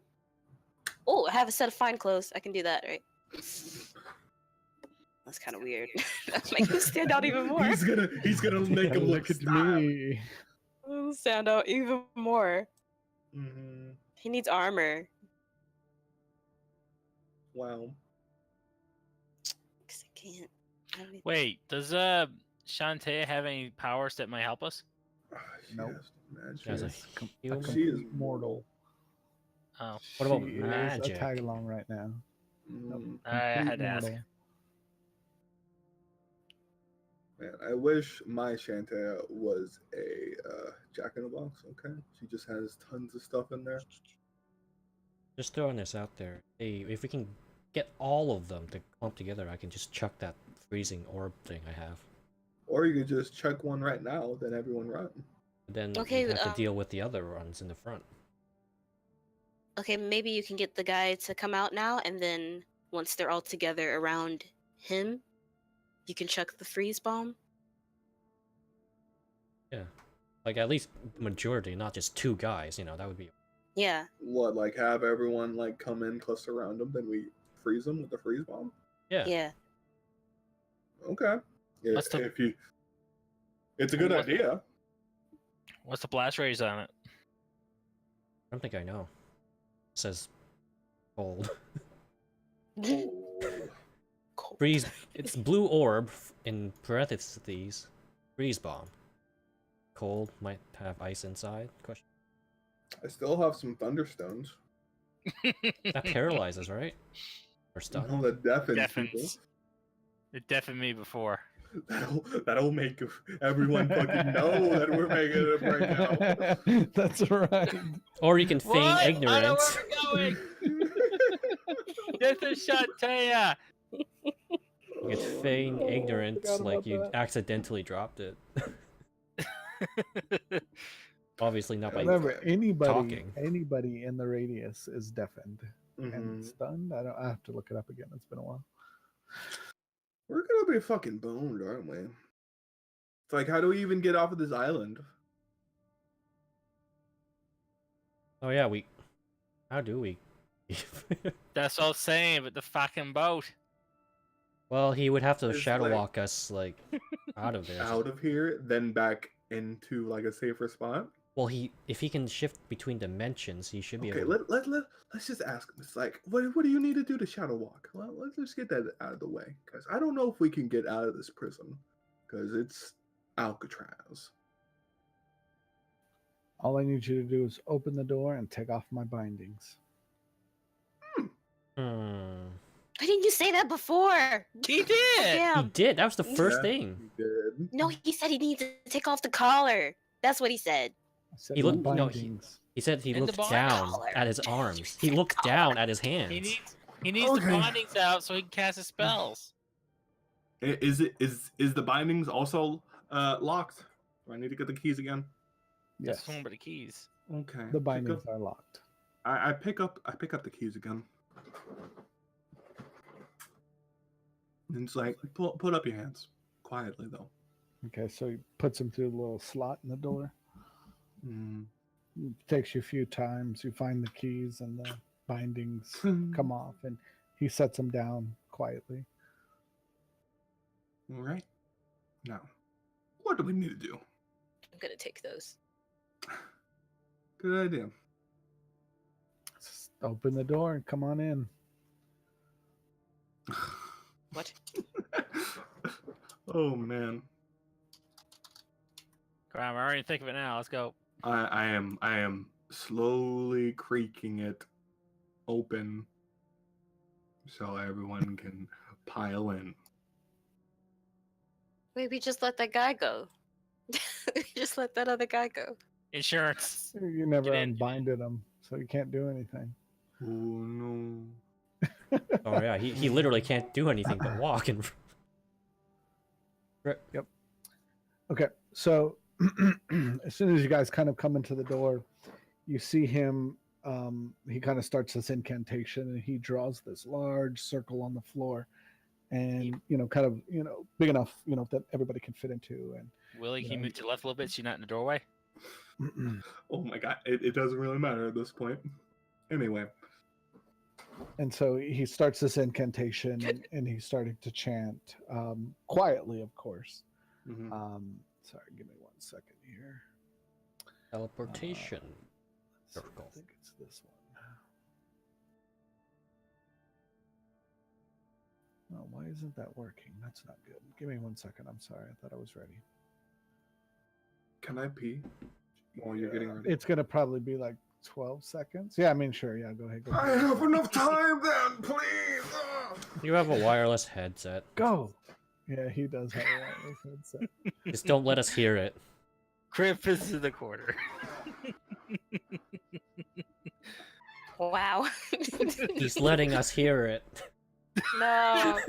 Speaker 3: Oh, I have a set of fine clothes. I can do that, right? That's kind of weird. That makes him stand out even more.
Speaker 1: He's gonna make him look
Speaker 2: at
Speaker 1: stylish.
Speaker 2: me.
Speaker 3: It'll stand out even more.
Speaker 1: Mm-hmm.
Speaker 3: He needs armor.
Speaker 1: Wow.
Speaker 3: 'Cause I can't. I don't even-
Speaker 4: Wait, does Shantae have any powers that might help us?
Speaker 1: She
Speaker 2: Nope.
Speaker 1: has magic.
Speaker 5: She has a
Speaker 2: She's a
Speaker 5: human-
Speaker 1: She is
Speaker 2: complete mortal.
Speaker 4: Oh,
Speaker 5: What about
Speaker 2: She
Speaker 5: magic?
Speaker 2: is a tag along right now. Nope.
Speaker 1: Mm,
Speaker 4: I had
Speaker 2: Complete
Speaker 4: to ask.
Speaker 2: mortal.
Speaker 1: man, I wish my Shantae was a Jack in the Box. Okay, she just has tons of stuff in there.
Speaker 5: Just throwing this out there. Hey, if we can get all of them to clump together, I can just chuck that freezing orb thing I have.
Speaker 1: Or you could just check one right now, then everyone run.
Speaker 5: Then
Speaker 3: Okay,
Speaker 5: we have to deal with the other ones in the front.
Speaker 3: Okay, maybe you can get the guy to come out now, and then once they're all together around him, you can chuck the freeze bomb.
Speaker 5: Yeah. Like, at least majority, not just 2 guys, you know, that would be...
Speaker 3: Yeah.
Speaker 1: What, like have everyone like come in, cluster around them, then we freeze them with the freeze bomb?
Speaker 5: Yeah.
Speaker 3: Yeah.
Speaker 1: Okay. Yeah,
Speaker 4: What's the-
Speaker 1: if you, it's a good
Speaker 4: What-
Speaker 1: idea.
Speaker 4: What's the blast radius on it?
Speaker 5: I don't think I know. It says cold.
Speaker 3: Cool.
Speaker 5: Freeze... It's blue orb, in parentheses, freeze bomb. Cold, might have ice inside, question.
Speaker 1: I still have some thunderstones.
Speaker 5: That paralyzes, right? Or stun?
Speaker 1: No, that deafens people.
Speaker 4: Deafens. It deafened me before.
Speaker 1: That'll make everyone fucking know that we're making it right now.
Speaker 2: That's right.
Speaker 5: Or you can feign
Speaker 4: What? I know
Speaker 5: ignorance.
Speaker 4: where we're going. This is Shantae.
Speaker 5: You can feign
Speaker 2: no, I
Speaker 5: ignorance,
Speaker 2: forgot
Speaker 5: like
Speaker 2: about
Speaker 5: you
Speaker 2: that.
Speaker 5: accidentally dropped it. Obviously not by
Speaker 2: Remember, anybody
Speaker 5: talking.
Speaker 2: in the radius is deafened and
Speaker 1: Mhm.
Speaker 2: stunned. I have to look it up again. It's been a while.
Speaker 1: We're gonna be fucking boned, aren't we? It's like, how do we even get off of this island?
Speaker 5: Oh yeah, we... How do we?
Speaker 4: That's what I'm saying, but the fucking boat.
Speaker 5: Well, he would have to
Speaker 1: It's
Speaker 5: shadow
Speaker 1: like-
Speaker 5: walk us, like, out of there.
Speaker 1: Out of here, then back into like a safer spot.
Speaker 5: Well, if he can shift between dimensions, he should be
Speaker 1: Okay,
Speaker 5: able to...
Speaker 1: let's just ask him. It's like, what do you need to do to shadow walk? Well, let's just get that out of the way, because I don't know if we can get out of this prison, because it's Alcatraz.
Speaker 2: All I need you to do is open the door and take off my bindings.
Speaker 5: Hmm.
Speaker 3: Why didn't you say that before?
Speaker 4: He did.
Speaker 5: He
Speaker 3: Yeah.
Speaker 5: did! That was the first
Speaker 1: Yeah,
Speaker 5: thing!
Speaker 1: he did.
Speaker 3: No, he said he needs to take off the collar. That's what he said.
Speaker 2: I said
Speaker 5: He
Speaker 2: my
Speaker 5: looked- no, he-
Speaker 2: bindings.
Speaker 5: He said he
Speaker 4: And the
Speaker 5: looked
Speaker 4: bar
Speaker 5: down
Speaker 3: collar.
Speaker 5: at his arms. He
Speaker 3: Said
Speaker 5: looked
Speaker 3: collar.
Speaker 5: down at his
Speaker 4: He
Speaker 5: hands.
Speaker 4: needs the
Speaker 1: Okay.
Speaker 4: bindings out so he can cast his spells.
Speaker 1: Is the bindings also locked? Do I need to get the keys again?
Speaker 2: Yes,
Speaker 4: That's one but the keys.
Speaker 1: Okay.
Speaker 2: the
Speaker 1: pick
Speaker 2: bindings
Speaker 1: up-
Speaker 2: are locked.
Speaker 1: I pick up the keys again. And it's like, put up your hands quietly though.
Speaker 2: Okay, so he puts them through the little slot in the door.
Speaker 1: Mm.
Speaker 2: It takes you a few times. You find the keys and the bindings come off, and he sets them down quietly.
Speaker 1: All right. Now, what do we need to do?
Speaker 3: I'm gonna take those.
Speaker 1: Good idea.
Speaker 2: Just open the door and come on in.
Speaker 3: What?
Speaker 1: Oh man,
Speaker 4: Come on, we're already think of it now. Let's go.
Speaker 1: I am slowly creaking it open so everyone can pile in.
Speaker 3: Wait, we just let that guy go. We just let that other guy go.
Speaker 4: Insurance.
Speaker 2: You never
Speaker 4: Get in.
Speaker 2: unbinded him, so you can't do anything.
Speaker 1: Oh no.
Speaker 5: Oh yeah, he literally can't do anything but walk and...
Speaker 2: Okay, so as soon as you guys kind of come into the door, you see him. He kind of starts this incantation, and he draws this large circle on the floor, and kind of big enough, that everybody can fit into.
Speaker 4: Willie, can you
Speaker 2: Yeah.
Speaker 4: move to the left a little bit so you're not in the doorway?
Speaker 2: And
Speaker 1: Oh my god, it doesn't really matter at this point. Anyway.
Speaker 2: and so he starts this incantation, and he's starting to chant quietly, of course.
Speaker 1: Mhm.
Speaker 2: Sorry, give me 1 second here.
Speaker 5: Teleportation.
Speaker 2: So
Speaker 5: Circle.
Speaker 2: I think it's this one. Oh, why isn't that working? That's not good. Give me 1 second. I'm sorry. I thought I was ready.
Speaker 1: Can I pee while you're getting ready?
Speaker 2: It's gonna probably be like 12 seconds. Yeah, I mean, sure. Yeah, go ahead. Go
Speaker 1: I
Speaker 2: ahead.
Speaker 1: have enough time then, please.
Speaker 5: You have a wireless headset.
Speaker 2: Go. Yeah, he does have a wireless headset.
Speaker 5: Just don't let us hear it.
Speaker 4: Crip is in the corner.
Speaker 3: Wow.
Speaker 5: He's letting us hear it.
Speaker 3: No.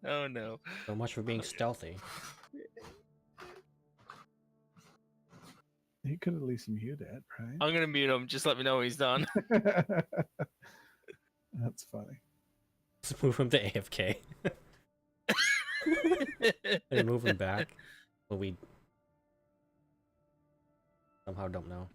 Speaker 4: Oh no.
Speaker 5: So much for being stealthy.
Speaker 2: He could at least mute it, right?
Speaker 4: I'm gonna mute him. Just let me know when he's done.
Speaker 2: That's funny.
Speaker 5: Let's move him to AFK. And move him back. But we somehow don't know.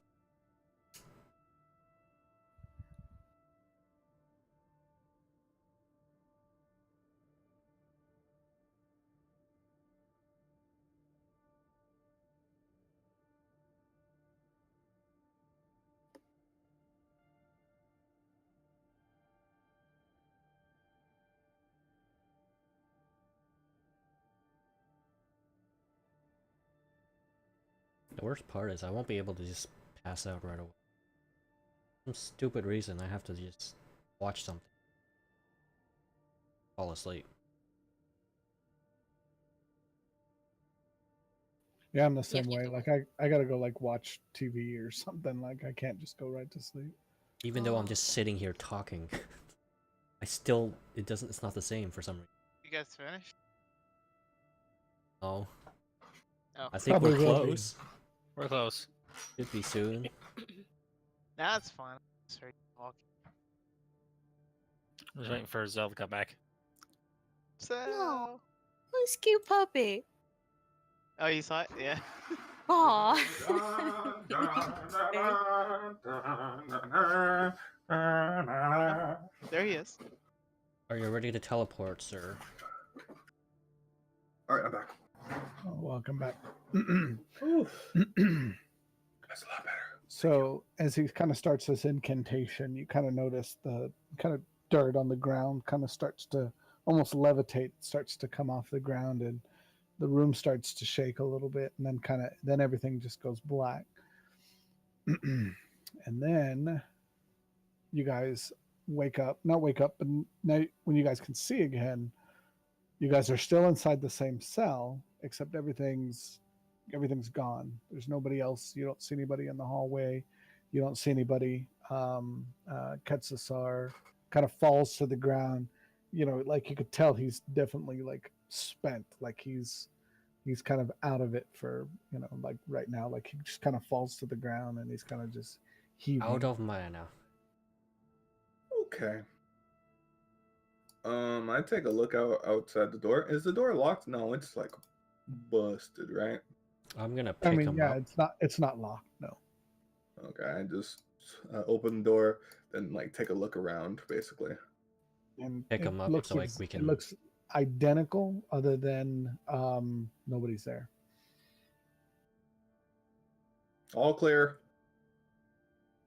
Speaker 5: The worst part is I won't be able to just pass out right away. Some stupid reason I have to just watch something. Fall asleep.
Speaker 2: Yeah, I'm the same
Speaker 3: Yeah.
Speaker 2: way. Like I gotta go like watch TV or something. Like I can't just go right to sleep.
Speaker 5: Even though I'm just sitting here talking. I still it's not the same for some reason.
Speaker 6: You guys finished?
Speaker 5: Oh.
Speaker 6: Oh.
Speaker 5: I think
Speaker 2: Probably
Speaker 5: we're
Speaker 2: will be.
Speaker 5: close.
Speaker 4: We're close.
Speaker 5: Should be soon.
Speaker 6: Nah, it's fine. Sorry, walk.
Speaker 4: I'm just waiting for Zell to come back.
Speaker 6: So.
Speaker 3: No. Who's cute puppy?
Speaker 6: Oh, you saw it? Yeah.
Speaker 3: Aw.
Speaker 6: There he is.
Speaker 5: Are you ready to teleport, sir?
Speaker 1: All right, I'm back.
Speaker 2: Oh, welcome back.
Speaker 1: Oof, that's a lot better.
Speaker 2: So as he kind of starts this incantation, you kind of notice the kind of dirt on the ground kind of starts to almost levitate, starts to come off the ground, and the room starts to shake a little bit, and then everything just goes black. And then you guys not wake up, but now when you guys can see again, you guys are still inside the same cell, except everything's gone. There's nobody else. You don't see anybody in the hallway. You don't see anybody. Ketsasar kind of falls to the ground. You know, like you could tell he's definitely like spent. Like he's kind of out of it for, you know, like right now. Like he just kind of falls to the ground and he's kind of just heaving.
Speaker 5: Out of mana.
Speaker 1: Okay. I take a look outside the door. Is the door locked? No, it's like busted, right?
Speaker 5: I'm gonna
Speaker 2: I
Speaker 5: pick
Speaker 2: mean,
Speaker 5: him
Speaker 2: yeah,
Speaker 5: up.
Speaker 2: it's not locked. No.
Speaker 1: Okay, I just open the door, then like take a look around, basically.
Speaker 2: And
Speaker 5: Pick
Speaker 2: it
Speaker 5: 'em up
Speaker 2: looks
Speaker 5: so, like, we
Speaker 2: It
Speaker 5: can-
Speaker 2: looks identical, other than nobody's there.
Speaker 1: All clear.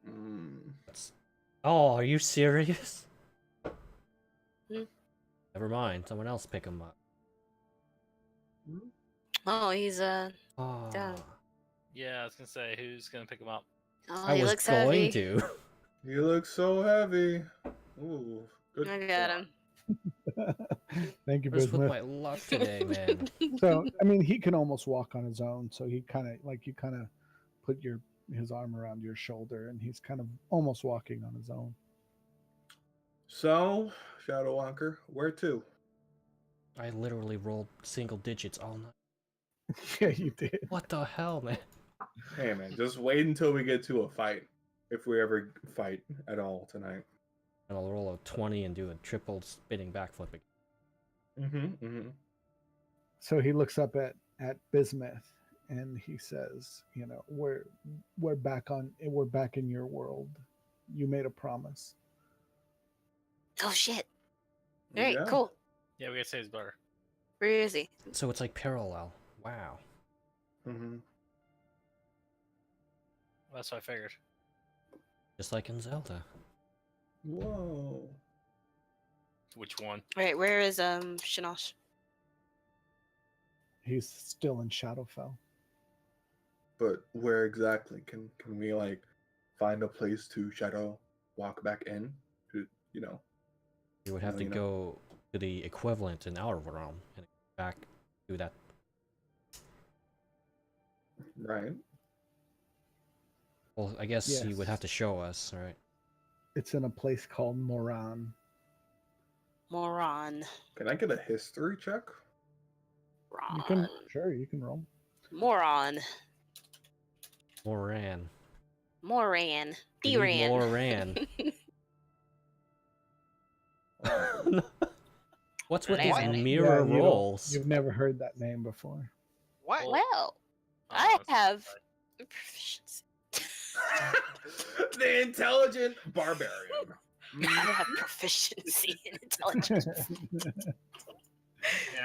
Speaker 1: Mm.
Speaker 5: Oh, are you serious?
Speaker 3: Hmm.
Speaker 5: Never mind. Someone else pick him up.
Speaker 3: Oh, he's
Speaker 5: Oh,
Speaker 3: Done.
Speaker 4: Yeah, I was gonna say, who's gonna pick him up?
Speaker 3: oh,
Speaker 5: I
Speaker 3: he
Speaker 5: was
Speaker 3: looks
Speaker 5: going
Speaker 3: heavy.
Speaker 5: to.
Speaker 1: You look so heavy. Ooh, good.
Speaker 3: I got him.
Speaker 2: Thank you,
Speaker 5: What's with
Speaker 2: Bismuth.
Speaker 5: my luck today, man?
Speaker 2: So, I mean, he can almost walk on his own. So he kind of like, you kind of put his arm around your shoulder, and he's kind of almost walking on his own.
Speaker 1: So, Shadow Walker, where to?
Speaker 5: I literally rolled single digits all night.
Speaker 2: Yeah, you did.
Speaker 5: What the hell, man?
Speaker 1: Hey man, just wait until we get to a fight. If we ever fight at all tonight.
Speaker 5: And I'll roll a 20 and do a triple spinning backflip again.
Speaker 1: Mm-hmm.
Speaker 2: So he looks up at Bismuth, and he says, "You know, we're back in your world. You made a promise."
Speaker 3: Oh shit. All right,
Speaker 1: Yeah.
Speaker 3: cool.
Speaker 4: Yeah, we gotta say his brother.
Speaker 3: Where is he?
Speaker 5: So it's like parallel. Wow.
Speaker 1: Mm-hmm.
Speaker 4: That's what I figured.
Speaker 5: Just like in Zelda.
Speaker 1: Whoa.
Speaker 4: Which one?
Speaker 3: Right, where is Shinosh?
Speaker 2: He's still in Shadowfell.
Speaker 1: But where exactly? Can we like find a place to shadow walk back in? To
Speaker 5: You would have to
Speaker 1: you know.
Speaker 5: go to the equivalent in Outer Realm and back to that.
Speaker 1: Right.
Speaker 5: Well, I guess you would
Speaker 2: Yes.
Speaker 5: have to show us, right?
Speaker 2: It's in a place called Moran.
Speaker 3: Moron.
Speaker 1: Can I get a history check?
Speaker 2: You can
Speaker 3: Ron.
Speaker 2: sure you can roll.
Speaker 3: Moron.
Speaker 5: Moran.
Speaker 3: Moran.
Speaker 5: We need
Speaker 3: D-Ran.
Speaker 5: Moran. What's with these
Speaker 3: What?
Speaker 5: mirror
Speaker 2: you don't-
Speaker 5: rolls?
Speaker 2: You've never heard that name before.
Speaker 6: What?
Speaker 3: Well,
Speaker 4: Oh,
Speaker 3: I
Speaker 4: that's
Speaker 3: have
Speaker 4: right.
Speaker 3: proficiency.
Speaker 1: The intelligent barbarian.
Speaker 3: I have proficiency in intelligence.
Speaker 4: Yeah,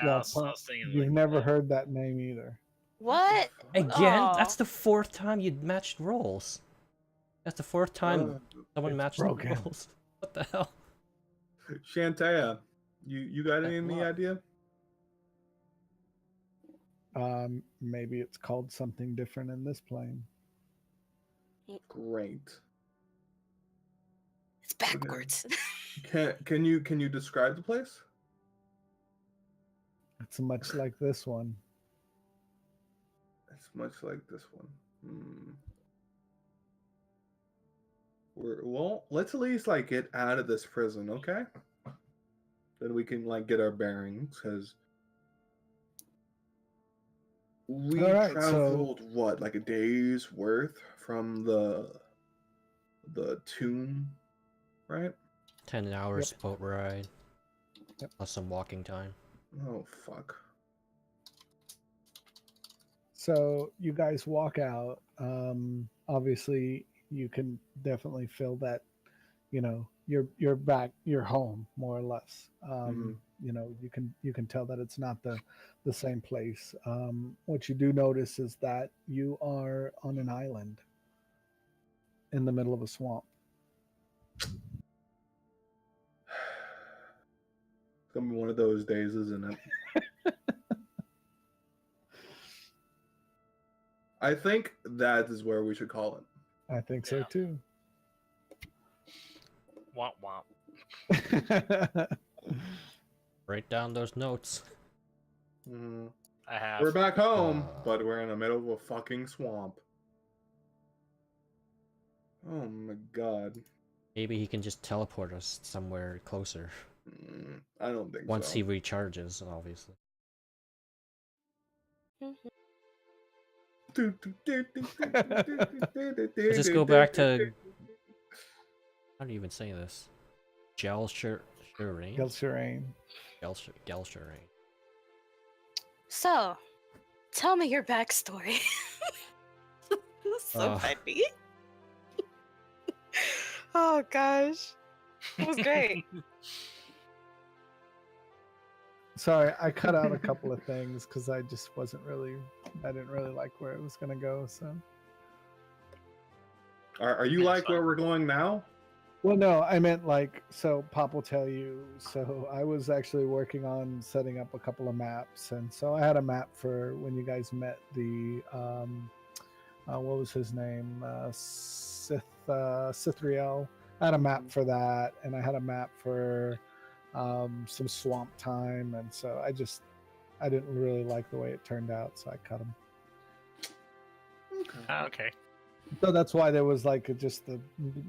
Speaker 2: Yeah,
Speaker 4: I was thinking
Speaker 2: You've
Speaker 4: like
Speaker 2: never
Speaker 4: that.
Speaker 2: heard that name either.
Speaker 3: What?
Speaker 5: Again? That's
Speaker 3: Oh.
Speaker 5: the fourth time you matched rolls. That's the fourth time someone
Speaker 2: it's
Speaker 5: matched
Speaker 2: broken.
Speaker 5: the rolls. What the hell?
Speaker 1: Shantea, you got any
Speaker 2: What?
Speaker 1: idea?
Speaker 2: Maybe it's called something different in this plane.
Speaker 1: Great.
Speaker 3: It's backwards.
Speaker 1: Can you describe the place?
Speaker 2: It's much like this one.
Speaker 1: It's much like this one. Well, let's at least like get out of this prison, okay? Then we can like get our bearings, because we
Speaker 2: All right, so-
Speaker 1: traveled what, like a day's worth from the tomb, right?
Speaker 5: 10 hours boat ride.
Speaker 2: Yep.
Speaker 5: Plus some walking time.
Speaker 1: Oh fuck.
Speaker 2: So you guys walk out. Obviously, you can definitely feel that. You're back. You're home, more or less. You can tell that it's not the same place. What you do notice is that you are on an island in the middle of a swamp.
Speaker 1: It's gonna be one of those days, isn't it? I think that is where we should call it.
Speaker 2: I think so
Speaker 4: Yeah.
Speaker 2: too.
Speaker 4: Womp womp.
Speaker 5: Write down those notes.
Speaker 1: Mhm.
Speaker 4: I have.
Speaker 1: We're back home, but we're in the middle of a fucking swamp. Oh my god.
Speaker 5: Maybe he can just teleport us somewhere closer.
Speaker 1: I don't think
Speaker 5: Once
Speaker 1: so.
Speaker 5: he recharges, obviously. Let's just go back to... How do you even say this? Gelsher...
Speaker 2: Gelserain.
Speaker 5: Gelserain.
Speaker 3: So, tell me your backstory. So funny. Oh gosh, it was great.
Speaker 2: Sorry, I cut out a couple of things because I just I didn't really like where it was gonna go. So,
Speaker 1: Are you
Speaker 4: That's
Speaker 1: like
Speaker 4: fine.
Speaker 1: where we're going now?
Speaker 2: well, no, I meant like, so Pop will tell you. So I was actually working on setting up a couple of maps, and so I had a map for when you guys met the what was his name, Sithriel. I had a map for that, and I had a map for some swamp time, and so I didn't really like the way it turned out, so I cut them.
Speaker 4: Okay.
Speaker 2: So that's why there was like just the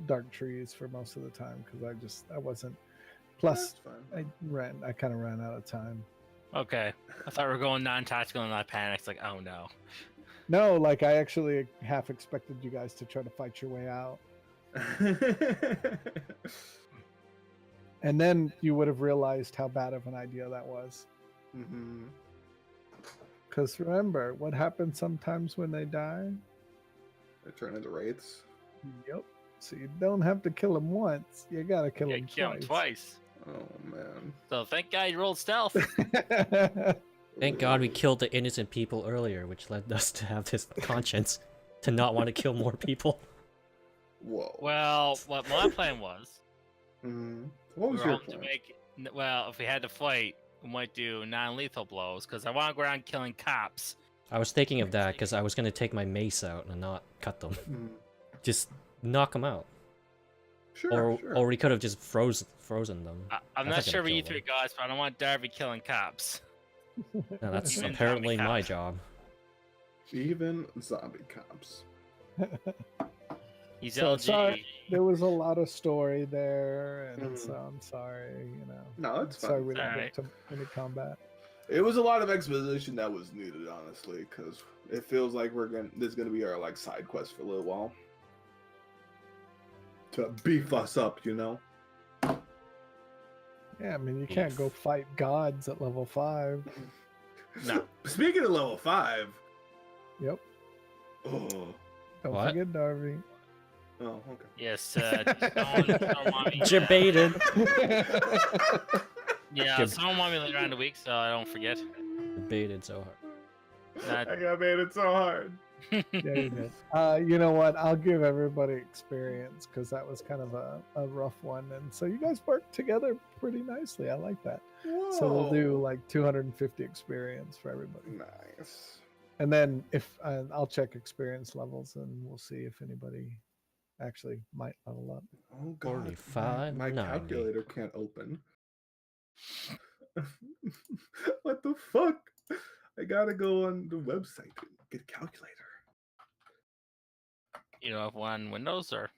Speaker 2: dark trees for most of the time, because I wasn't. Plus,
Speaker 1: That's fine.
Speaker 2: I kind of ran out of time.
Speaker 4: Okay. I thought we were going non-tactical and I panicked. Like, oh no.
Speaker 2: No, like I actually half expected you guys to try to fight your way out, and then you would have realized how bad of an idea that was.
Speaker 1: Mhm.
Speaker 2: Because remember, what happens sometimes when they die?
Speaker 1: They turn into wraiths.
Speaker 2: Yep. So you don't have to kill them once. You gotta kill
Speaker 4: Yeah,
Speaker 2: them
Speaker 4: kill him twice.
Speaker 1: Oh man.
Speaker 4: So thank God you rolled stealth.
Speaker 5: Thank God we killed the innocent people earlier, which led us to have this conscience to not want to kill more people.
Speaker 1: Whoa.
Speaker 4: Well, what my plan was,
Speaker 1: What
Speaker 4: we
Speaker 1: was
Speaker 4: were
Speaker 1: your
Speaker 4: hoping to
Speaker 1: plan?
Speaker 4: make. Well, if we had to fight, we might do non-lethal blows because I want to go around killing cops.
Speaker 5: I was thinking of that because I was gonna take my mace out and not cut them.
Speaker 1: Mhm.
Speaker 5: Just knock them out.
Speaker 1: Sure, sure.
Speaker 5: Or we could have just frozen them.
Speaker 4: I'm
Speaker 5: That's
Speaker 4: not
Speaker 5: not
Speaker 4: sure
Speaker 5: gonna
Speaker 4: about you
Speaker 5: kill
Speaker 4: three guys, but I don't want Darby killing cops.
Speaker 5: No, that's
Speaker 4: Even
Speaker 5: apparently
Speaker 4: zombie
Speaker 5: my
Speaker 4: cops.
Speaker 5: job.
Speaker 1: Even zombie cops.
Speaker 4: He's
Speaker 2: So
Speaker 4: LG.
Speaker 2: sorry, there was a lot of story there, and
Speaker 1: Mhm.
Speaker 2: so I'm sorry.
Speaker 1: No, it's
Speaker 2: sorry
Speaker 1: fine.
Speaker 2: we didn't
Speaker 4: Alright.
Speaker 2: get to any combat.
Speaker 1: It was a lot of exposition that was needed, honestly, because it feels like this is gonna be our like side quest for a little while to beef us up, you know.
Speaker 2: Yeah, I mean you can't go fight gods at level 5.
Speaker 4: No.
Speaker 1: Speaking of level 5,
Speaker 2: Yep.
Speaker 1: oh,
Speaker 2: Don't
Speaker 5: What?
Speaker 2: forget Darby.
Speaker 1: oh, okay.
Speaker 4: Yes, don't want me.
Speaker 5: Debated.
Speaker 4: Yeah,
Speaker 5: Jib-
Speaker 4: someone want me later on in the week, so I don't forget.
Speaker 5: Debated so hard.
Speaker 4: Not-
Speaker 1: I got made it so hard.
Speaker 2: Yeah, you did. You know what? I'll give everybody experience because that was kind of a rough one, and so you guys worked together pretty nicely. I like that. So we'll do
Speaker 1: Whoa.
Speaker 2: like 250 experience for everybody,
Speaker 1: Nice.
Speaker 2: and then if I'll check experience levels, and we'll see if anybody actually might level up.
Speaker 1: Oh god,
Speaker 5: 45,
Speaker 1: my
Speaker 5: 90.
Speaker 1: calculator can't open. What the fuck? I gotta go on the website and get a calculator.
Speaker 4: You know, if one Windows or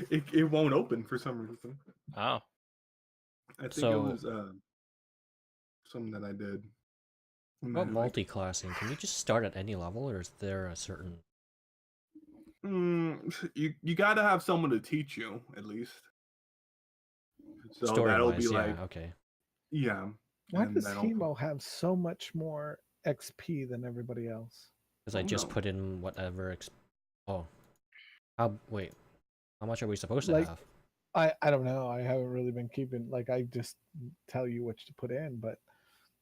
Speaker 1: It won't open for some reason.
Speaker 4: oh,
Speaker 1: I think
Speaker 5: So-
Speaker 1: it was something that I did.
Speaker 5: About
Speaker 1: Man,
Speaker 5: multi-classing, can you just start at any level, or is there a certain...
Speaker 1: you gotta have someone to teach you at least. So that'll
Speaker 5: Story-wise,
Speaker 1: be
Speaker 5: yeah,
Speaker 1: like
Speaker 5: okay.
Speaker 1: yeah.
Speaker 2: Why
Speaker 1: and
Speaker 2: does
Speaker 1: that'll-
Speaker 2: Himo have so much more XP than everybody else?
Speaker 5: Because I
Speaker 1: Oh,
Speaker 5: just
Speaker 1: no.
Speaker 5: put in whatever... Oh. Wait. How much are we supposed to
Speaker 2: Like-
Speaker 5: have?
Speaker 2: I don't know. I haven't really been keeping like I just tell you what to put in, but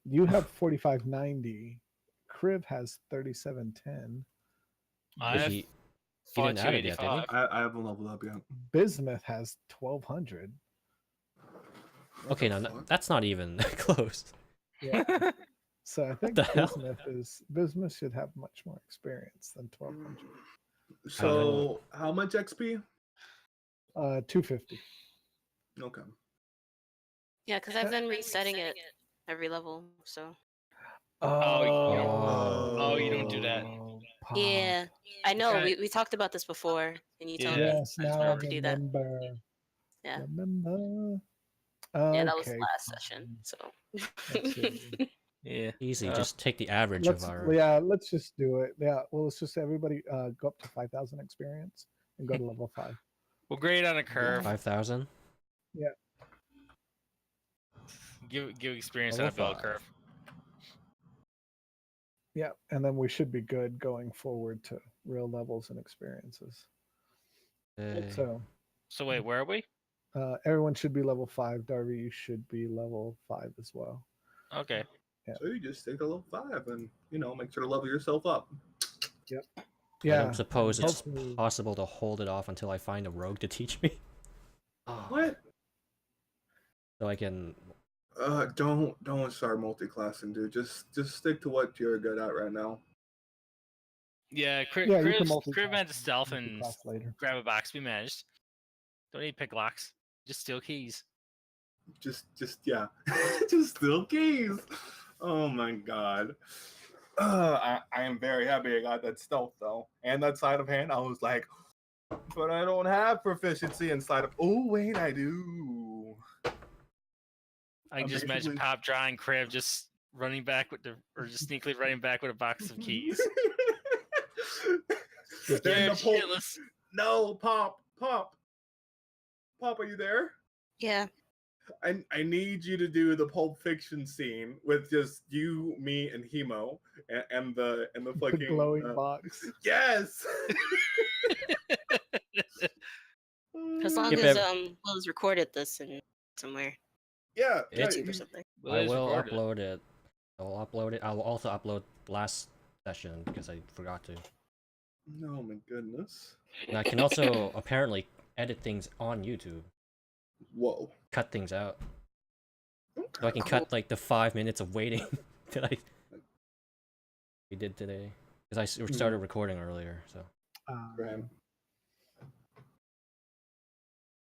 Speaker 2: you have 4590. Kriv has 3710.
Speaker 4: I
Speaker 5: But
Speaker 4: have
Speaker 5: he didn't add it yet, did he?
Speaker 4: 4285.
Speaker 1: I haven't leveled up yet.
Speaker 2: Bismuth has 1200.
Speaker 1: What
Speaker 5: Okay,
Speaker 1: the
Speaker 5: now
Speaker 1: fuck?
Speaker 5: that's not even close.
Speaker 2: Yeah. So I think
Speaker 5: the hell?
Speaker 2: Bismuth should have much more experience than 1200.
Speaker 1: So how much XP?
Speaker 2: 250.
Speaker 1: Okay.
Speaker 3: Yeah, because I've been resetting it every level. So
Speaker 4: Oh, you don't do that.
Speaker 2: Pop.
Speaker 3: yeah, I know
Speaker 4: Okay.
Speaker 3: we talked about this before, and you told me
Speaker 2: Yes,
Speaker 3: I just
Speaker 2: now I
Speaker 3: wanted to do that.
Speaker 2: remember.
Speaker 3: Yeah.
Speaker 2: Remember.
Speaker 3: Yeah, that was
Speaker 2: Okay,
Speaker 3: last session. So
Speaker 2: Let's see.
Speaker 4: Yeah.
Speaker 5: Easy,
Speaker 4: Uh,
Speaker 5: just take the average
Speaker 2: Let's,
Speaker 5: of our...
Speaker 2: yeah, let's just do it. Yeah, well, let's just everybody go up to 5,000 experience and go to level 5.
Speaker 4: We'll grade on a curve.
Speaker 5: 5,000?
Speaker 4: Give experience
Speaker 5: Level
Speaker 4: on a bell
Speaker 5: 5.
Speaker 4: curve.
Speaker 2: Yeah, and then we should be good going forward to real levels and experiences. So
Speaker 4: So wait, where are we?
Speaker 2: everyone should be level 5. Darby, you should be level 5 as well.
Speaker 4: Okay.
Speaker 1: So you just take the level 5 and make sure to level yourself up.
Speaker 5: I
Speaker 2: Yeah.
Speaker 5: don't suppose it's
Speaker 2: hopefully-
Speaker 5: possible to hold it off until I find a rogue to teach me.
Speaker 1: What?
Speaker 5: So I can...
Speaker 1: Don't start multi-classing, dude. Just stick to what you're good at right now.
Speaker 4: Yeah,
Speaker 2: Yeah, you can
Speaker 4: Crib had to stealth and
Speaker 2: multi-class later.
Speaker 4: grab a box. We managed. Don't need pick locks. Just steal keys.
Speaker 1: Just yeah. Just steal keys. Oh my god. I am very happy I got that stealth though. And that sleight of hand, I was like, but I don't have proficiency in sleight of oh wait, I do.
Speaker 4: I can
Speaker 1: I'm
Speaker 4: just imagine
Speaker 1: basically-
Speaker 4: Pop drawing Crib just running back with or just sneakily running back with a box of keys.
Speaker 1: Then
Speaker 4: Scared
Speaker 1: the pulp-
Speaker 4: shitless.
Speaker 1: No, Pop, are you there?
Speaker 3: yeah,
Speaker 1: I need you to do the Pulp Fiction scene with just you, me, and Himo, and the
Speaker 2: The
Speaker 1: fucking
Speaker 2: glowing box.
Speaker 1: Yes.
Speaker 3: as long
Speaker 5: If
Speaker 3: as
Speaker 5: ev-
Speaker 3: Will's recorded this in somewhere,
Speaker 1: yeah,
Speaker 5: It's-
Speaker 3: YouTube or something.
Speaker 5: I
Speaker 4: Liz
Speaker 5: will
Speaker 4: recorded it.
Speaker 5: upload it. I'll upload it. I'll also upload last session because I forgot to.
Speaker 1: Oh my goodness.
Speaker 5: And I can also apparently edit things on YouTube.
Speaker 1: Whoa.
Speaker 5: Cut things out. So I
Speaker 1: Okay,
Speaker 5: can
Speaker 1: cool.
Speaker 5: cut like the 5 minutes of waiting that we did today. Because I started recording earlier, so.
Speaker 1: Graham.